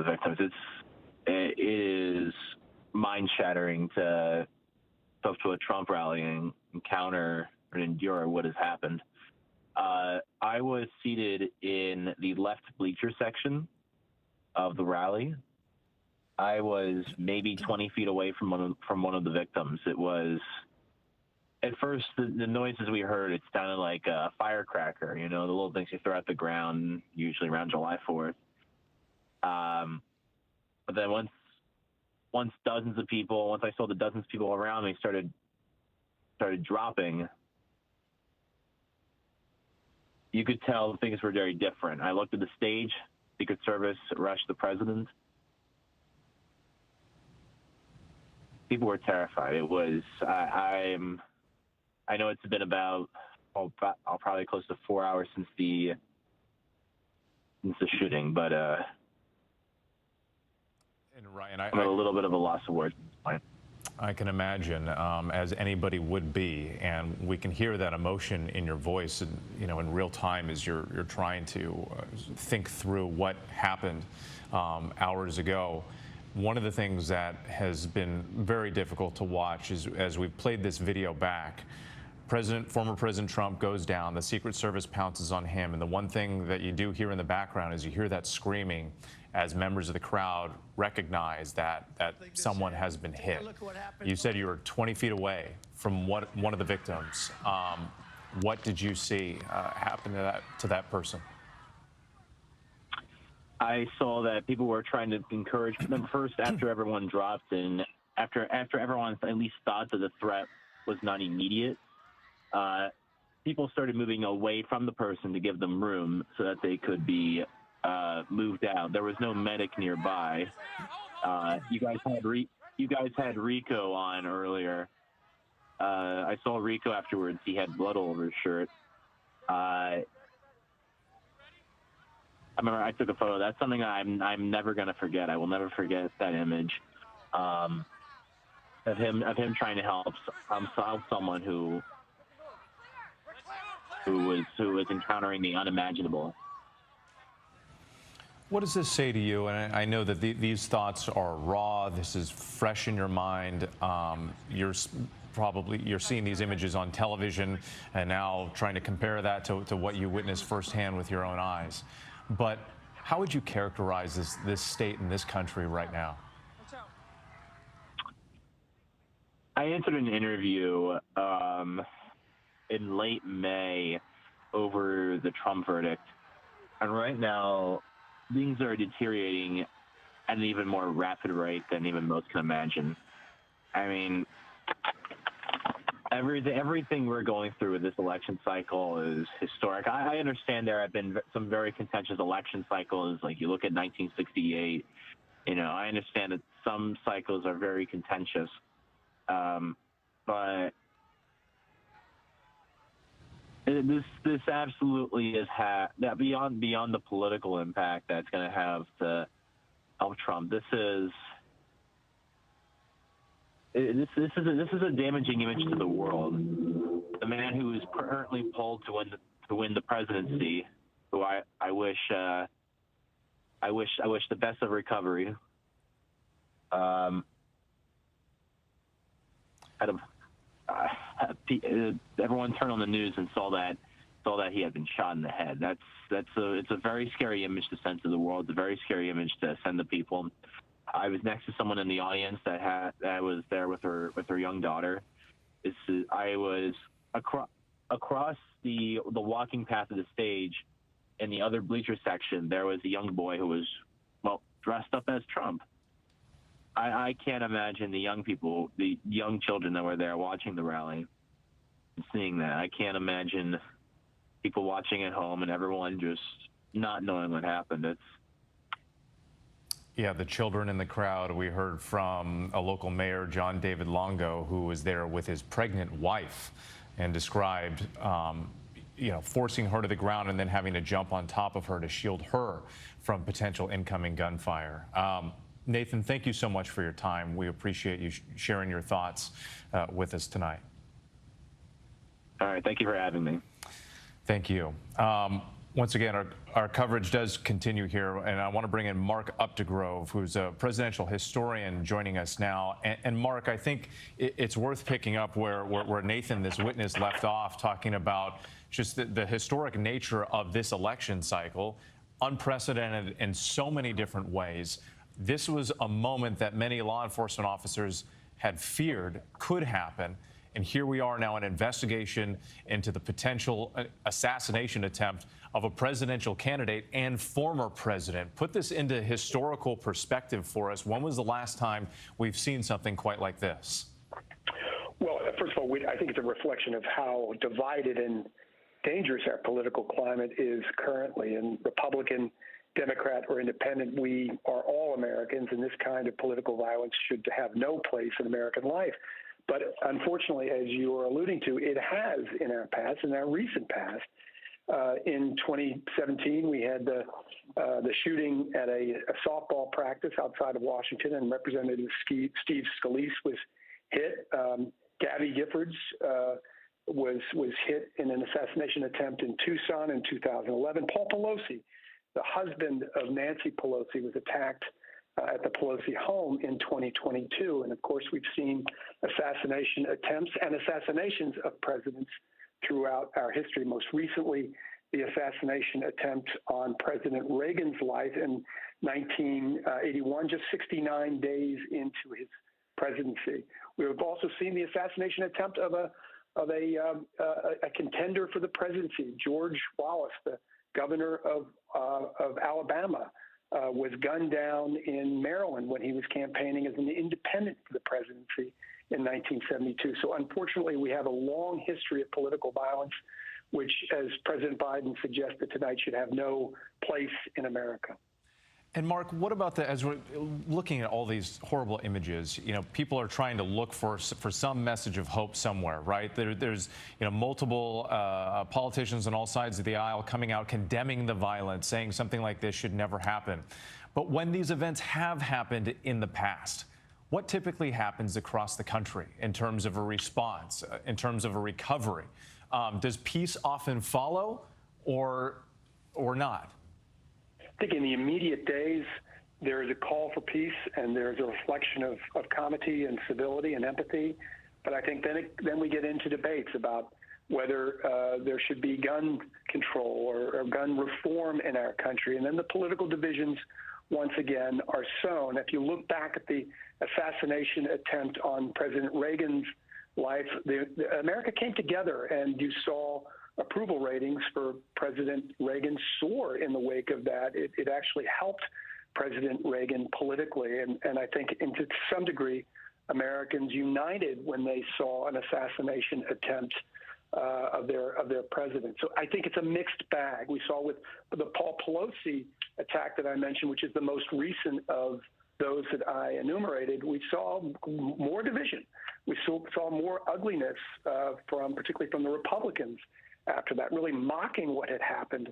victims. It is mind-shattering to go to a Trump rally and encounter and endure what has happened. I was seated in the left bleacher section of the rally. I was maybe 20 feet away from one of the victims. It was. At first, the noises we heard, it sounded like a firecracker, the little things you throw at the ground, usually around July 4th. But then once I saw the dozens of people around me started dropping, you could tell things were very different. I looked at the stage, Secret Service rushed the president. People were terrified. It was, I know it's been about probably close to 4 hours since the shooting, but and Ryan, I'm at a little bit of a loss of words. I can imagine, as anybody would be, and we can hear that emotion in your voice, in real time as you're trying to think through what happened hours ago. One of the things that has been very difficult to watch is as we've played this video back. Former President Trump goes down, the Secret Service pounces on him, and the one thing that you do hear in the background is you hear that screaming as members of the crowd recognize that someone has been hit. You said you were 20 feet away from one of the victims. What did you see happen to that person? I saw that people were trying to encourage them first after everyone dropped and after everyone at least thought that the threat was not immediate. People started moving away from the person to give them room so that they could be moved out. There was no medic nearby. You guys had Rico on earlier. I saw Rico afterwards. He had blood all over his shirt. I remember I took a photo. That's something I'm never going to forget. I will never forget that image of him trying to help someone who was encountering the unimaginable. What does this say to you? And I know that these thoughts are raw. This is fresh in your mind. You're seeing these images on television and now trying to compare that to what you witnessed firsthand with your own eyes. But how would you characterize this state in this country right now? I answered an interview in late May over the Trump verdict, and right now things are deteriorating at an even more rapid rate than even most can imagine. I mean, everything we're going through with this election cycle is historic. I understand there have been some very contentious election cycles, like you look at 1968. You know, I understand that some cycles are very contentious, but this absolutely is that beyond the political impact that's going to have to help Trump. This is a damaging image to the world. The man who is currently polled to win the presidency, who I wish the best of recovery. Everyone turned on the news and saw that he had been shot in the head. It's a very scary image to send to the world. It's a very scary image to send to people. I was next to someone in the audience that was there with her young daughter. I was across the walking path of the stage, in the other bleacher section. There was a young boy who was dressed up as Trump. I can't imagine the young children that were there watching the rally and seeing that. I can't imagine people watching at home and everyone just not knowing what happened. Yeah, the children in the crowd. We heard from a local mayor, John David Longo, who was there with his pregnant wife and described, forcing her to the ground and then having to jump on top of her to shield her from potential incoming gunfire. Nathan, thank you so much for your time. We appreciate you sharing your thoughts with us tonight. All right, thank you for having me. Thank you. Once again, our coverage does continue here, and I want to bring in Mark Updegrove, who's a presidential historian, joining us now. And Mark, I think it's worth picking up where Nathan, this witness, left off, talking about just the historic nature of this election cycle, unprecedented in so many different ways. This was a moment that many law enforcement officers had feared could happen. And here we are now, an investigation into the potential assassination attempt of a presidential candidate and former president. Put this into historical perspective for us. When was the last time we've seen something quite like this? Well, first of all, I think it's a reflection of how divided and dangerous our political climate is currently. And Republican, Democrat, or Independent, we are all Americans, and this kind of political violence should have no place in American life. But unfortunately, as you are alluding to, it has in our past, in our recent past. In 2017, we had the shooting at a softball practice outside of Washington, and Representative Steve Scalise was hit. Gabby Giffords was hit in an assassination attempt in Tucson in 2011. Paul Pelosi, the husband of Nancy Pelosi, was attacked at the Pelosi home in 2022. And of course, we've seen assassination attempts and assassinations of presidents throughout our history. Most recently, the assassination attempt on President Reagan's life in 1981, just 69 days into his presidency. We have also seen the assassination attempt of a contender for the presidency, George Wallace, the governor of Alabama. Was gunned down in Maryland when he was campaigning as an independent for the presidency in 1972. So unfortunately, we have a long history of political violence, which, as President Biden suggested tonight, should have no place in America. And Mark, what about as we're looking at all these horrible images, people are trying to look for some message of hope somewhere, right? There's multiple politicians on all sides of the aisle coming out condemning the violence, saying something like this should never happen. But when these events have happened in the past, what typically happens across the country in terms of a response, in terms of a recovery? Does peace often follow or not? I think in the immediate days, there is a call for peace and there's a reflection of comity and civility and empathy. But I think then we get into debates about whether there should be gun control or gun reform in our country. And then the political divisions once again are sown. If you look back at the assassination attempt on President Reagan's life, America came together, and you saw approval ratings for President Reagan soar in the wake of that. It actually helped President Reagan politically, and I think to some degree, Americans united when they saw an assassination attempt of their president. So I think it's a mixed bag. We saw with the Paul Pelosi attack that I mentioned, which is the most recent of those that I enumerated, we saw more division. We saw more ugliness particularly from the Republicans after that, really mocking what had happened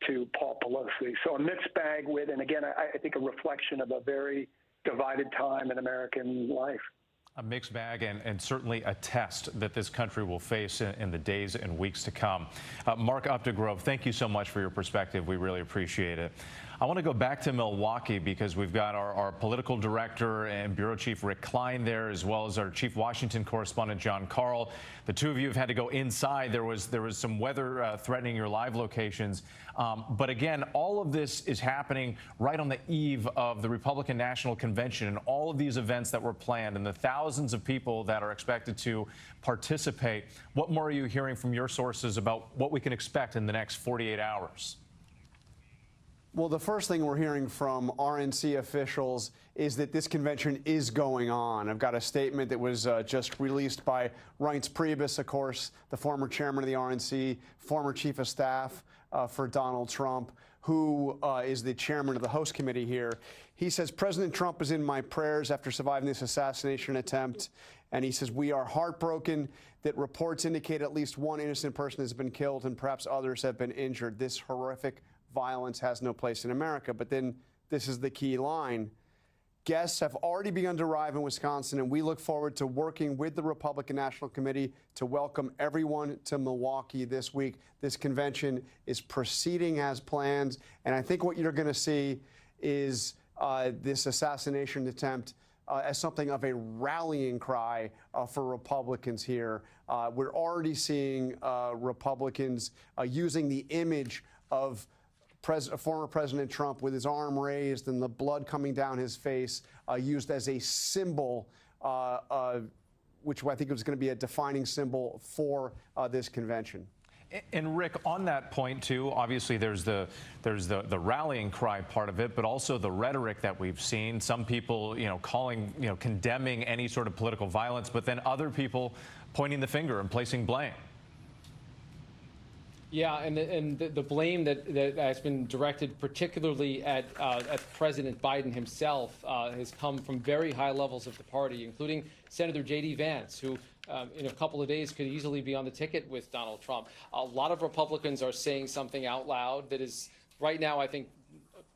to Paul Pelosi. So a mixed bag and again, I think a reflection of a very divided time in American life. A mixed bag and certainly a test that this country will face in the days and weeks to come. Mark Updegrove, thank you so much for your perspective. We really appreciate it. I want to go back to Milwaukee because we've got our political director and bureau chief Rick Klein there, as well as our chief Washington correspondent John Carl. The two of you have had to go inside. There was some weather threatening your live locations. But again, all of this is happening right on the eve of the Republican National Convention and all of these events that were planned and the thousands of people that are expected to participate. What more are you hearing from your sources about what we can expect in the next 48 hours? Well, the first thing we're hearing from RNC officials is that this convention is going on. I've got a statement that was just released by Reince Priebus, of course, the former chairman of the RNC, former chief of staff for Donald Trump, who is the chairman of the host committee here. He says, President Trump is in my prayers after surviving this assassination attempt. And he says, we are heartbroken that reports indicate at least one innocent person has been killed and perhaps others have been injured. This horrific violence has no place in America. But then this is the key line. Guests have already begun to arrive in Wisconsin, and we look forward to working with the Republican National Committee to welcome everyone to Milwaukee this week. This convention is proceeding as planned, and I think what you're going to see is this assassination attempt as something of a rallying cry for Republicans here. We're already seeing Republicans using the image of former President Trump with his arm raised and the blood coming down his face, used as a symbol, which I think was going to be a defining symbol for this convention. And Rick, on that point too, obviously there's the rallying cry part of it, but also the rhetoric that we've seen. Some people, calling, condemning any sort of political violence, but then other people pointing the finger and placing blame. Yeah, and the blame that has been directed particularly at President Biden himself has come from very high levels of the party, including Senator J.D. Vance, who in a couple of days could easily be on the ticket with Donald Trump. A lot of Republicans are saying something out loud that is right now, I think,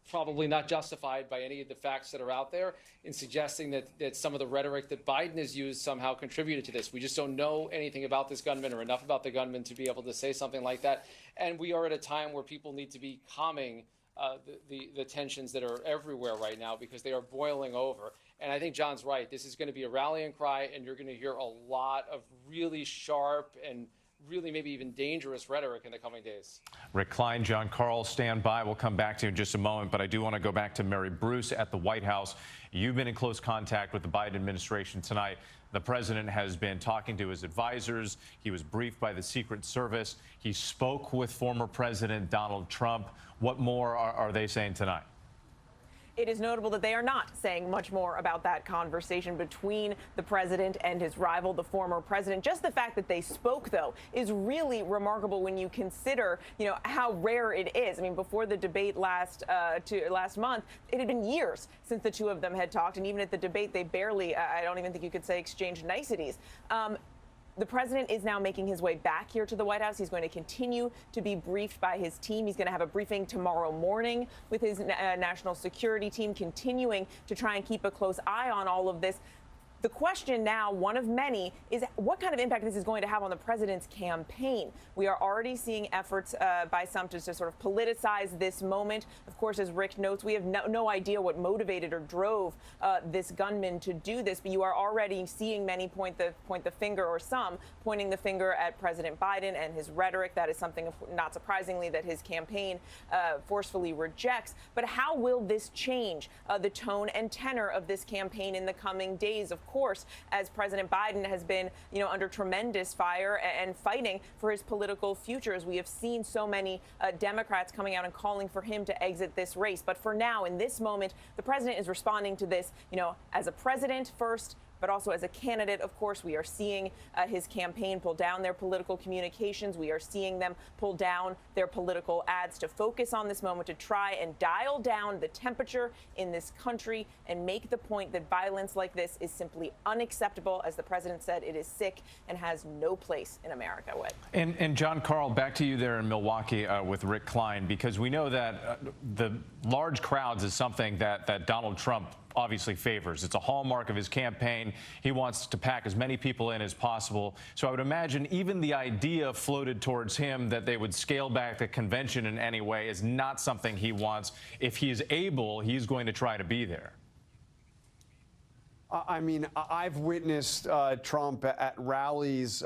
probably not justified by any of the facts that are out there in suggesting that some of the rhetoric that Biden has used somehow contributed to this. We just don't know anything about this gunman or enough about the gunman to be able to say something like that. And we are at a time where people need to be calming the tensions that are everywhere right now because they are boiling over. And I think John's right. This is going to be a rallying cry, and you're going to hear a lot of really sharp and really maybe even dangerous rhetoric in the coming days. Rick Klein, John Carl, stand by. We'll come back to you in just a moment, but I do want to go back to Mary Bruce at the White House. You've been in close contact with the Biden administration tonight. The president has been talking to his advisors. He was briefed by the Secret Service. He spoke with former President Donald Trump. What more are they saying tonight? It is notable that they are not saying much more about that conversation between the president and his rival, the former president. Just the fact that they spoke, though, is really remarkable when you consider, how rare it is. I mean, before the debate last month, it had been years since the two of them had talked. And even at the debate, they barely, I don't even think you could say, exchanged niceties. The president is now making his way back here to the White House. He's going to continue to be briefed by his team. He's going to have a briefing tomorrow morning with his national security team, continuing to try and keep a close eye on all of this. The question now, one of many, is what kind of impact this is going to have on the president's campaign. We are already seeing efforts by some to sort of politicize this moment. Of course, as Rick notes, we have no idea what motivated or drove this gunman to do this, but you are already seeing many point the finger, or some pointing the finger at President Biden and his rhetoric. That is something, not surprisingly, that his campaign forcefully rejects. But how will this change the tone and tenor of this campaign in the coming days? Of course, as President Biden has been, under tremendous fire and fighting for his political future, as we have seen so many Democrats coming out and calling for him to exit this race. But for now, in this moment, the president is responding to this, as a president first, but also as a candidate. Of course, we are seeing his campaign pull down their political communications. We are seeing them pull down their political ads to focus on this moment, to try and dial down the temperature in this country and make the point that violence like this is simply unacceptable. As the president said, it is sick and has no place in America. And John Carl, back to you there in Milwaukee with Rick Klein, because we know that the large crowds is something that Donald Trump obviously favors. It's a hallmark of his campaign. He wants to pack as many people in as possible. So I would imagine even the idea floated towards him that they would scale back the convention in any way is not something he wants. If he is able, he's going to try to be there. I mean, I've witnessed Trump at rallies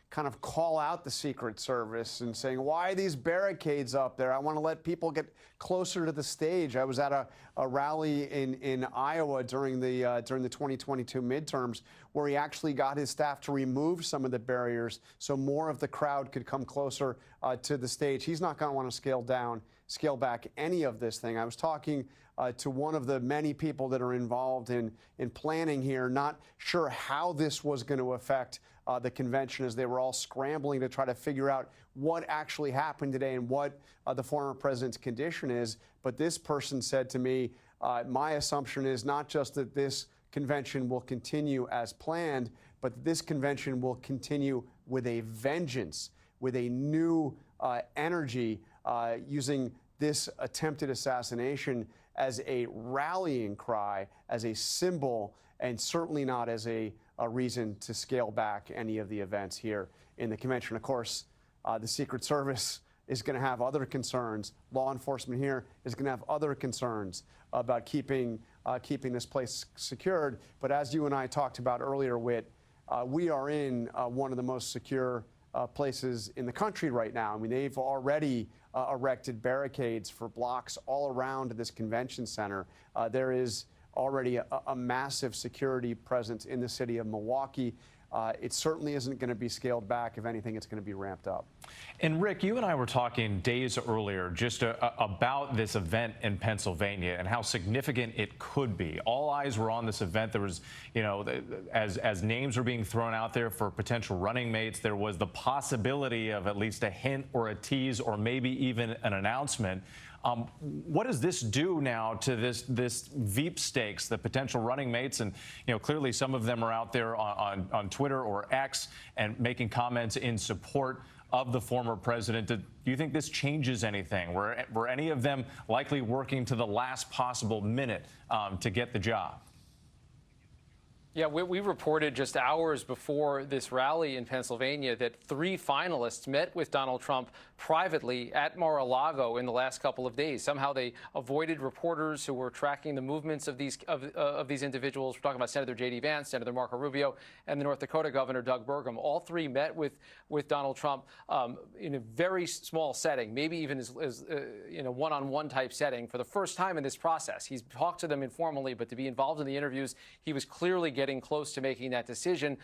kind of call out the Secret Service and saying, why are these barricades up there? I want to let people get closer to the stage. I was at a rally in Iowa during the 2022 midterms where he actually got his staff to remove some of the barriers so more of the crowd could come closer to the stage. He's not going to want to scale back any of this thing. I was talking to one of the many people that are involved in planning here, not sure how this was going to affect the convention, as they were all scrambling to try to figure out what actually happened today and what the former president's condition is. But this person said to me, my assumption is not just that this convention will continue as planned, but that this convention will continue with a vengeance, with a new energy, using this attempted assassination as a rallying cry, as a symbol, and certainly not as a reason to scale back any of the events here in the convention. Of course, the Secret Service is going to have other concerns. Law enforcement here is going to have other concerns about keeping this place secured. But as you and I talked about earlier, Whit, we are in one of the most secure places in the country right now. I mean, they've already erected barricades for blocks all around this convention center. There is already a massive security presence in the city of Milwaukee. It certainly isn't going to be scaled back. If anything, it's going to be ramped up. And Rick, you and I were talking days earlier just about this event in Pennsylvania and how significant it could be. All eyes were on this event. There was, as names were being thrown out there for potential running mates, there was the possibility of at least a hint or a tease or maybe even an announcement. What does this do now to this Veep stakes, the potential running mates? And clearly some of them are out there on Twitter or X and making comments in support of the former president. Do you think this changes anything? Were any of them likely working to the last possible minute to get the job? Yeah, we reported just hours before this rally in Pennsylvania that 3 finalists met with Donald Trump privately at Mar-a-Lago in the last couple of days. Somehow they avoided reporters who were tracking the movements of these individuals. We're talking about Senator J.D. Vance, Senator Marco Rubio, and the North Dakota Governor Doug Burgum. All 3 met with Donald Trump in a very small setting, maybe even as one-on-one type setting for the first time in this process. He's talked to them informally, but to be involved in the interviews, he was clearly getting close to making that decision.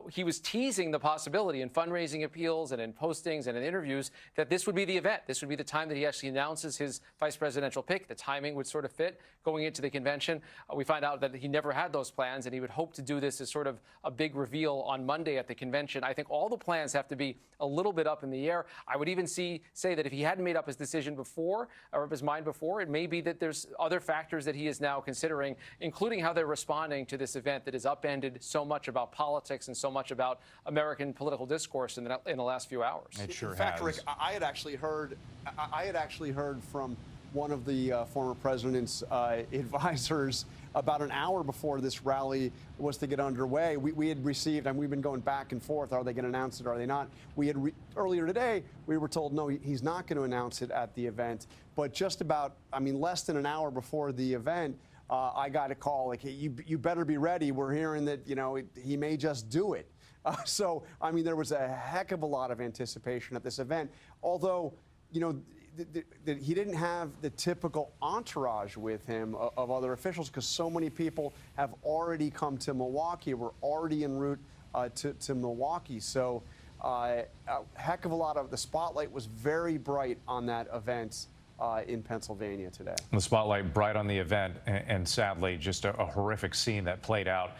He was teasing the possibility in fundraising appeals and in postings and in interviews that this would be the event. This would be the time that he actually announces his vice presidential pick. The timing would sort of fit going into the convention. We find out that he never had those plans, and he would hope to do this as sort of a big reveal on Monday at the convention. I think all the plans have to be a little bit up in the air. I would even say that if he hadn't made up his decision before, or up his mind before, it may be that there's other factors that he is now considering, including how they're responding to this event that is upended so much about politics and so much about American political discourse in the last few hours. It sure has. In fact, has. Rick, I had actually heard from one of the former president's advisors about an hour before this rally was to get underway, we had received, and we've been going back and forth, are they going to announce it, are they not? We had earlier today, we were told, no, he's not going to announce it at the event. But just about, I mean, less than an hour before the event, I got a call like, hey, you better be ready. We're hearing that, you know, he may just do it. So, I mean, there was a heck of a lot of anticipation at this event, although, you know, he didn't have the typical entourage with him of other officials, because so many people have already come to Milwaukee. We're already en route to Milwaukee. So a heck of a lot of the spotlight was very bright on that event in Pennsylvania today. The spotlight bright on the event, and sadly, just a horrific scene that played out.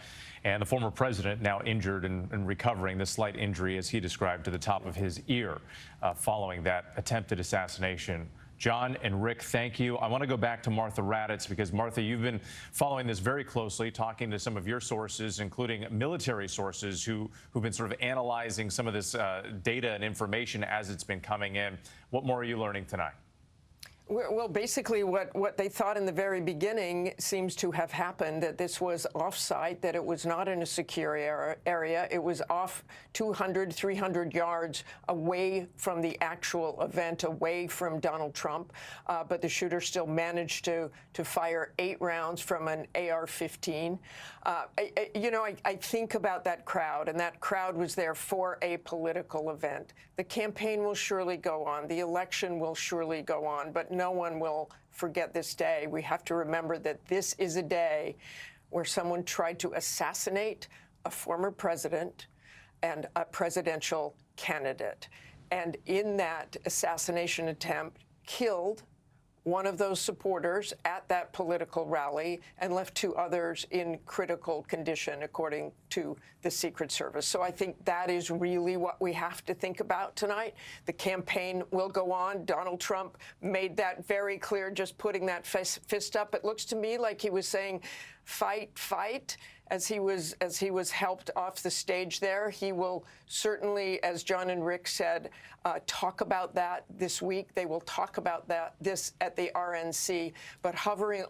And the former president now injured and recovering the slight injury, as he described, to the top of his ear following that attempted assassination. John and Rick, thank you. I want to go back to Martha Raddatz, because, Martha, you've been following this very closely, talking to some of your sources, including military sources who've been sort of analyzing some of this data and information as it's been coming in. What more are you learning tonight? Well, basically what they thought in the very beginning seems to have happened, that this was off-site, that it was not in a secure area. It was off 200, 300 yards away from the actual event, away from Donald Trump. But the shooter still managed to fire 8 rounds from an AR-15. You know, I think about that crowd, and that crowd was there for a political event. The campaign will surely go on. The election will surely go on. But no one will forget this day. We have to remember that this is a day where someone tried to assassinate a former president and a presidential candidate. And in that assassination attempt, killed one of those supporters at that political rally and left 2 others in critical condition, according to the Secret Service. So I think that is really what we have to think about tonight. The campaign will go on. Donald Trump made that very clear, just putting that fist up. It looks to me like he was saying, fight, fight, as he was helped off the stage there. He will certainly, as John and Rick said, talk about that this week. They will talk about this at the RNC. But hovering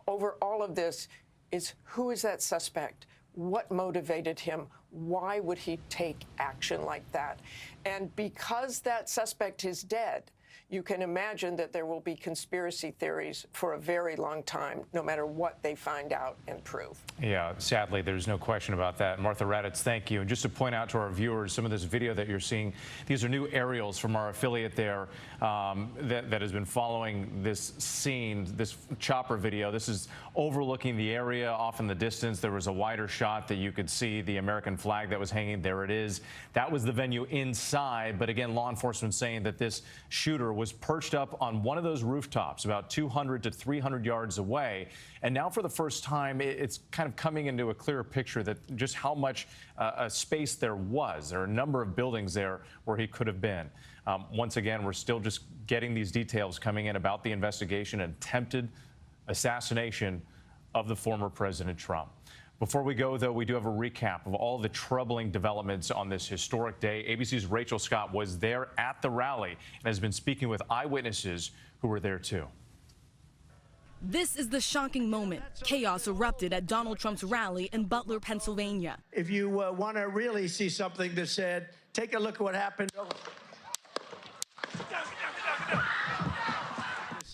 over all of this is, who is that suspect? What motivated him? Why would he take action like that? And because that suspect is dead, you can imagine that there will be conspiracy theories for a very long time, no matter what they find out and prove. Yeah, sadly, there's no question about that. Martha Raddatz, thank you. And just to point out to our viewers, some of this video that you're seeing, these are new aerials from our affiliate there that has been following this scene, this chopper video. This is overlooking the area off in the distance. There was a wider shot that you could see the American flag that was hanging. There it is. That was the venue inside. But again, law enforcement saying that this shooter was perched up on one of those rooftops about 200 to 300 yards away. And now for the first time, it's kind of coming into a clearer picture that just how much space there was. There are a number of buildings there where he could have been. Once again, we're still just getting these details coming in about the investigation and attempted assassination of the former President Trump. Before we go, though, we do have a recap of all the troubling developments on this historic day. ABC's Rachel Scott was there at the rally and has been speaking with eyewitnesses who were there, too. This is the shocking moment. Chaos erupted at Donald Trump's rally in Butler, Pennsylvania. If you want to really see something that's said, take a look at what happened.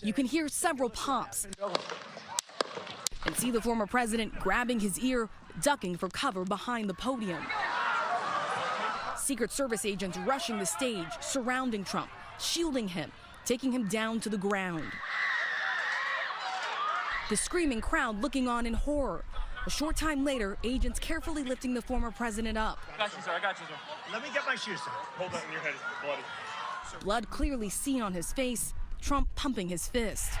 You can hear several pops and see the former president grabbing his ear, ducking for cover behind the podium. Secret Service agents rushing the stage, surrounding Trump, shielding him, taking him down to the ground. The screaming crowd looking on in horror. A short time later, agents carefully lifting the former president up. I got you, sir. I got you, sir. Let me get my shoes, sir. Hold on, your head is bloody. Blood clearly seen on his face, Trump pumping his fist.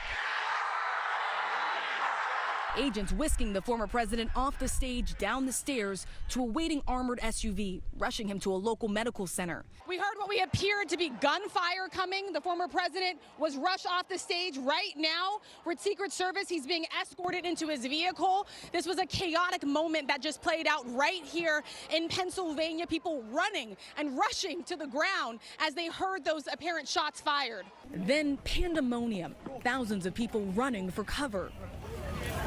Agents whisking the former president off the stage, down the stairs to a waiting armored SUV, rushing him to a local medical center. We heard what we appeared to be gunfire coming. The former president was rushed off the stage. Right now, we're at Secret Service. He's being escorted into his vehicle. This was a chaotic moment that just played out right here in Pennsylvania. People running and rushing to the ground as they heard those apparent shots fired. Then pandemonium, thousands of people running for cover.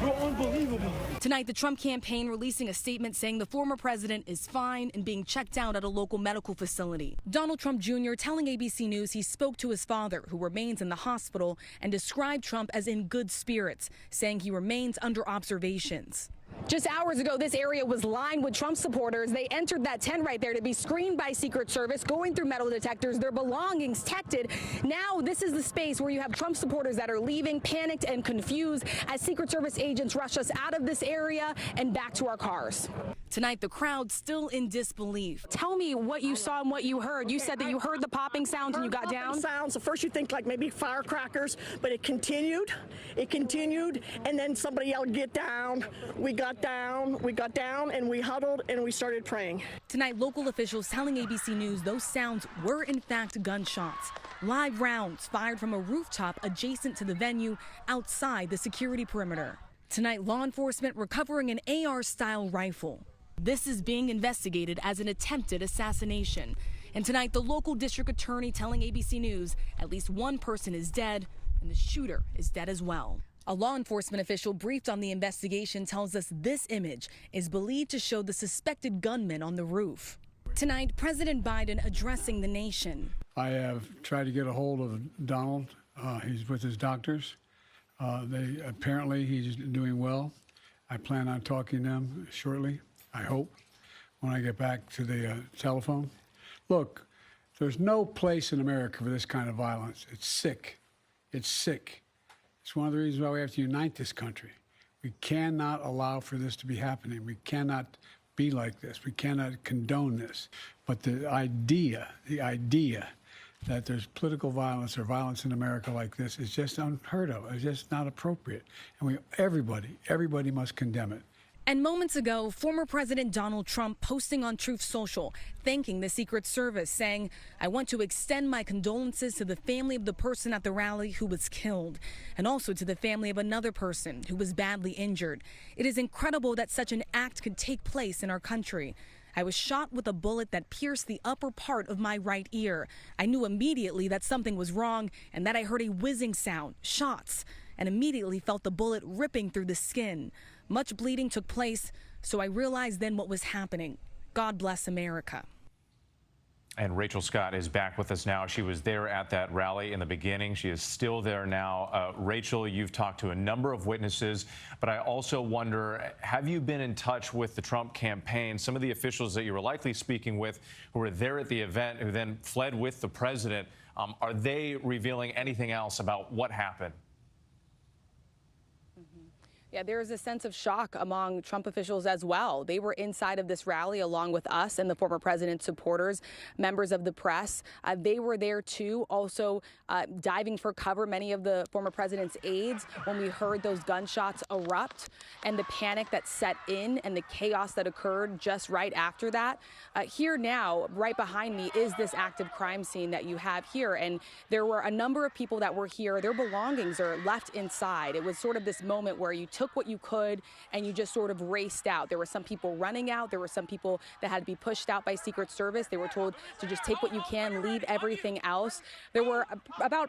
You're unbelievable. Tonight, the Trump campaign releasing a statement saying the former president is fine and being checked out at a local medical facility. Donald Trump Jr. telling ABC News he spoke to his father, who remains in the hospital, and described Trump as in good spirits, saying he remains under observations. Just hours ago, this area was lined with Trump supporters. They entered that tent right there to be screened by Secret Service, going through metal detectors, their belongings detected. Now, this is the space where you have Trump supporters that are leaving, panicked and confused, as Secret Service agents rush us out of this area and back to our cars. Tonight, the crowd still in disbelief. Tell me what you saw and what you heard. You said that you heard the popping sounds and you got down? Sounds. At first you think like maybe firecrackers, but it continued, and then somebody yelled, "Get down." We got down, and we huddled, and we started praying. Tonight, local officials telling ABC News those sounds were in fact gunshots. Live rounds fired from a rooftop adjacent to the venue outside the security perimeter. Tonight, law enforcement recovering an AR-style rifle. This is being investigated as an attempted assassination. And tonight, the local district attorney telling ABC News at least one person is dead and the shooter is dead as well. A law enforcement official briefed on the investigation tells us this image is believed to show the suspected gunman on the roof. Tonight, President Biden addressing the nation. I have tried to get a hold of Donald. He's with his doctors. Apparently he's doing well. I plan on talking to him shortly, I hope, when I get back to the telephone. Look, there's no place in America for this kind of violence. It's sick. It's sick. It's one of the reasons why we have to unite this country. We cannot allow for this to be happening. We cannot be like this. We cannot condone this. But the idea that there's political violence or violence in America like this is just unheard of. It's just not appropriate. And everybody must condemn it. And moments ago, former President Donald Trump posting on Truth Social, thanking the Secret Service, saying, "I want to extend my condolences to the family of the person at the rally who was killed, and also to the family of another person who was badly injured. It is incredible that such an act could take place in our country. I was shot with a bullet that pierced the upper part of my right ear. I knew immediately that something was wrong and that I heard a whizzing sound, shots, and immediately felt the bullet ripping through the skin. Much bleeding took place, so I realized then what was happening. God bless America." And Rachel Scott is back with us now. She was there at that rally in the beginning. She is still there now. Rachel, you've talked to a number of witnesses, but I also wonder, have you been in touch with the Trump campaign, some of the officials that you were likely speaking with who were there at the event, who then fled with the president? Are they revealing anything else about what happened? Yeah, there is a sense of shock among Trump officials as well. They were inside of this rally along with us and the former president's supporters, members of the press. They were there too, also diving for cover, many of the former president's aides, when we heard those gunshots erupt and the panic that set in and the chaos that occurred just right after that. Here now, right behind me, is this active crime scene that you have here. And there were a number of people that were here. Their belongings are left inside. It was sort of this moment where you took what you could and you just sort of raced out. There were some people running out. There were some people that had to be pushed out by Secret Service. They were told to just take what you can, leave everything else. There were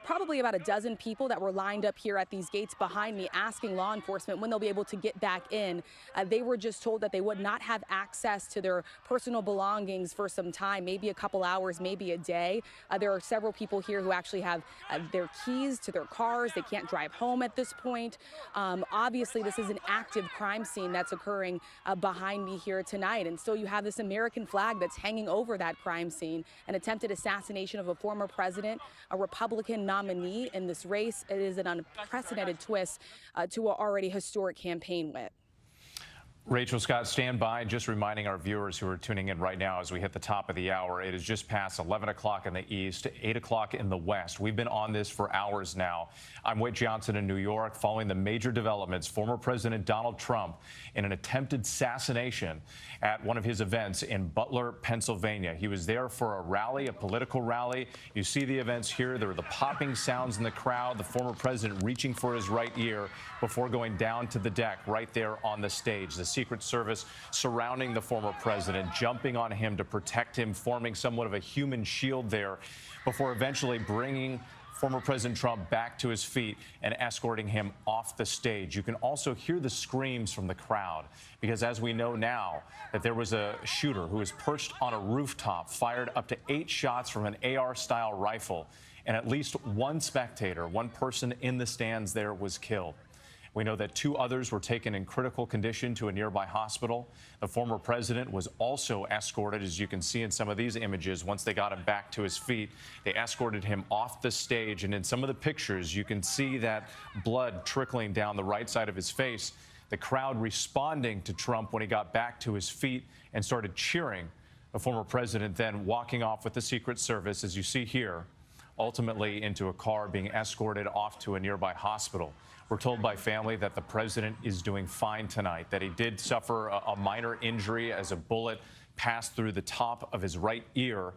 probably about a dozen people that were lined up here at these gates behind me asking law enforcement when they'll be able to get back in. They were just told that they would not have access to their personal belongings for some time, maybe a couple hours, maybe a day. There are several people here who actually have their keys to their cars. They can't drive home at this point. Obviously, this is an active crime scene that's occurring behind me here tonight. And still you have this American flag that's hanging over that crime scene, an attempted assassination of a former president, a Republican nominee in this race. It is an unprecedented twist to an already historic campaign win. Rachel Scott, stand by. Just reminding our viewers who are tuning in right now as we hit the top of the hour, it is just past 11 o'clock in the east, 8 o'clock in the west. We've been on this for hours now. I'm Whit Johnson in New York, following the major developments. Former President Donald Trump in an attempted assassination at one of his events in Butler, Pennsylvania. He was there for a rally, a political rally. You see the events here. There were the popping sounds in the crowd, the former president reaching for his right ear before going down to the deck right there on the stage. The Secret Service surrounding the former president, jumping on him to protect him, forming somewhat of a human shield there before eventually bringing former President Trump back to his feet and escorting him off the stage. You can also hear the screams from the crowd because as we know now that there was a shooter who was perched on a rooftop, fired up to 8 shots from an AR-style rifle, and at least one spectator, one person in the stands there was killed. We know that 2 others were taken in critical condition to a nearby hospital. The former president was also escorted, as you can see in some of these images. Once they got him back to his feet, they escorted him off the stage. And in some of the pictures, you can see that blood trickling down the right side of his face. The crowd responding to Trump when he got back to his feet and started cheering. The former president then walking off with the Secret Service, as you see here, ultimately into a car being escorted off to a nearby hospital. We're told by family that the president is doing fine tonight, that he did suffer a minor injury as a bullet passed through the top of his right ear.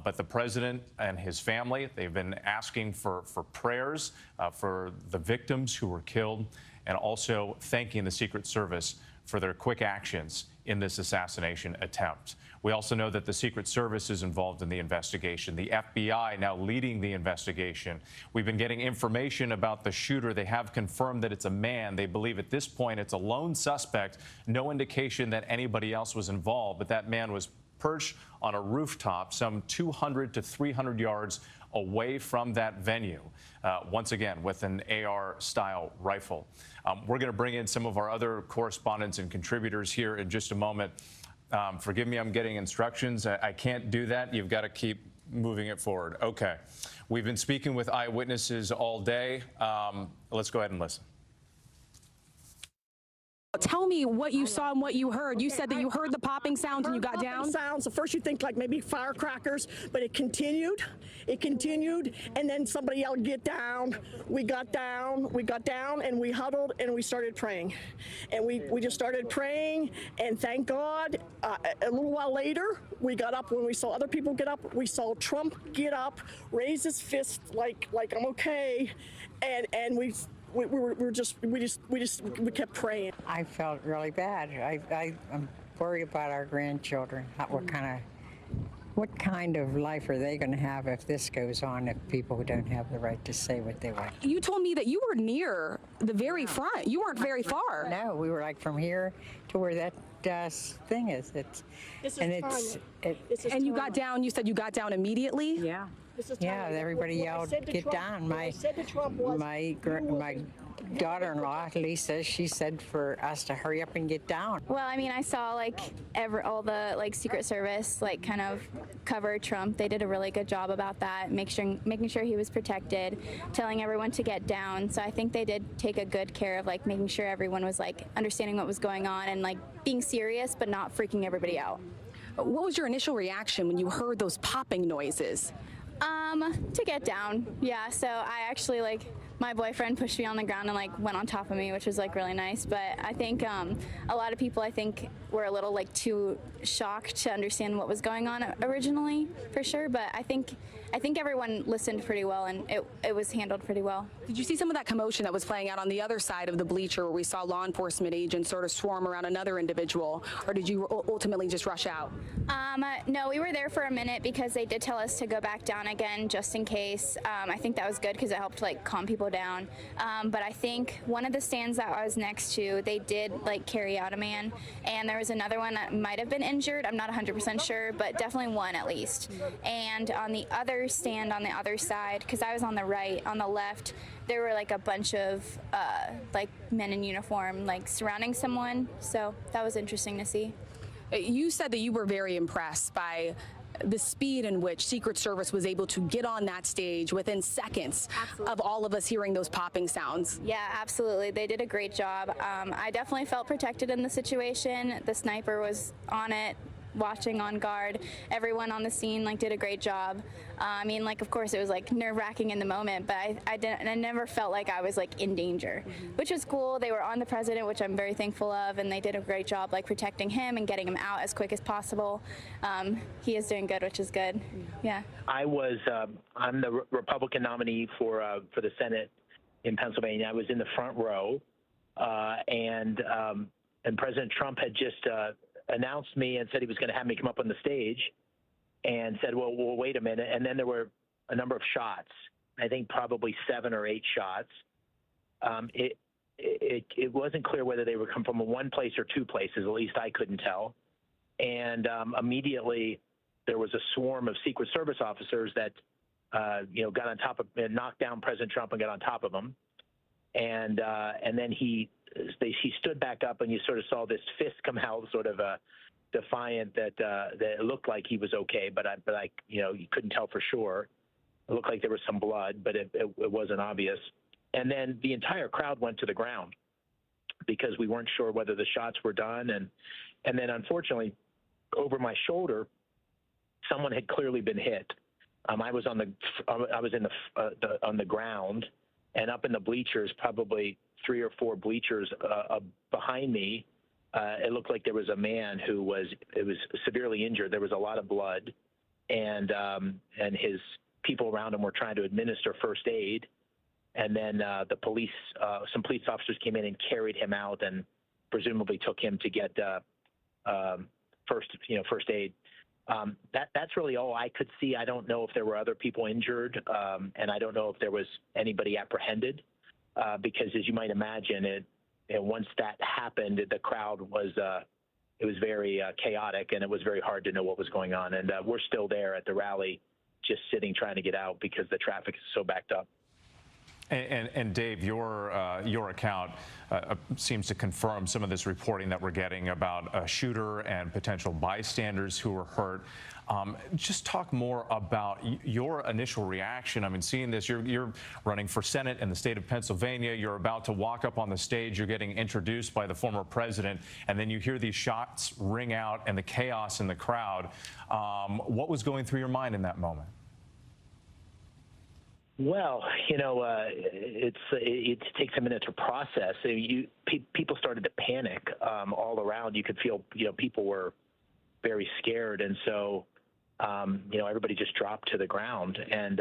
But the president and his family, they've been asking for prayers for the victims who were killed and also thanking the Secret Service for their quick actions in this assassination attempt. We also know that the Secret Service is involved in the investigation. The FBI now leading the investigation. We've been getting information about the shooter. They have confirmed that it's a man. They believe at this point it's a lone suspect. No indication that anybody else was involved, but that man was perched on a rooftop some 200 to 300 yards away from that venue, once again with an AR-style rifle. We're going to bring in some of our other correspondents and contributors here in just a moment. Forgive me, I'm getting instructions. I can't do that. You've got to keep moving it forward. Okay. We've been speaking with eyewitnesses all day. Let's go ahead and listen. Tell me what you saw and what you heard. You said that you heard the popping sounds and you got down? Sounds. At first you think like maybe firecrackers, but it continued. It continued, and then somebody yelled, "Get down." We got down. We got down, and we huddled, and we started praying. And we just started praying, and thank God, a little while later, we got up. When we saw other people get up, we saw Trump get up, raise his fist like I'm okay, and we kept praying. I felt really bad. I'm worried about our grandchildren. What kind of life are they going to have if this goes on, if people don't have the right to say what they want? You told me that you were near the very front. You weren't very far. No, we were like from here to where that thing is. And you got down, you said you got down immediately? Yeah. Yeah, everybody yelled, "Get down." My daughter-in-law, Lisa, she said for us to hurry up and get down. Well, I mean, I saw all the Secret Service kind of cover Trump. They did a really good job about that, making sure he was protected, telling everyone to get down. So I think they did take a good care of making sure everyone was understanding what was going on and being serious but not freaking everybody out. What was your initial reaction when you heard those popping noises? To get down, yeah. So I actually my boyfriend pushed me on the ground and went on top of me, which was really nice. But I think a lot of people were a little too shocked to understand what was going on originally, for sure. But I think everyone listened pretty well and it was handled pretty well. Did you see some of that commotion that was playing out on the other side of the bleacher where we saw law enforcement agents sort of swarm around another individual, or did you ultimately just rush out? No, we were there for a minute because they did tell us to go back down again just in case. I think that was good because it helped calm people down. But I think one of the stands that I was next to, they did carry out a man, and there was another one that might have been injured. I'm not 100% sure, but definitely one at least. And on the other stand on the other side, because I was on the right, on the left, there were a bunch of men in uniform surrounding someone. So that was interesting to see. You said that you were very impressed by the speed in which Secret Service was able to get on that stage within seconds of all of us hearing those popping sounds. Yeah, absolutely. They did a great job. I definitely felt protected in the situation. The sniper was on it, watching on guard. Everyone on the scene did a great job. I mean, of course it was nerve-wracking in the moment, but I never felt like I was in danger, which was cool. They were on the president, which I'm very thankful of, and they did a great job protecting him and getting him out as quick as possible. He is doing good, which is good. Yeah. I'm the Republican nominee for the Senate in Pennsylvania. I was in the front row, and President Trump had just announced me and said he was going to have me come up on the stage, and said, well, wait a minute. And then there were a number of shots, I think probably 7 or 8 shots. It wasn't clear whether they would come from one place or 2 places. At least I couldn't tell. And immediately there was a swarm of Secret Service officers that, got on top of, knocked down President Trump and got on top of him. And then he stood back up, and you sort of saw this fist come out, sort of defiant that it looked like he was okay, but you couldn't tell for sure. It looked like there was some blood, but it wasn't obvious. And then the entire crowd went to the ground because we weren't sure whether the shots were done. And then unfortunately, over my shoulder, someone had clearly been hit. I was on the ground, and up in the bleachers, probably 3 or 4 bleachers behind me. It looked like there was a man who was severely injured. There was a lot of blood, and his people around him were trying to administer first aid. And then some police officers came in and carried him out and presumably took him to get first aid. That's really all I could see. I don't know if there were other people injured, and I don't know if there was anybody apprehended, because as you might imagine, once that happened, the crowd was very chaotic, and it was very hard to know what was going on. And we're still there at the rally, just sitting trying to get out because the traffic is so backed up. And Dave, your account seems to confirm some of this reporting that we're getting about a shooter and potential bystanders who were hurt. Just talk more about your initial reaction. I mean, seeing this, you're running for Senate in the state of Pennsylvania. You're about to walk up on the stage. You're getting introduced by the former president, and then you hear these shots ring out and the chaos in the crowd. What was going through your mind in that moment? Well, it takes a minute to process. People started to panic all around. You could feel, people were very scared, and so, everybody just dropped to the ground. And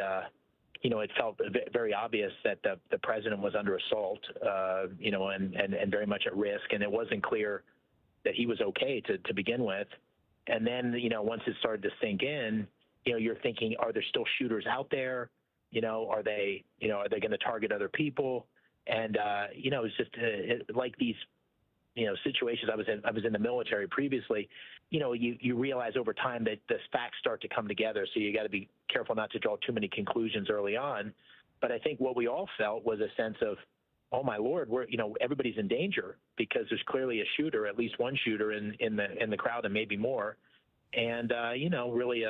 it felt very obvious that the president was under assault, and very much at risk. And it wasn't clear that he was okay to begin with. And then, once it started to sink in, you're thinking, are there still shooters out there? Are they going to target other people? And it's just like these, situations. I was in the military previously. You realize over time that the facts start to come together. So you got to be careful not to draw too many conclusions early on. But I think what we all felt was a sense of, oh my Lord, everybody's in danger because there's clearly a shooter, at least one shooter in the crowd, and maybe more. And really,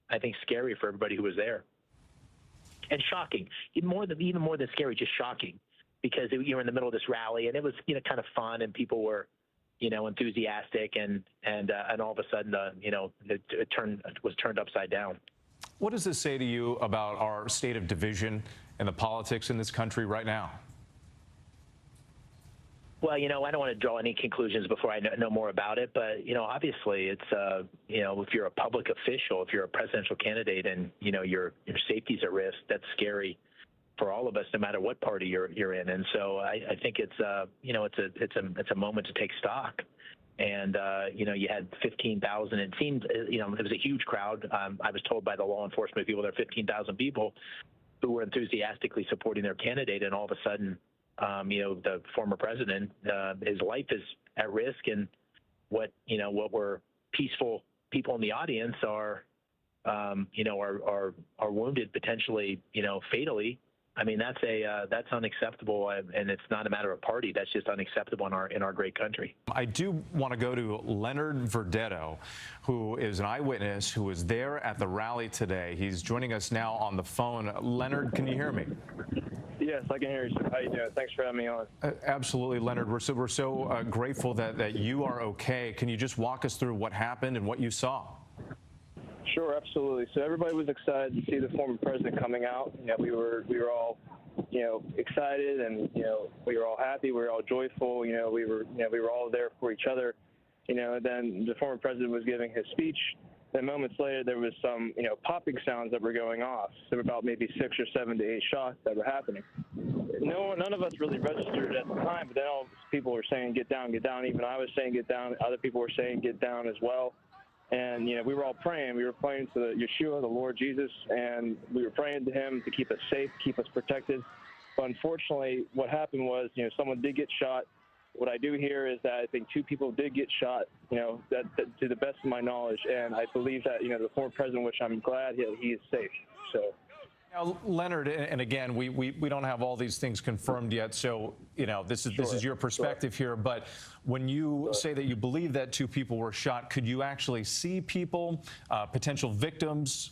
I think scary for everybody who was there. And shocking, even more than scary, just shocking, because you were in the middle of this rally and it was kind of fun and people were enthusiastic and all of a sudden it was turned upside down. What does this say to you about our state of division and the politics in this country right now? Well, I don't want to draw any conclusions before I know more about it, but obviously it's if you're a public official, if you're a presidential candidate, and your safety's at risk, that's scary for all of us, no matter what party you're in. And so I think it's a moment to take stock. And you had 15,000. It seemed it was a huge crowd. I was told by the law enforcement people there are 15,000 people who were enthusiastically supporting their candidate, and all of a sudden, the former president, his life is at risk, and what were peaceful people in the audience are wounded, potentially, fatally. I mean, that's unacceptable, and it's not a matter of party. That's just unacceptable in our great country. I do want to go to Leonard Verdetto, who is an eyewitness who was there at the rally today. He's joining us now on the phone. Leonard, can you hear me? Yes, I can hear you, sir. How you doing? Thanks for having me on. Absolutely, Leonard. We're so grateful that you are okay. Can you just walk us through what happened and what you saw? Sure, absolutely. So everybody was excited to see the former president coming out. We were all, excited, and we were all happy. We were all joyful. We were all there for each other. Then the former president was giving his speech. Then moments later, there was some, popping sounds that were going off. There were about maybe 6 or 7 to 8 shots that were happening. None of us really registered at the time, but then all people were saying, "Get down, get down." Even I was saying, "Get down." Other people were saying, "Get down" as well. And, we were all praying. We were praying to Yeshua, the Lord Jesus, and we were praying to him to keep us safe, keep us protected. But unfortunately, what happened was, someone did get shot. What I do hear is that I think 2 people did get shot, that to the best of my knowledge. And I believe that, the former president, which I'm glad he is safe. So. Now, Leonard, and again, we don't have all these things confirmed yet, so this is your perspective here. But when you say that you believe that 2 people were shot, could you actually see people, potential victims?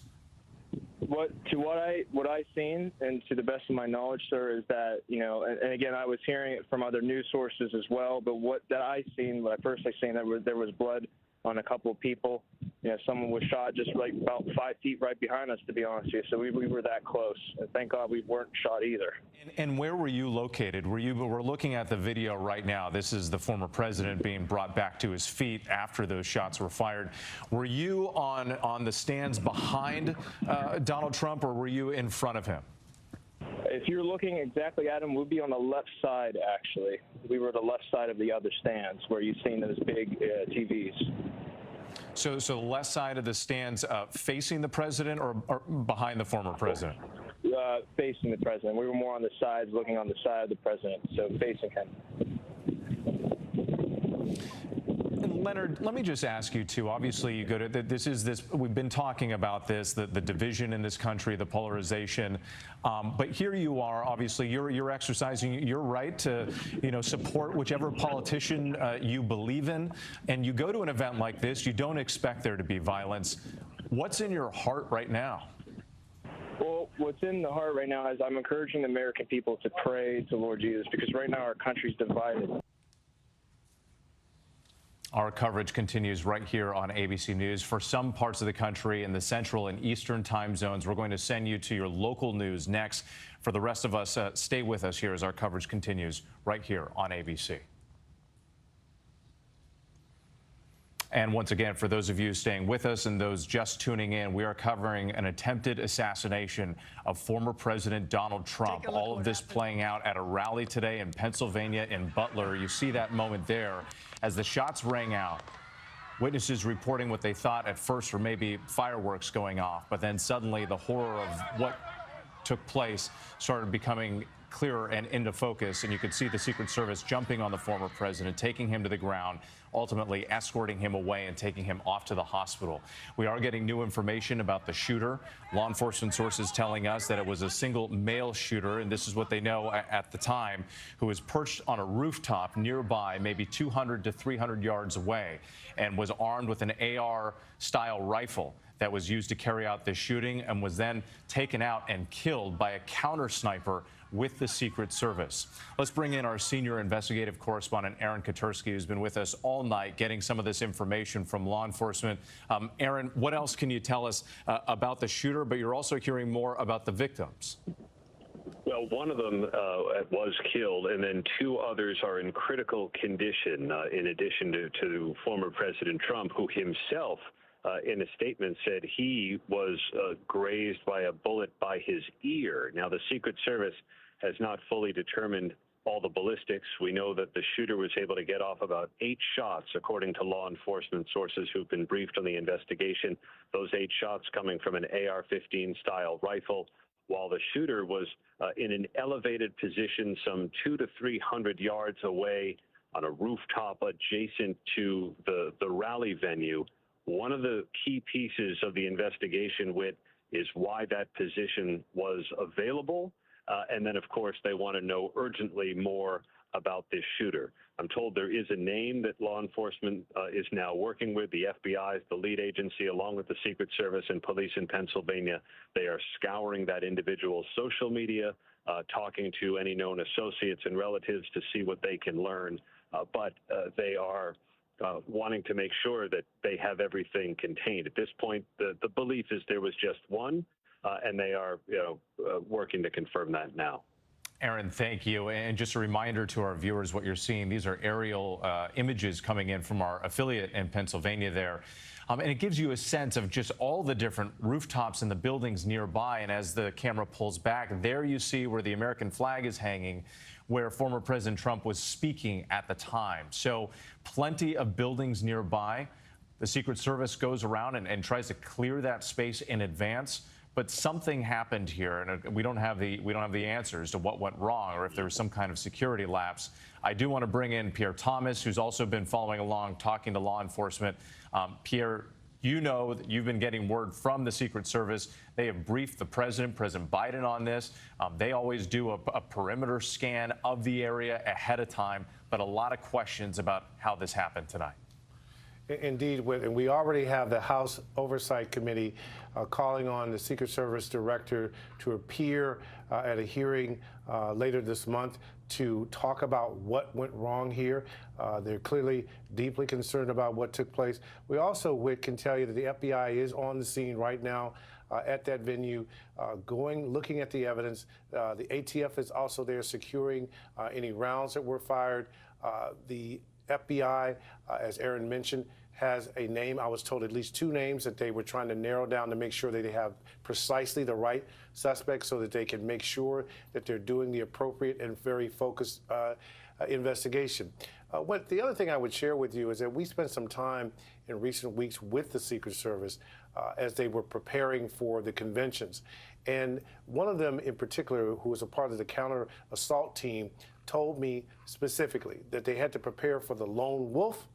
What I seen, and to the best of my knowledge, sir, is that and again, I was hearing it from other news sources as well. But what I personally seen, there was blood on a couple of people. Someone was shot just about 5 feet right behind us, to be honest with you. So we were that close, and thank God we weren't shot either. And where were you located? We're looking at the video right now. This is the former president being brought back to his feet after those shots were fired. Were you on the stands behind Donald Trump, or were you in front of him? If you're looking exactly at him, we'd be on the left side, actually. We were the left side of the other stands where you've seen those big TVs. So the left side of the stands facing the president or behind the former president? Facing the president. We were more on the sides, looking on the side of the president, so facing him. And Leonard, let me just ask you too. Obviously, you go to we've been talking about this, the division in this country, the polarization. But here you are. Obviously, you're exercising your right to support whichever politician you believe in. And you go to an event like this, you don't expect there to be violence. What's in your heart right now? Well, what's in the heart right now is I'm encouraging the American people to pray to Lord Jesus, because right now our country's divided. Our coverage continues right here on ABC News. For some parts of the country in the central and eastern time zones, we're going to send you to your local news next. For the rest of us, stay with us here as our coverage continues right here on ABC. And once again, for those of you staying with us and those just tuning in, we are covering an attempted assassination of former President Donald Trump. All of this playing out at a rally today in Pennsylvania in Butler. You see that moment there as the shots rang out. Witnesses reporting what they thought at first were maybe fireworks going off, but then suddenly the horror of what took place started becoming clearer and into focus, and you could see the Secret Service jumping on the former president, taking him to the ground, ultimately escorting him away and taking him off to the hospital. We are getting new information about the shooter. Law enforcement sources telling us that it was a single male shooter, and this is what they know at the time, who was perched on a rooftop nearby, maybe 200 to 300 yards away, and was armed with an AR-style rifle that was used to carry out this shooting, and was then taken out and killed by a counter sniper with the Secret Service. Let's bring in our senior investigative correspondent, Aaron Katersky, who's been with us all night getting some of this information from law enforcement. Aaron, what else can you tell us about the shooter, but you're also hearing more about the victims? Well, one of them was killed, and then 2 others are in critical condition, in addition to former President Trump, who himself in a statement said he was grazed by a bullet by his ear. Now, the Secret Service has not fully determined all the ballistics. We know that the shooter was able to get off about 8 shots, according to law enforcement sources who've been briefed on the investigation. Those 8 shots coming from an AR-15 style rifle, while the shooter was in an elevated position some 200 to 300 yards away on a rooftop adjacent to the rally venue. One of the key pieces of the investigation, Whit, is why that position was available. And then, of course, they want to know urgently more about this shooter. I'm told there is a name that law enforcement is now working with. The FBI is the lead agency, along with the Secret Service and police in Pennsylvania. They are scouring that individual's social media, talking to any known associates and relatives to see what they can learn. But they are wanting to make sure that they have everything contained. At this point, the belief is there was just one, and they are working to confirm that now. Aaron, thank you. And just a reminder to our viewers what you're seeing. These are aerial images coming in from our affiliate in Pennsylvania there. And it gives you a sense of just all the different rooftops and the buildings nearby. And as the camera pulls back, there you see where the American flag is hanging, where former President Trump was speaking at the time. So plenty of buildings nearby. The Secret Service goes around and tries to clear that space in advance. But something happened here, and we don't have the answers to what went wrong or if there was some kind of security lapse. I do want to bring in Pierre Thomas, who's also been following along, talking to law enforcement. Pierre, you know that you've been getting word from the Secret Service. They have briefed the President Biden on this. They always do a perimeter scan of the area ahead of time, but a lot of questions about how this happened tonight. Indeed, and we already have the House Oversight Committee calling on the Secret Service Director to appear at a hearing later this month to talk about what went wrong here. They're clearly deeply concerned about what took place. We also, can tell you that the FBI is on the scene right now at that venue, looking at the evidence. The ATF is also there securing any rounds that were fired. The FBI, as Aaron mentioned, has a name. I was told at least 2 names that they were trying to narrow down to make sure that they have precisely the right suspects so that they can make sure that they're doing the appropriate and very focused investigation. The other thing I would share with you is that we spent some time in recent weeks with the Secret Service as they were preparing for the conventions. And one of them in particular, who was a part of the counter assault team, told me specifically that they had to prepare for the lone wolf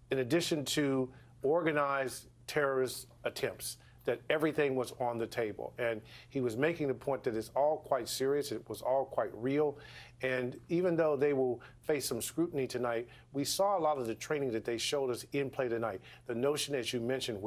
in addition to organized terrorist attempts, that everything was on the table. And he was making the point that it's all quite serious, it was all quite real. And even though they will face some scrutiny tonight, we saw a lot of the training that they showed us in play tonight. The notion, as you mentioned,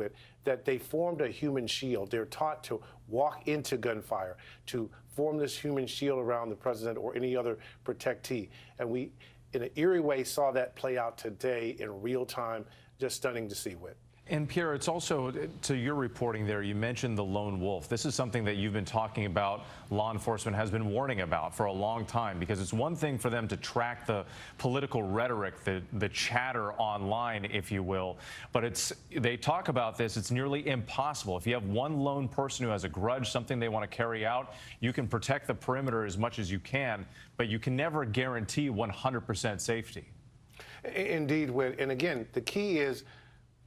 that they formed a human shield. They're taught to walk into gunfire, to form this human shield around the president or any other protectee. And we, in an eerie way, saw that play out today in real time. Just stunning to see, Whit. And Pierre, it's also, to your reporting there, you mentioned the lone wolf. This is something that you've been talking about, law enforcement has been warning about for a long time, because it's one thing for them to track the political rhetoric, the chatter online, if you will, but they talk about this, it's nearly impossible. If you have one lone person who has a grudge, something they want to carry out, you can protect the perimeter as much as you can, but you can never guarantee 100% safety. Indeed, Whit. And again, the key is,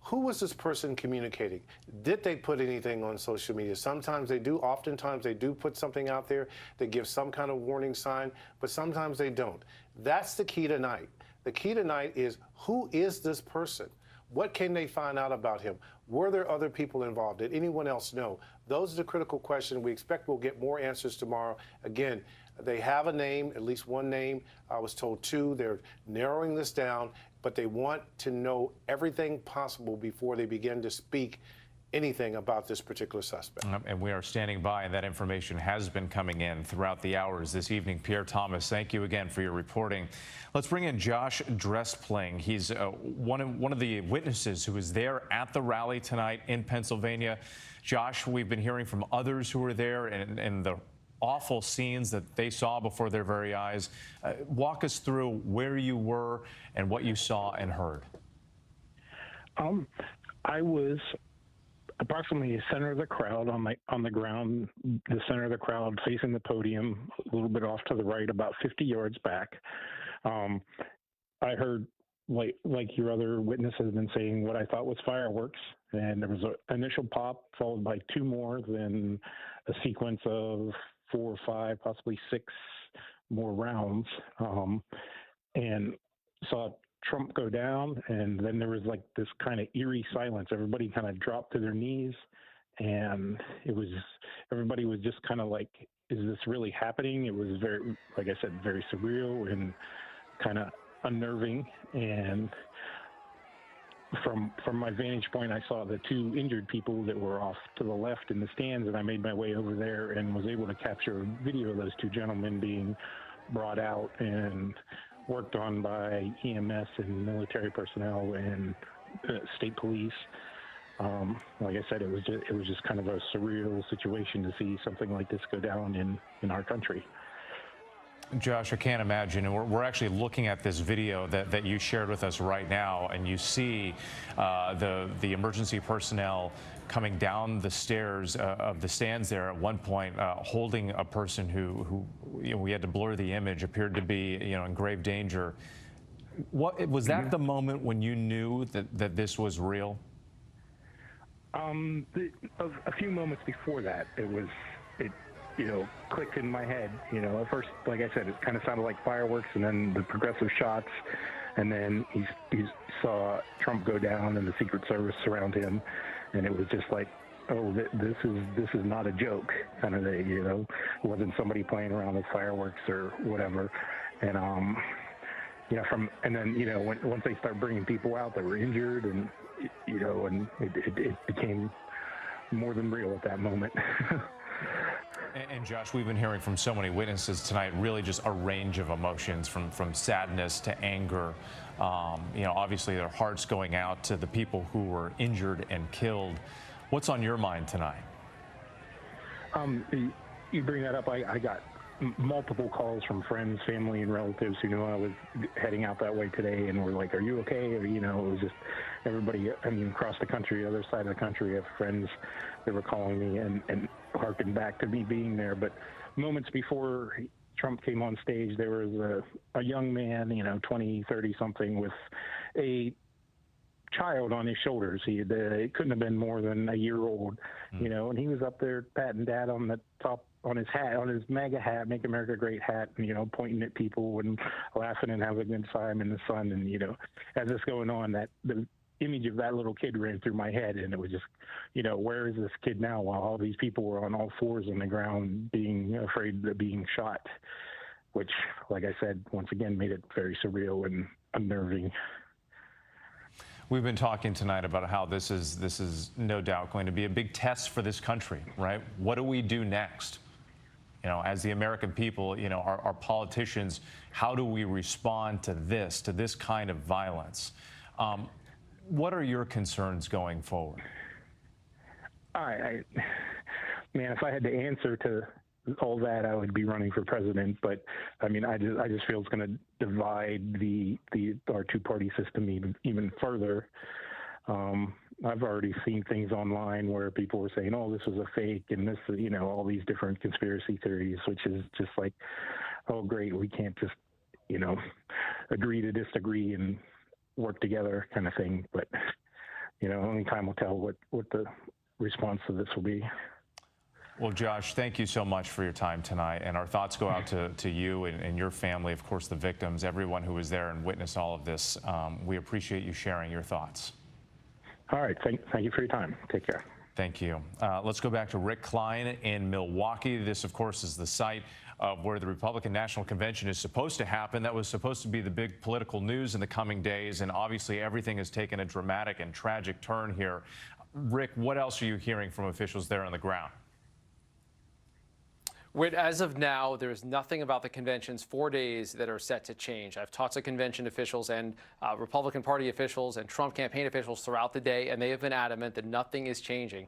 who was this person communicating? Did they put anything on social media? Sometimes they do. Oftentimes they do put something out there that gives some kind of warning sign, but sometimes they don't. That's the key tonight. The key tonight is, who is this person? What can they find out about him? Were there other people involved? Did anyone else know? Those are the critical questions. We expect we'll get more answers tomorrow. Again, they have a name, at least one name. I was told 2. They're narrowing this down, but they want to know everything possible before they begin to speak anything about this particular suspect. And we are standing by, and that information has been coming in throughout the hours this evening. Pierre Thomas, thank you again for your reporting. Let's bring in Josh Drespling. He's one of the witnesses who was there at the rally tonight in Pennsylvania. Josh, we've been hearing from others who were there and the awful scenes that they saw before their very eyes. Walk us through where you were and what you saw and heard. I was approximately the center of the crowd on the ground, the center of the crowd facing the podium, a little bit off to the right, about 50 yards back. I heard, like your other witness has been saying, what I thought was fireworks, and there was an initial pop followed by 2 more, then a sequence of 4 or 5, possibly 6 more rounds, and saw Trump go down, and then there was like this kind of eerie silence. Everybody kind of dropped to their knees, and everybody was just kind of like, is this really happening? It was very, like I said, very surreal and kind of unnerving. And from my vantage point, I saw the 2 injured people that were off to the left in the stands, and I made my way over there and was able to capture a video of those 2 gentlemen being brought out and worked on by EMS and military personnel and state police. Like I said, it was just kind of a surreal situation to see something like this go down in our country. Josh, I can't imagine. And we're actually looking at this video that you shared with us right now, and you see the emergency personnel coming down the stairs of the stands there at one point, holding a person who we had to blur the image, appeared to be in grave danger. What was that the moment when you knew that this was real? A few moments before that, it clicked in my head. At first, like I said, it kind of sounded like fireworks, and then the progressive shots, and then he saw Trump go down and the Secret Service surround him, and it was just like, oh, this is not a joke kind of thing. It wasn't somebody playing around with fireworks or whatever, and once they start bringing people out that were injured, and and it became more than real at that moment. And Josh, we've been hearing from so many witnesses tonight, really just a range of emotions from sadness to anger. Obviously their hearts going out to the people who were injured and killed. What's on your mind tonight? You bring that up. I got multiple calls from friends, family, and relatives who knew I was heading out that way today, and were like, "Are you okay?" Or, it was just everybody. Across the country, the other side of the country, I have friends that were calling me and harkened back to me being there. But moments before Trump came on stage, there was a young man, 20, 30 something, with a child on his shoulders. It couldn't have been more than a year old, and he was up there patting dad on the top, on his hat, on his MAGA hat, Make America Great hat, and, pointing at people and laughing and having a good time in the sun. And, as it's going on, the image of that little kid ran through my head, and it was just, where is this kid now, while all these people were on all fours on the ground being afraid of being shot, which, like I said, once again made it very surreal and unnerving. We've been talking tonight about how this is no doubt going to be a big test for this country, right? What do we do next? As the American people, our politicians, how do we respond to this kind of violence? What are your concerns going forward? Man, if I had to answer to all that, I would be running for president. But I just feel it's going to divide our two-party system even further. I've already seen things online where people were saying, "Oh, this was a fake," and this, all these different conspiracy theories, which is just like, oh, great, we can't just, agree to disagree and work together kind of thing. But, only time will tell what the response to this will be. Well, Josh, thank you so much for your time tonight, and our thoughts go out to you and your family, of course, the victims, everyone who was there and witnessed all of this. We appreciate you sharing your thoughts. All right. Thank you for your time. Take care. Thank you. Let's go back to Rick Klein in Milwaukee. This, of course, is the site of where the Republican National Convention is supposed to happen. That was supposed to be the big political news in the coming days, and obviously everything has taken a dramatic and tragic turn here. Rick, what else are you hearing from officials there on the ground? As of now, there is nothing about the convention's 4 days that are set to change. I've talked to convention officials and Republican Party officials and Trump campaign officials throughout the day, and they have been adamant that nothing is changing.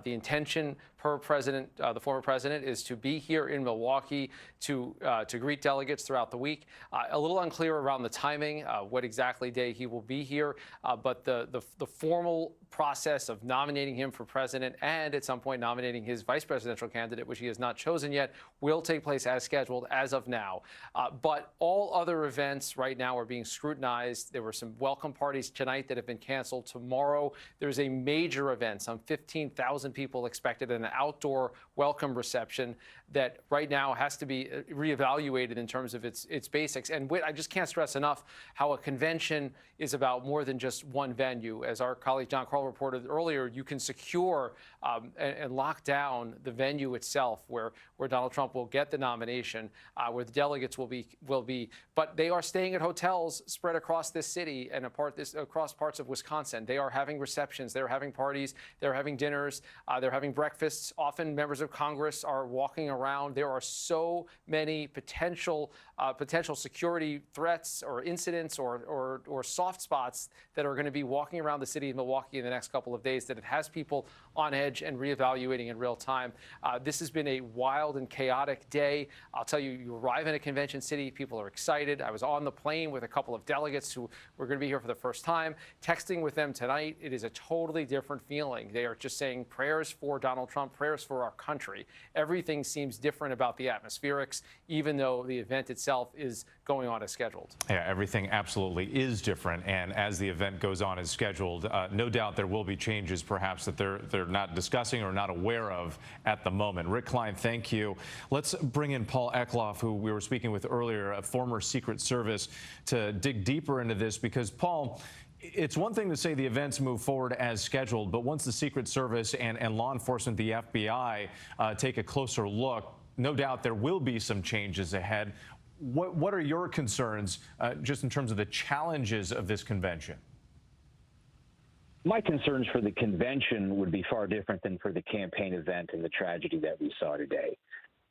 The intention per president, the former president, is to be here in Milwaukee to greet delegates throughout the week. A little unclear around the timing, what exactly day he will be here, but the formal process of nominating him for president and at some point nominating his vice presidential candidate, which he has not chosen yet, will take place as scheduled as of now. But all other events right now are being scrutinized. There were some welcome parties tonight that have been canceled. Tomorrow, there's a major event, some 15,000 people expected, an outdoor welcome reception that right now has to be reevaluated in terms of its basics. And I just can't stress enough how a convention is about more than just one venue. As our colleague John Carl reported earlier, you can secure and lock down the venue itself where Donald Trump will get the nomination, where the delegates will be. But they are staying at hotels spread across this city and across parts of Wisconsin. They are having receptions. They're having parties. They're having dinners. They're having breakfasts. Often members of Congress are walking around. There are so many potential security threats or incidents or soft spots that are going to be walking around the city of Milwaukee in the next couple of days that it has people on edge and reevaluating in real time. This has been a wild and chaotic day. I'll tell you, you arrive in a convention city, people are excited. I was on the plane with a couple of delegates who were going to be here for the first time, texting with them tonight. It is a totally different feeling. They are just saying prayers for Donald Trump, prayers for our country. Everything seems seems different about the atmospherics, even though the event itself is going on as scheduled. Yeah, everything absolutely is different, and as the event goes on as scheduled, no doubt there will be changes perhaps that they're not discussing or not aware of at the moment. Rick Klein, thank you. Let's bring in Paul Eckloff, who we were speaking with earlier, a former Secret Service, to dig deeper into this, because Paul, it's one thing to say the events move forward as scheduled, but once the Secret Service and law enforcement, the FBI, take a closer look, no doubt there will be some changes ahead. What are your concerns just in terms of the challenges of this convention? My concerns for the convention would be far different than for the campaign event and the tragedy that we saw today.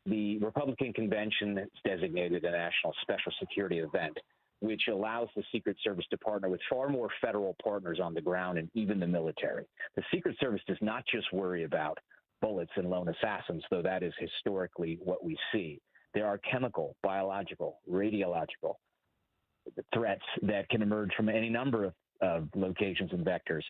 The Republican convention has designated a national special security event, which allows the Secret Service to partner with far more federal partners on the ground and even the military. The Secret Service does not just worry about bullets and lone assassins, though that is historically what we see. There are chemical, biological, radiological threats that can emerge from any number of locations and vectors.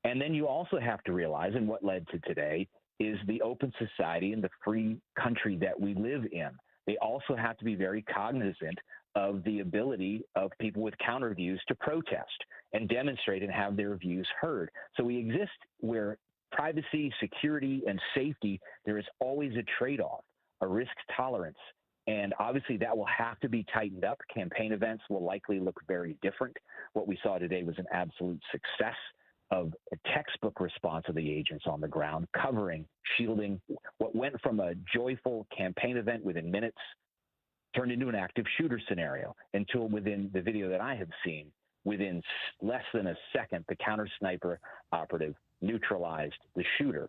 And then you also have to realize, and what led to today, is the open society and the free country that we live in. They also have to be very cognizant of the ability of people with counter views to protest and demonstrate and have their views heard. So we exist where privacy, security, and safety, there is always a trade-off, a risk tolerance. And obviously that will have to be tightened up. Campaign events will likely look very different. What we saw today was an absolute success of a textbook response of the agents on the ground, covering, shielding what went from a joyful campaign event within minutes turned into an active shooter scenario until within the video that I have seen, within less than a second, the counter sniper operative neutralized the shooter,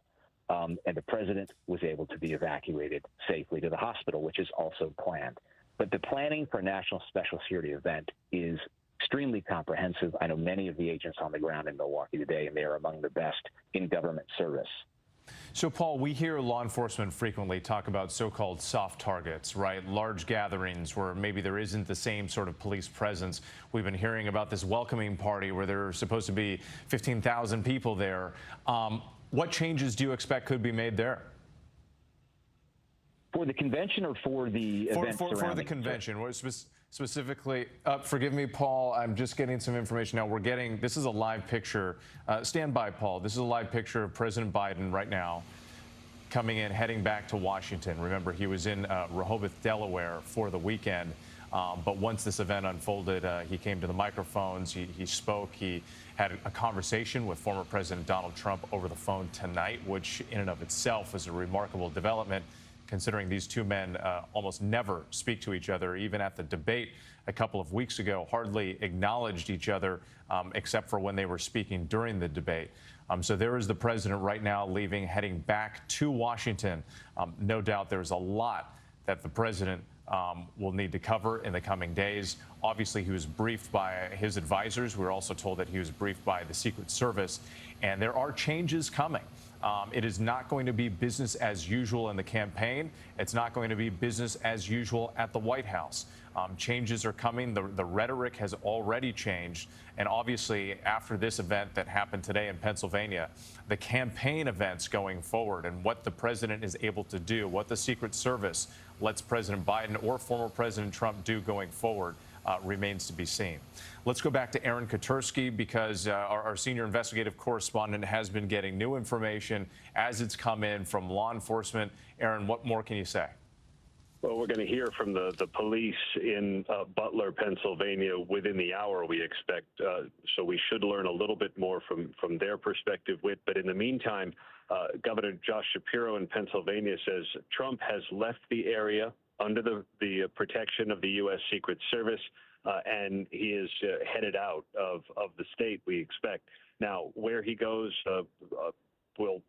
and the president was able to be evacuated safely to the hospital, which is also planned. But the planning for a national special security event is extremely comprehensive. I know many of the agents on the ground in Milwaukee today, and they are among the best in government service. So, Paul, we hear law enforcement frequently talk about so-called soft targets, right? Large gatherings where maybe there isn't the same sort of police presence. We've been hearing about this welcoming party where there are supposed to be 15,000 people there. What changes do you expect could be made there? For the convention or for the events surrounding? For the convention. What specifically, forgive me, Paul, I'm just getting some information now. This is a live picture. Stand by, Paul. This is a live picture of President Biden right now coming in, heading back to Washington. Remember, he was in Rehoboth, Delaware for the weekend. But once this event unfolded, he came to the microphones, he spoke, he had a conversation with former President Donald Trump over the phone tonight, which in and of itself is a remarkable development, considering these two men almost never speak to each other. Even at the debate a couple of weeks ago, hardly acknowledged each other except for when they were speaking during the debate. So there is the president right now leaving, heading back to Washington. No doubt there's a lot that the president will need to cover in the coming days. Obviously, he was briefed by his advisors. We were also told that he was briefed by the Secret Service, and there are changes coming. It is not going to be business as usual in the campaign. It's not going to be business as usual at the White House. Changes are coming. The rhetoric has already changed. And obviously, after this event that happened today in Pennsylvania, the campaign events going forward and what the president is able to do, what the Secret Service lets President Biden or former President Trump do going forward, remains to be seen. Let's go back to Aaron Katersky, because our senior investigative correspondent has been getting new information as it's come in from law enforcement. Aaron, what more can you say? Well, we're going to hear from the police in Butler, Pennsylvania within the hour, we expect. So we should learn a little bit more from their perspective. But in the meantime, Governor Josh Shapiro in Pennsylvania says Trump has left the area under the protection of the U.S. Secret Service, and he is headed out of the state, we expect. Now, where he goes will